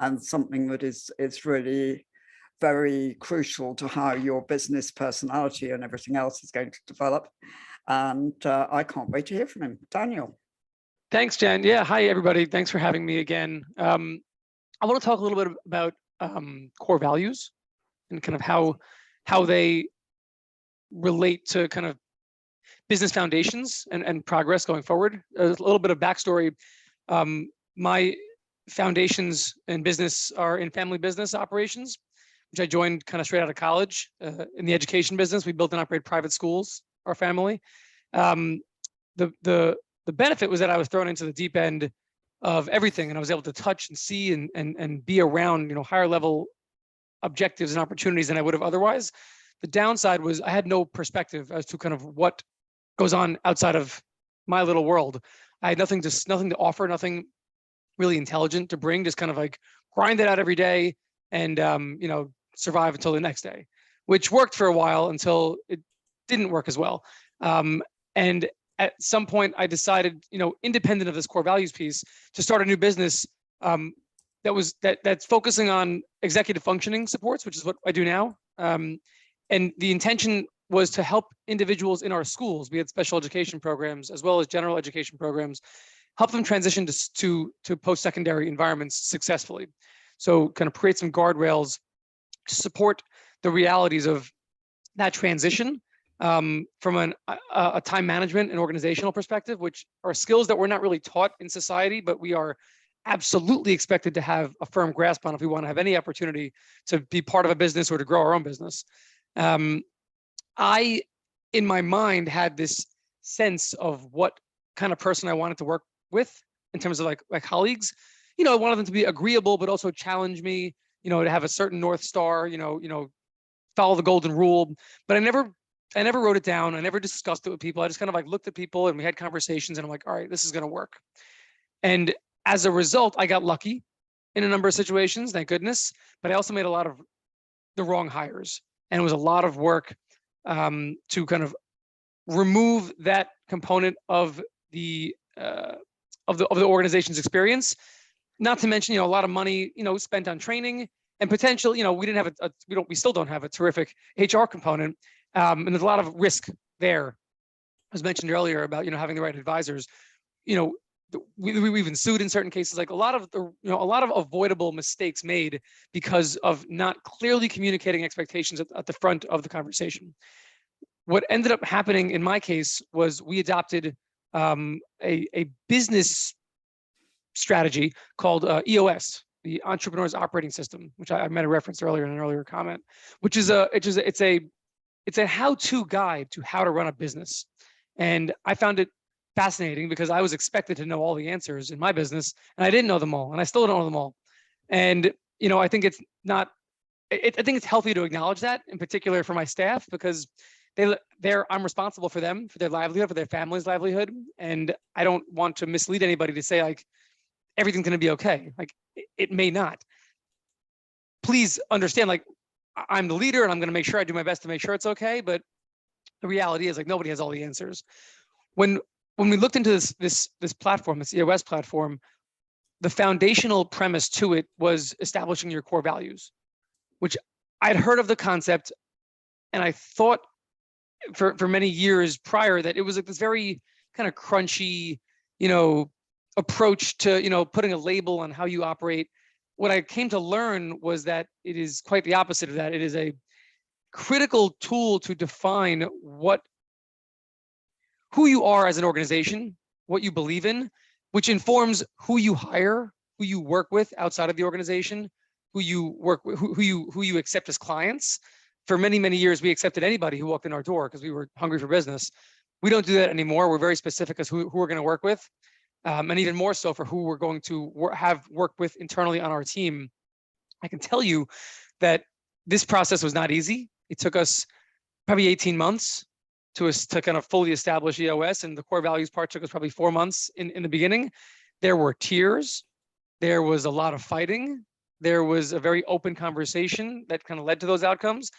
and something that is really very crucial to how your business personality and everything else is going to develop. And I can't wait to hear from him. Daniel. Thanks, Jen. Yeah, hi, everybody. Thanks for having me again. I want to talk a little bit about core values and kind of how they relate to kind of business foundations and progress going forward. A little bit of backstory. My foundations in business are in family business operations, which I joined kind of straight out of college. In the education business, we built and operate private schools, our family. The benefit was that I was thrown into the deep end of everything, and I was able to touch and see and be around, higher level objectives and opportunities than I would have otherwise. The downside was I had no perspective as to kind of what goes on outside of my little world. I had nothing to offer, nothing really intelligent to bring, just kind of like grind it out every day and, you know, survive until the next day, which worked for a while until it didn't work as well. And at some point I decided, you know, independent of this core values piece, to start a new business that's focusing on executive functioning supports, which is what I do now. And the intention was to help individuals in our schools, be it special education programs as well as general education programs, help them transition to post-secondary environments successfully. So kind of create some guardrails to support the realities of that transition from a time management and organizational perspective, which are skills that we're not really taught in society, but we are absolutely expected to have a firm grasp on if we want to have any opportunity to be part of a business or to grow our own business. I, in my mind, had this sense of what kind of person I wanted to work with in terms of like colleagues. You know, I wanted them to be agreeable, but also challenge me, you know, to have a certain North Star, you know, follow the golden rule. But I never wrote it down. I never discussed it with people. I just kind of like looked at people and we had conversations and I'm like, all right, this is going to work. And as a result, I got lucky in a number of situations, thank goodness, but I also made a lot of the wrong hires. And it was a lot of work to kind of remove that component of the organization's experience. Not to mention, you know, a lot of money, you know, spent on training and potential, you know, we didn't have we still don't have a terrific HR component. And there's a lot of risk there. As mentioned earlier about, you know, having the right advisors, you know, we've even sued in certain cases, like a lot of avoidable mistakes made because of not clearly communicating expectations at the front of the conversation. What ended up happening in my case was we adopted a business strategy called EOS, the Entrepreneur's Operating System, which I made a reference earlier in an earlier comment, which is it's a how-to guide to how to run a business. And I found it fascinating because I was expected to know all the answers in my business and I didn't know them all and I still don't know them all. And, you know, I think it's not, I think it's healthy to acknowledge that, in particular for my staff, because I'm responsible for them, for their livelihood, for their family's livelihood. And I don't want to mislead anybody to say like, everything's going to be okay. Like it may not. Please understand, like I'm the leader and I'm going to make sure I do my best to make sure it's okay. But the reality is like nobody has all the answers. When we looked into this platform, this EOS platform, the foundational premise to it was establishing your core values, which I'd heard of the concept, and I thought for many years prior that it was like this very kind of crunchy, you know, approach to, you know, putting a label on how you operate. What I came to learn was that it is quite the opposite of that. It is a critical tool to define who you are as an organization, what you believe in, which informs who you hire, who you work with outside of the organization, who you work with, who you accept as clients. For many, many years, we accepted anybody who walked in our door because we were hungry for business. We don't do that anymore. We're very specific as who we're going to work with, and even more so for who we're going to have worked with internally on our team. I can tell you that this process was not easy. It took us probably 18 months to kind of fully establish EOS, and the core values part took us probably 4 months in the beginning. There were tears, there was a lot of fighting, there was a very open conversation that kind of led to those outcomes.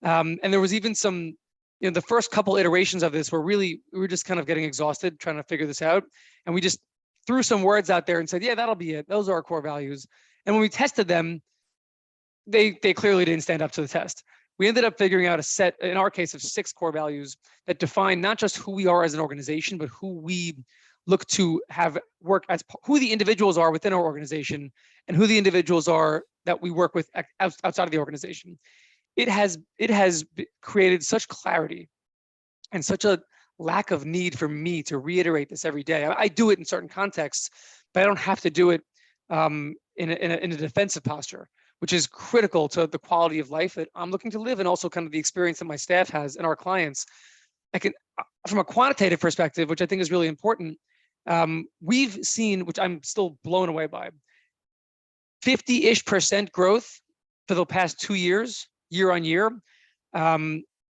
And there was even some, you know, the first couple iterations of this we were just kind of getting exhausted trying to figure this out. And we just threw some words out there and said, yeah, that'll be it. Those are our core values. And when we tested them, they clearly didn't stand up to the test. We ended up figuring out a set, in our case, of 6 core values that define not just who we are as an organization, but who we look to have work as, who the individuals are within our organization and who the individuals are that we work with outside of the organization. It has created such clarity and such a lack of need for me to reiterate this every day. I do it in certain contexts, but I don't have to do it in a defensive posture, which is critical to the quality of life that I'm looking to live, and also kind of the experience that my staff has and our clients. From a quantitative perspective, which I think is really important, we've seen, which I'm still blown away by, 50-ish% growth for the past 2 years, year on year.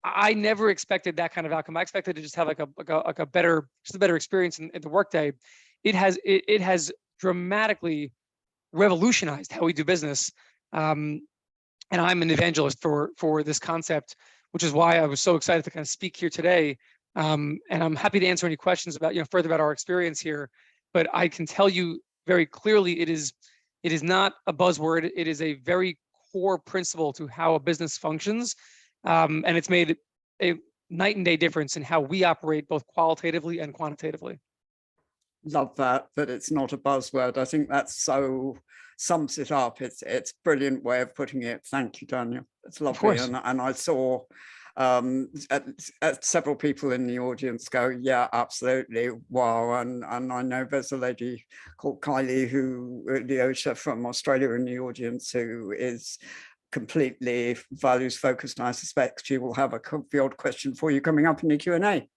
I never expected that kind of outcome. I expected to just have like a better experience in the workday. It has dramatically revolutionized how we do business. And I'm an evangelist for this concept, which is why I was so excited to kind of speak here today. And I'm happy to answer any questions about, further about our experience here. But I can tell you very clearly, it is not a buzzword. It is a very core principle to how a business functions. And it's made a night and day difference in how we operate, both qualitatively and quantitatively. Love that it's not a buzzword. I think that's so sums it up. It's a brilliant way of putting it. Thank you, Daniel. It's lovely. And I saw several people in the audience go, yeah, absolutely, wow. And I know there's a lady called Kylie, Leosha from Australia in the audience, who is completely values focused. And I suspect she will have a field question for you coming up in the Q&A.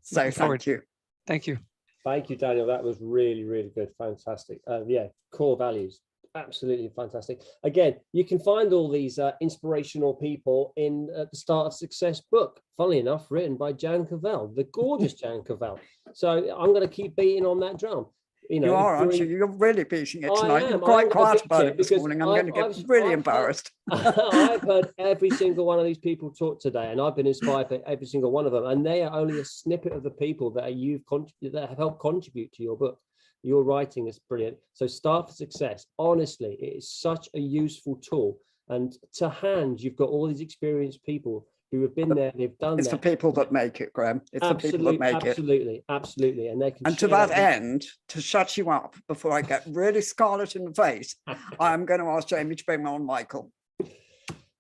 So thank you. Thank you. Thank you, Daniel. That was really, really good. Fantastic. Yeah, core values. Absolutely fantastic. Again, you can find all these inspirational people in the Start of Success book, funnily enough, written by Jan Cavell, the gorgeous Jan Cavell. So I'm going to keep beating on that drum. You are, aren't you? You're really beating it tonight. You're quite quiet about it this morning. I'm going to get really embarrassed. I've heard every single one of these people talk today, and I've been inspired by every single one of them. And they are only a snippet of the people that that have helped contribute to your book. Your writing is brilliant. So Start for Success, honestly, it is such a useful tool. And to hand, you've got all these experienced people who have been there, they've done it's that. the people that make it, Graham. It's the people that make it. Absolutely. And they can. And to that end, to shut you up before I get really scarlet in the face, I'm going to ask Jamie to bring on Michael.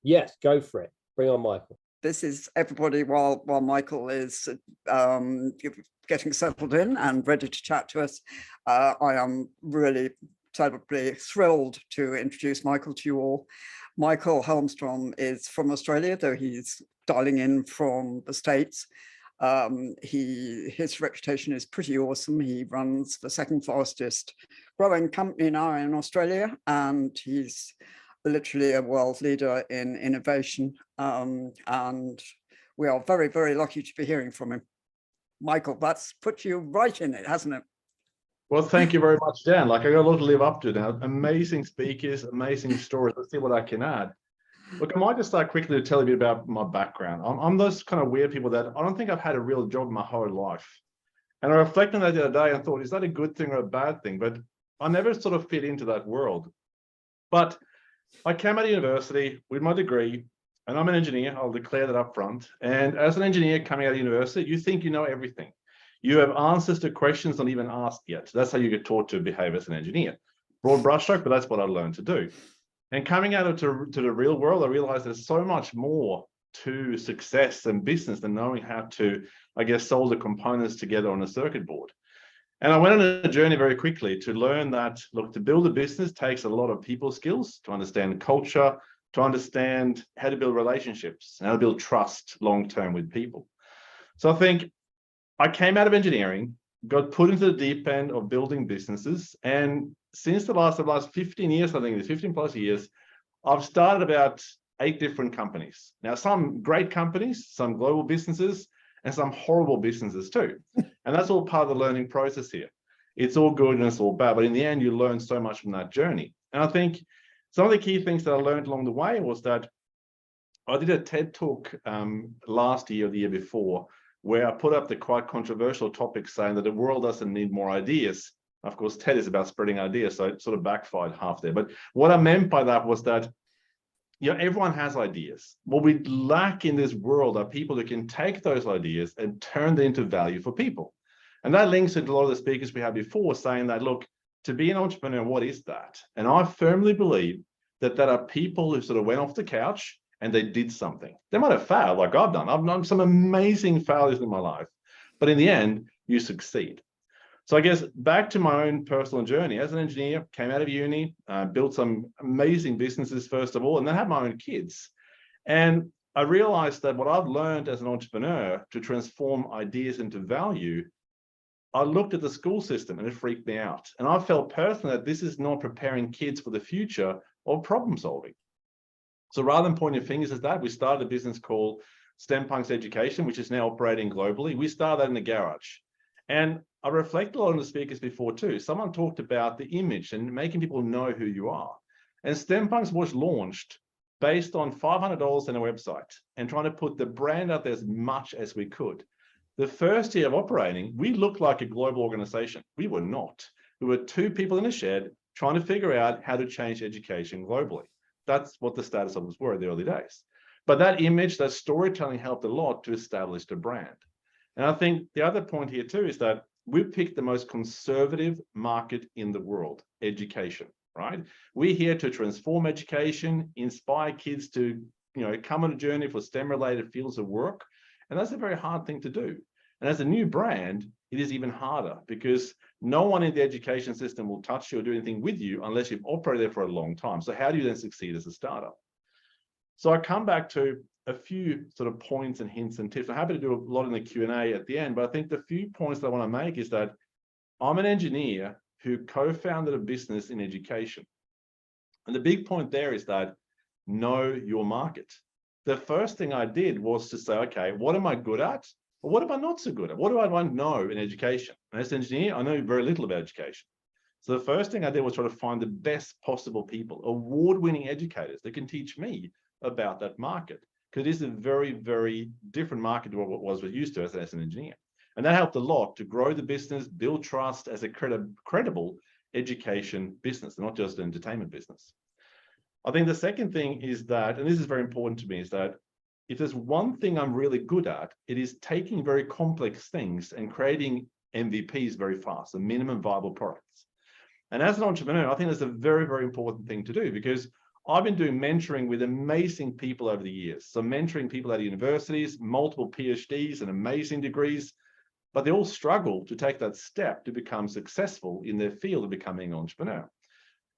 Yes, go for it. Bring on Michael. This is everybody while Michael is getting settled in and ready to chat to us. I am really terribly thrilled to introduce Michael to you all. Michael Helmstrom is from Australia, though he's dialing in from the States. His reputation is pretty awesome. He runs the second fastest growing company now in Australia, and he's literally a world leader in innovation. And we are very, very lucky to be hearing from him. Michael, that's put you right in it, hasn't it? Well, thank you very much, Dan. Like, I got a lot to live up to now. Amazing speakers, amazing stories. Let's see what I can add. Look, I might just start quickly to tell you a bit about my background. I'm those kind of weird people that I don't think I've had a real job my whole life. And I reflected on that the other day and thought, is that a good thing or a bad thing? But I never sort of fit into that world. But I came out of university with my degree, and I'm an engineer. I'll declare that up front. And as an engineer coming out of university, you think you know everything. You have answers to questions not even asked yet. That's how you get taught to behave as an engineer. Broad brushstroke, but that's what I learned to do. And coming out to the real world, I realized there's so much more to success and business than knowing how to, I guess, solder components together on a circuit board. And I went on a journey very quickly to learn that, look, to build a business takes a lot of people skills, to understand culture, to understand how to build relationships, and how to build trust long-term with people. So I think I came out of engineering, got put into the deep end of building businesses. And since the last 15 years, I think it's 15 plus years, I've started about 8 different companies. Now, some great companies, some global businesses, and some horrible businesses too. And that's all part of the learning process here. It's all good and it's all bad, but in the end, you learn so much from that journey. And I think some of the key things that I learned along the way was that I did a TED talk last year or the year before, where I put up the quite controversial topic saying that the world doesn't need more ideas. Of course, TED is about spreading ideas, so it sort of backfired half there. But what I meant by that was that, you know, everyone has ideas. What we lack in this world are people who can take those ideas and turn them into value for people. And that links to a lot of the speakers we had before saying that, look, to be an entrepreneur, what is that? And I firmly believe that there are people who sort of went off the couch and they did something. They might have failed like I've done. I've done some amazing failures in my life, but in the end, you succeed. So I guess back to my own personal journey as an engineer, came out of uni, built some amazing businesses first of all, and then had my own kids. And I realized that what I've learned as an entrepreneur to transform ideas into value, I looked at the school system and it freaked me out. And I felt personally that this is not preparing kids for the future of problem solving. So rather than pointing fingers at that, we started a business called STEM Punks Education, which is now operating globally. We started that in the garage. And I reflect a lot on the speakers before too. Someone talked about the image and making people know who you are. And STEM Punks was launched based on $500 in a website and trying to put the brand out there as much as we could. The first year of operating, we looked like a global organization. We were not. We were two people in a shed trying to figure out how to change education globally. That's what the status of us were in the early days. But that image, that storytelling helped a lot to establish the brand. And I think the other point here too is that we picked the most conservative market in the world, education, right? We're here to transform education, inspire kids to, come on a journey for STEM-related fields of work. And that's a very hard thing to do. And as a new brand, it is even harder because no one in the education system will touch you or do anything with you unless you've operated there for a long time. So how do you then succeed as a startup? So I come back to a few sort of points and hints and tips. I'm happy to do a lot in the Q&A at the end, but I think the few points that I want to make is that I'm an engineer who co-founded a business in education. And the big point there is that know your market. The first thing I did was to say, okay, what am I good at? Or what am I not so good at? What do I know in education? And as an engineer, I know very little about education. So the first thing I did was try to find the best possible people, award-winning educators that can teach me about that market. Because it is a very, very different market to what was used to as an engineer. And that helped a lot to grow the business, build trust as a credible education business, not just an entertainment business. I think the second thing is that, and this is very important to me, is that if there's one thing I'm really good at, it is taking very complex things and creating MVPs very fast, the minimum viable products. And as an entrepreneur, I think that's a very, very important thing to do because I've been doing mentoring with amazing people over the years. So mentoring people at universities, multiple PhDs and amazing degrees, but they all struggle to take that step to become successful in their field of becoming an entrepreneur.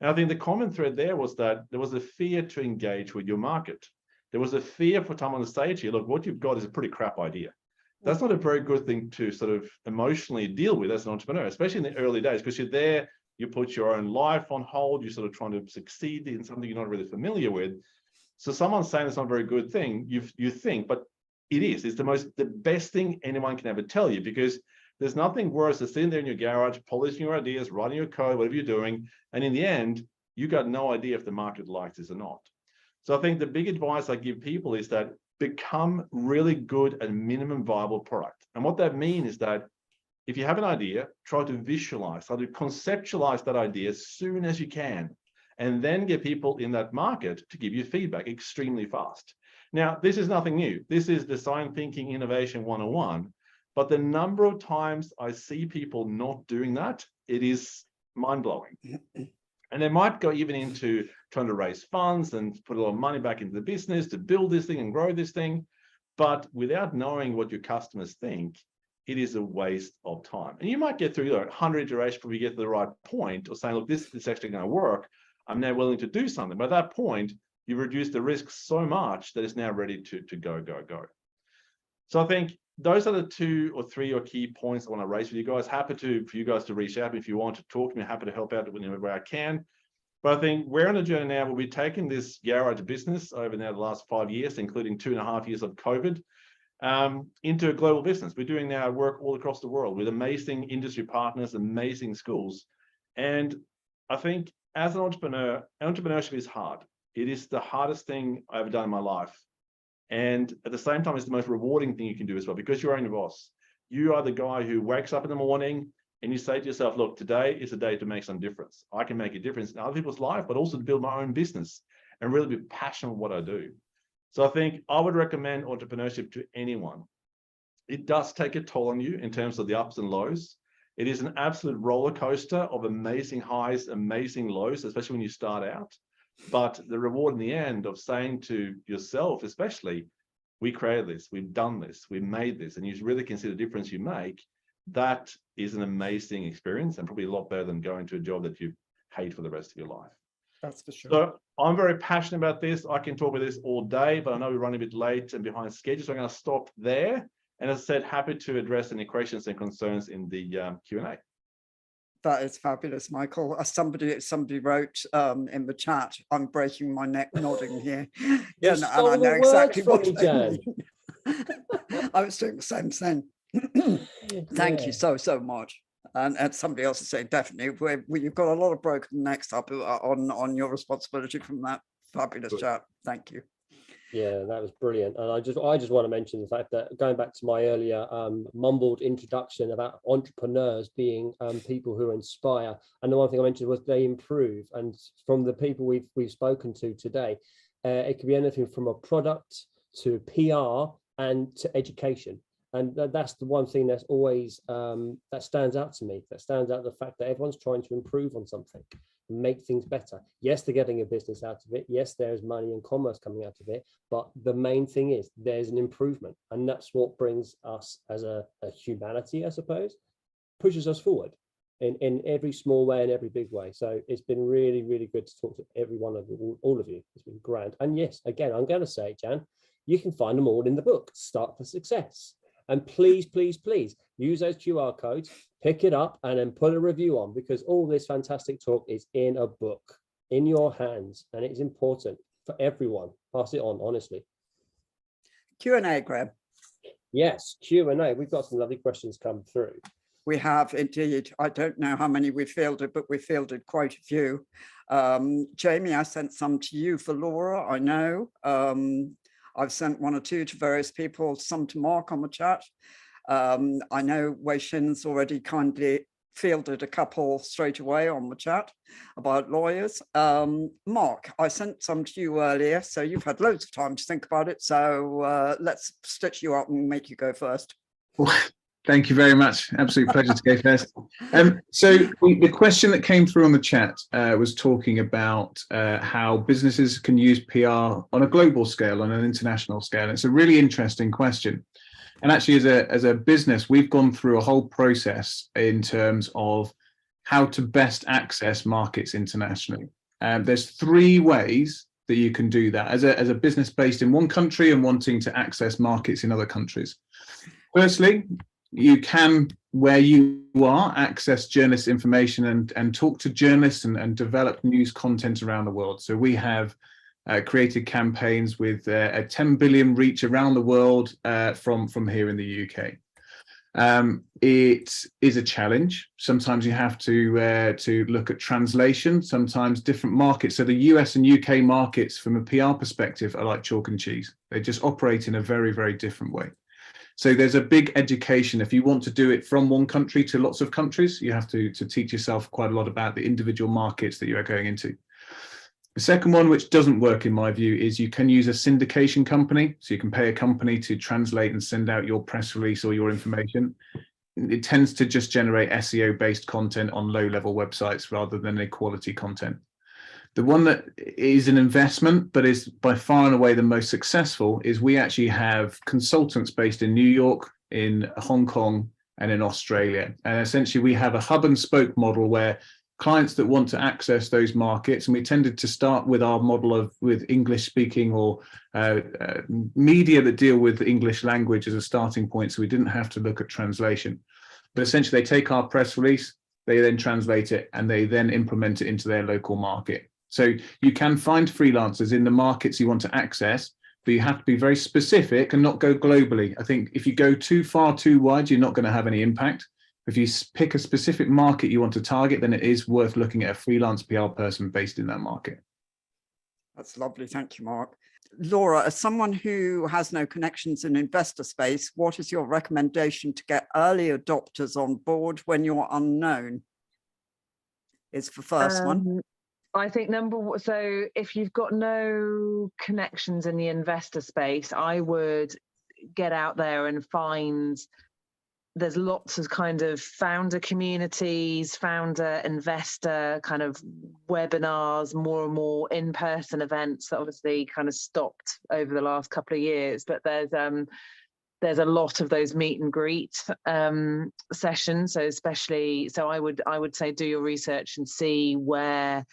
And I think the common thread there was that there was a fear to engage with your market. There was a fear for someone to say to you, look, what you've got is a pretty crap idea. That's not a very good thing to sort of emotionally deal with as an entrepreneur, especially in the early days, because you're there, you put your own life on hold, you're sort of trying to succeed in something you're not really familiar with. So someone saying it's not a very good thing, you think, but it is. It's the best thing anyone can ever tell you, because there's nothing worse than sitting there in your garage, polishing your ideas, writing your code, whatever you're doing, and in the end, you got no idea if the market likes this or not. So I think the big advice I give people is that become really good at minimum viable product. And what that means is that if you have an idea, try to visualize, try to conceptualize that idea as soon as you can, and then get people in that market to give you feedback extremely fast. Now, this is nothing new. This is design thinking innovation 101. But the number of times I see people not doing that, it is mind-blowing. And they might go even into trying to raise funds and put a lot of money back into the business to build this thing and grow this thing. But without knowing what your customers think, it is a waste of time. And you might get through 100 iterations before you get to the right point of saying, look, this is actually going to work. I'm now willing to do something. But at that point, you reduce the risk so much that it's now ready to go. So I think those are the 2 or 3 or key points I want to raise with you guys. Happy for you guys to reach out if you want to talk to me. Happy to help out whenever I can. But I think we're on a journey now where we're taking this garage business over now the last 5 years, including 2.5 years of COVID, into a global business. We're doing now work all across the world with amazing industry partners, amazing schools. And I think as an entrepreneur, entrepreneurship is hard. It is the hardest thing I've ever done in my life. And at the same time, it's the most rewarding thing you can do as well, because you're your own boss. You are the guy who wakes up in the morning and you say to yourself, look, today is a day to make some difference. I can make a difference in other people's life, but also to build my own business and really be passionate with what I do. So I think I would recommend entrepreneurship to anyone. It does take a toll on you in terms of the ups and lows. It is an absolute roller coaster of amazing highs, amazing lows, especially when you start out. But the reward in the end of saying to yourself, especially, we created this, we've done this, we've made this, and you really can see the difference you make, that is an amazing experience and probably a lot better than going to a job that you hate for the rest of your life. That's for sure. So I'm very passionate about this. I can talk about this all day, but I know we're running a bit late and behind schedule, so I'm going to stop there. And as I said, happy to address any questions and concerns in the Q&A. That is fabulous, Michael. Somebody wrote in the chat, I'm breaking my neck nodding here. You and stole I know the exactly words what from me, Jan. I was doing the same thing. Thank you so much. And somebody else is saying definitely you've got a lot of broken necks up on your responsibility from that fabulous chat. Thank you. Yeah, that was brilliant. And I just want to mention the fact that going back to my earlier mumbled introduction about entrepreneurs being people who inspire, and the one thing I mentioned was they improve. And from the people we've spoken to today, it could be anything from a product to PR and to education. And that's the one thing that's always that stands out to me. That stands out, the fact that everyone's trying to improve on something and make things better. Yes, they're getting a business out of it. Yes, there's money and commerce coming out of it. But the main thing is there's an improvement. And that's what brings us as a humanity, I suppose, pushes us forward in every small way and every big way. So it's been really, really good to talk to every one of you, all of you. It's been grand. And yes, again, I'm going to say, Jan, you can find them all in the book, Start for Success. And please, please, please use those QR codes, pick it up, and then put a review on, because all this fantastic talk is in a book, in your hands, and it's important for everyone. Pass it on, honestly. Q&A, Graham. Yes, Q&A. We've got some lovely questions come through. We have indeed. I don't know how many we fielded, but we fielded quite a few. Jamie, I sent some to you for Laura, I know. I've sent one or two to various people, some to Mark on the chat. I know Wei Shin's already kindly fielded a couple straight away on the chat about lawyers. Mark, I sent some to you earlier, so you've had loads of time to think about it. So let's stitch you up and make you go first. Thank you very much. Absolute pleasure to go first. So the question that came through on the chat was talking about how businesses can use PR on a global scale, on an international scale. It's a really interesting question. And actually, as a business, we've gone through a whole process in terms of how to best access markets internationally. There's 3 ways that you can do that as a business based in one country and wanting to access markets in other countries. Firstly, you can, where you are, access journalist information and talk to journalists and develop news content around the world. So we have created campaigns with a 10 billion reach around the world from here in the UK. It is a challenge. Sometimes you have to look at translation, sometimes different markets. So the US and UK markets from a PR perspective are like chalk and cheese. They just operate in a very, very different way. So there's a big education. If you want to do it from one country to lots of countries, you have to teach yourself quite a lot about the individual markets that you are going into. The second one, which doesn't work in my view, is you can use a syndication company. So you can pay a company to translate and send out your press release or your information. It tends to just generate SEO-based content on low-level websites rather than a quality content. The one that is an investment, but is by far and away the most successful, is we actually have consultants based in New York, in Hong Kong, and in Australia. And essentially, we have a hub and spoke model where clients that want to access those markets, and we tended to start with our model with English speaking or media that deal with the English language as a starting point, so we didn't have to look at translation. But essentially, they take our press release, they then translate it, and they then implement it into their local market. So you can find freelancers in the markets you want to access, but you have to be very specific and not go globally. I think if you go too far, too wide, you're not going to have any impact. If you pick a specific market you want to target, then it is worth looking at a freelance PR person based in that market. That's lovely. Thank you, Mark. Laura, as someone who has no connections in investor space, what is your recommendation to get early adopters on board when you're unknown? Is the first one. I think so if you've got no connections in the investor space, I would get out there and find, there's lots of kind of founder communities, founder, investor kind of webinars, more and more in-person events that obviously kind of stopped over the last couple of years, but there's a lot of those meet and greet sessions. So I would say do your research and see where,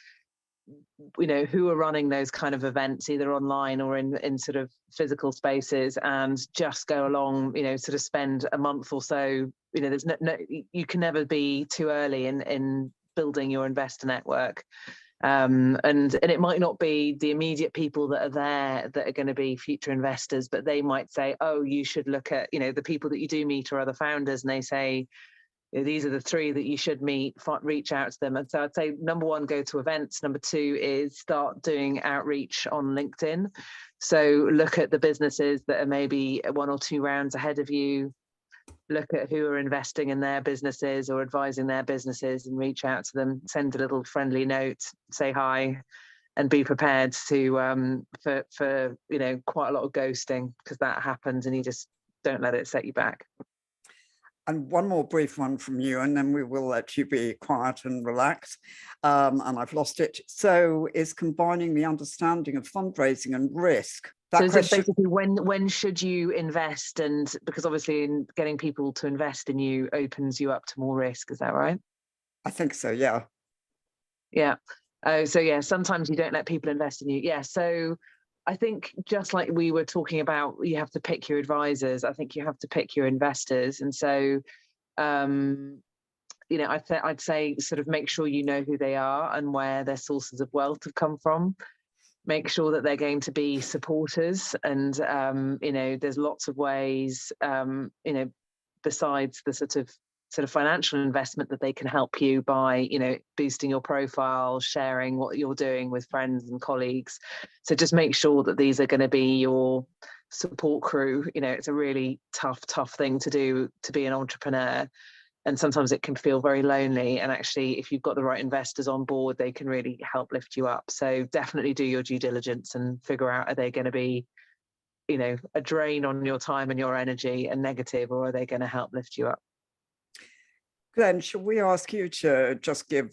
who are running those kind of events, either online or in sort of physical spaces, and just go along, sort of spend a month or so. There's no you can never be too early in building your investor network. And it might not be the immediate people that are there that are going to be future investors, but they might say, oh, you should look at, the people that you do meet are other founders, and they say, these are the 3 that you should meet, reach out to them. And so I'd say, number 1, go to events. Number 2 is start doing outreach on LinkedIn. So look at the businesses that are maybe 1 or 2 rounds ahead of you. Look at who are investing in their businesses or advising their businesses, and reach out to them, send a little friendly note, say hi, and be prepared to for quite a lot of ghosting, because that happens, and you just don't let it set you back. And one more brief one from you, and then we will let you be quiet and relax. And I've lost it. So is combining the understanding of fundraising and risk. So is it basically when should you invest? And because obviously in getting people to invest in you opens you up to more risk, is that right? I think so, yeah. Yeah. So yeah, sometimes you don't let people invest in you. Yeah. So I think just like we were talking about, you have to pick your advisors. I think you have to pick your investors. And so, I'd say sort of make sure you know who they are and where their sources of wealth have come from. Make sure that they're going to be supporters. And, there's lots of ways, besides the sort of financial investment, that they can help you by, boosting your profile, sharing what you're doing with friends and colleagues. So just make sure that these are going to be your support crew. It's a really tough thing to do, to be an entrepreneur. And sometimes it can feel very lonely. And actually, if you've got the right investors on board, they can really help lift you up. So definitely do your due diligence and figure out, are they going to be, a drain on your time and your energy and negative, or are they going to help lift you up? Glenn, shall we ask you to just give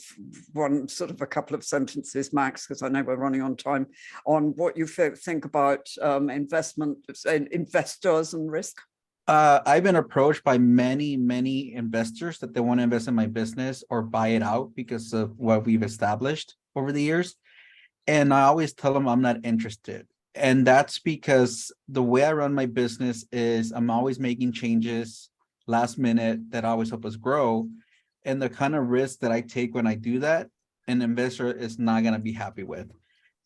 a couple of sentences, Max, because I know we're running on time, on what you think about investors and risk? I've been approached by many investors that they want to invest in my business or buy it out because of what we've established over the years. And I always tell them I'm not interested. And that's because the way I run my business is I'm always making changes last minute that always help us grow. And the kind of risk that I take when I do that, an investor is not going to be happy with.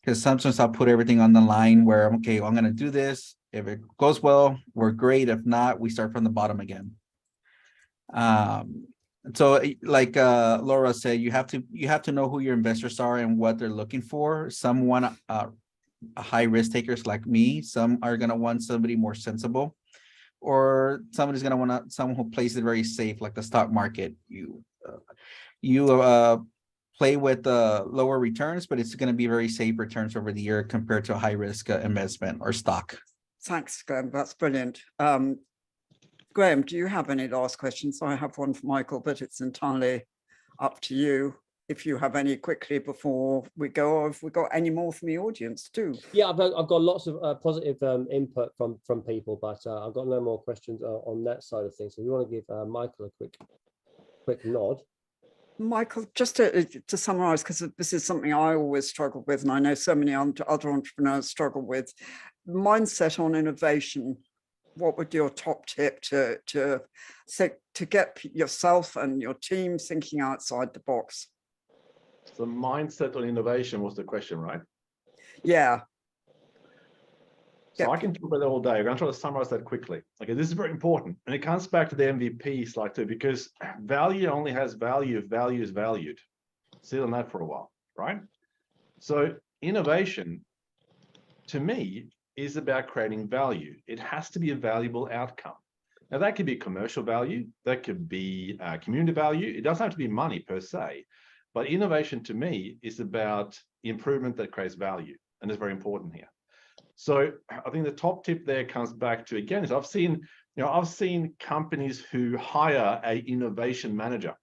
Because sometimes I'll put everything on the line where, I'm going to do this. If it goes well, we're great. If not, we start from the bottom again. So like Laura said, you have to know who your investors are and what they're looking for. Some want high risk takers like me. Some are going to want somebody more sensible, or somebody's going to want someone who plays it very safe, like the stock market. You play with lower returns, but it's going to be very safe returns over the year compared to a high risk investment or stock. Thanks, Graham. That's brilliant. Graham, do you have any last questions? I have one for Michael, but it's entirely up to you. If you have any quickly before we go, or if we've got any more from the audience too. Yeah, I've got lots of positive input from people, but I've got no more questions on that side of things. So we want to give Michael a quick nod. Michael, just to summarize, because this is something I always struggle with, and I know so many other entrepreneurs struggle with, mindset on innovation. What would your top tip to get yourself and your team thinking outside the box? So mindset on innovation was the question, right? Yeah. So I can talk about that all day. I'm going to try to summarize that quickly. Okay, this is very important. And it comes back to the MVP slide too, because value only has value if value is valued. Sit on that for a while, right? So innovation, to me, is about creating value. It has to be a valuable outcome. Now, that could be commercial value. That could be community value. It doesn't have to be money per se. But innovation, to me, is about improvement that creates value. And it's very important here. So I think the top tip there comes back to, again, is I've seen companies who hire an innovation manager.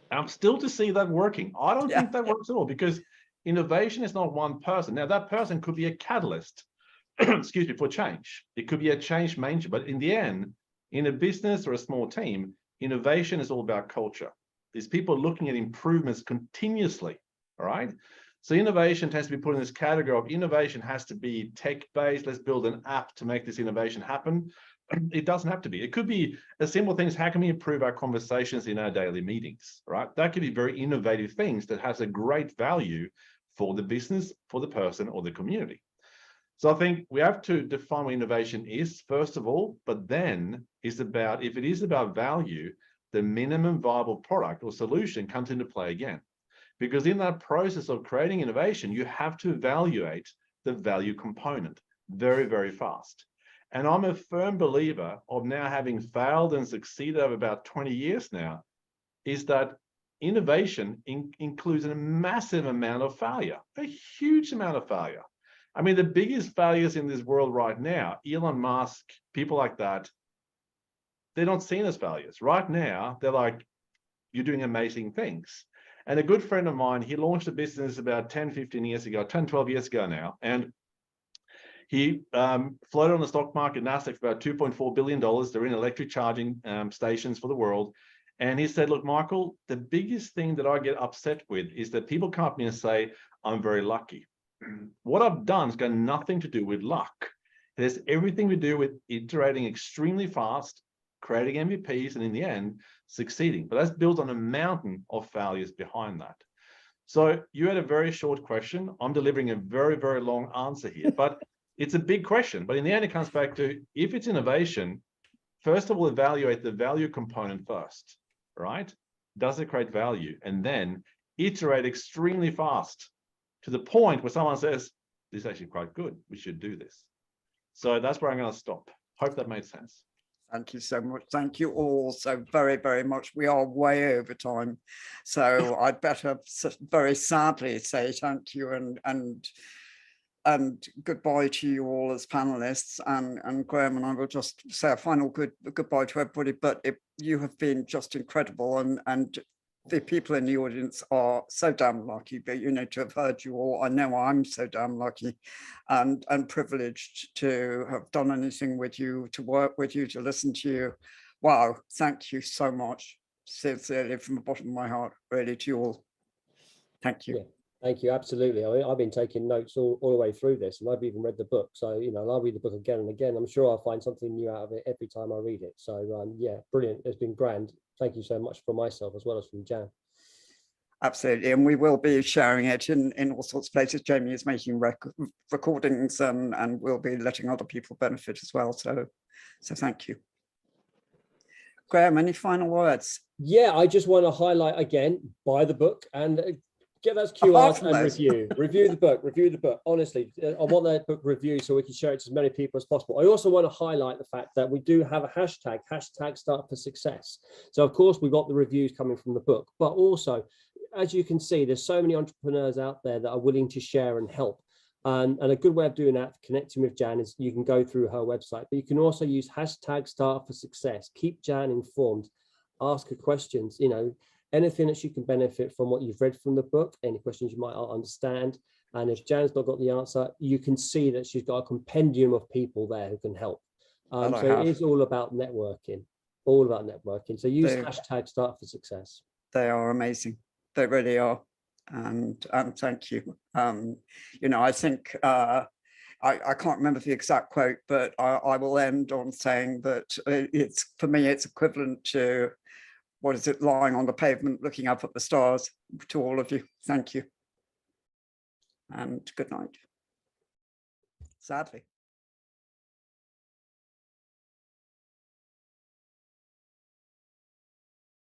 And I'm still to see that working. I don't think that works at all, because innovation is not one person. Now, that person could be a catalyst, excuse me, for change. It could be a change manger. But in the end, in a business or a small team, innovation is all about culture. There's people looking at improvements continuously, all right? So innovation tends to be put in this category of innovation has to be tech-based. Let's build an app to make this innovation happen. It doesn't have to be. It could be as simple things. How can we improve our conversations in our daily meetings, right? That could be very innovative things that has a great value for the business, for the person, or the community. So I think we have to define what innovation is, first of all, but then it's about, if it is about value, the minimum viable product or solution comes into play again. Because in that process of creating innovation, you have to evaluate the value component very, very fast. And I'm a firm believer of now having failed and succeeded over about 20 years now, is that innovation includes a massive amount of failure, a huge amount of failure. I mean, the biggest failures in this world right now, Elon Musk, people like that, they're not seen as failures. Right now, they're like, you're doing amazing things. And a good friend of mine, he launched a business about 10, 15 years ago, 10, 12 years ago now. And he floated on the stock market, Nasdaq, for about $2.4 billion. They're in electric charging stations for the world. And he said, look, Michael, the biggest thing that I get upset with is that people come up to me and say, I'm very lucky. What I've done has got nothing to do with luck. It has everything to do with iterating extremely fast, creating MVPs, and in the end, succeeding. But that's built on a mountain of failures behind that. So you had a very short question. I'm delivering a very, very long answer here, but it's a big question. But in the end, it comes back to, if it's innovation, first of all, evaluate the value component first, right? Does it create value? And then iterate extremely fast to the point where someone says, this is actually quite good. We should do this. So that's where I'm going to stop. Hope that made sense. Thank you so much. Thank you all so very, very much. We are way over time. So I'd better very sadly say thank you and goodbye to you all as panelists. And Graham and I will just say a final goodbye to everybody, but you have been just incredible, and the people in the audience are so damn lucky, but you know, to have heard you all. I know I'm so damn lucky and privileged to have done anything with you, to work with you, to listen to you. Wow, thank you so much, sincerely, from the bottom of my heart, really, to you all. Thank you. Yeah, thank you, absolutely. I mean, I've been taking notes all the way through this, and I've even read the book. So, you know, I'll read the book again and again. I'm sure I'll find something new out of it every time I read it. So, yeah, brilliant. It's been grand. Thank you so much for myself as well as from Jan. Absolutely, and we will be sharing it in all sorts of places. Jamie is making recordings, and we'll be letting other people benefit as well. So thank you. Graham, any final words? Yeah, I just want to highlight again, buy the book and get those QRs and review the book. Honestly, I want that book reviewed so we can share it to as many people as possible. I also want to highlight the fact that we do have a hashtag Start for Success. So of course we've got the reviews coming from the book, but also, as you can see, there's so many entrepreneurs out there that are willing to share and help. And a good way of doing that, connecting with Jan, is you can go through her website, but you can also use hashtag Start for Success. Keep Jan informed, ask her questions, you know, anything that she can benefit from what you've read from the book, any questions you might not understand. And if Jan's not got the answer, you can see that she's got a compendium of people there who can help. So it is all about networking, So use hashtag Start for Success. They are amazing. They really are. And thank you. You know, I think I can't remember the exact quote, but I will end on saying that it's, for me, it's equivalent to, what is it, lying on the pavement looking up at the stars. To all of you, thank you. And good night. Sadly.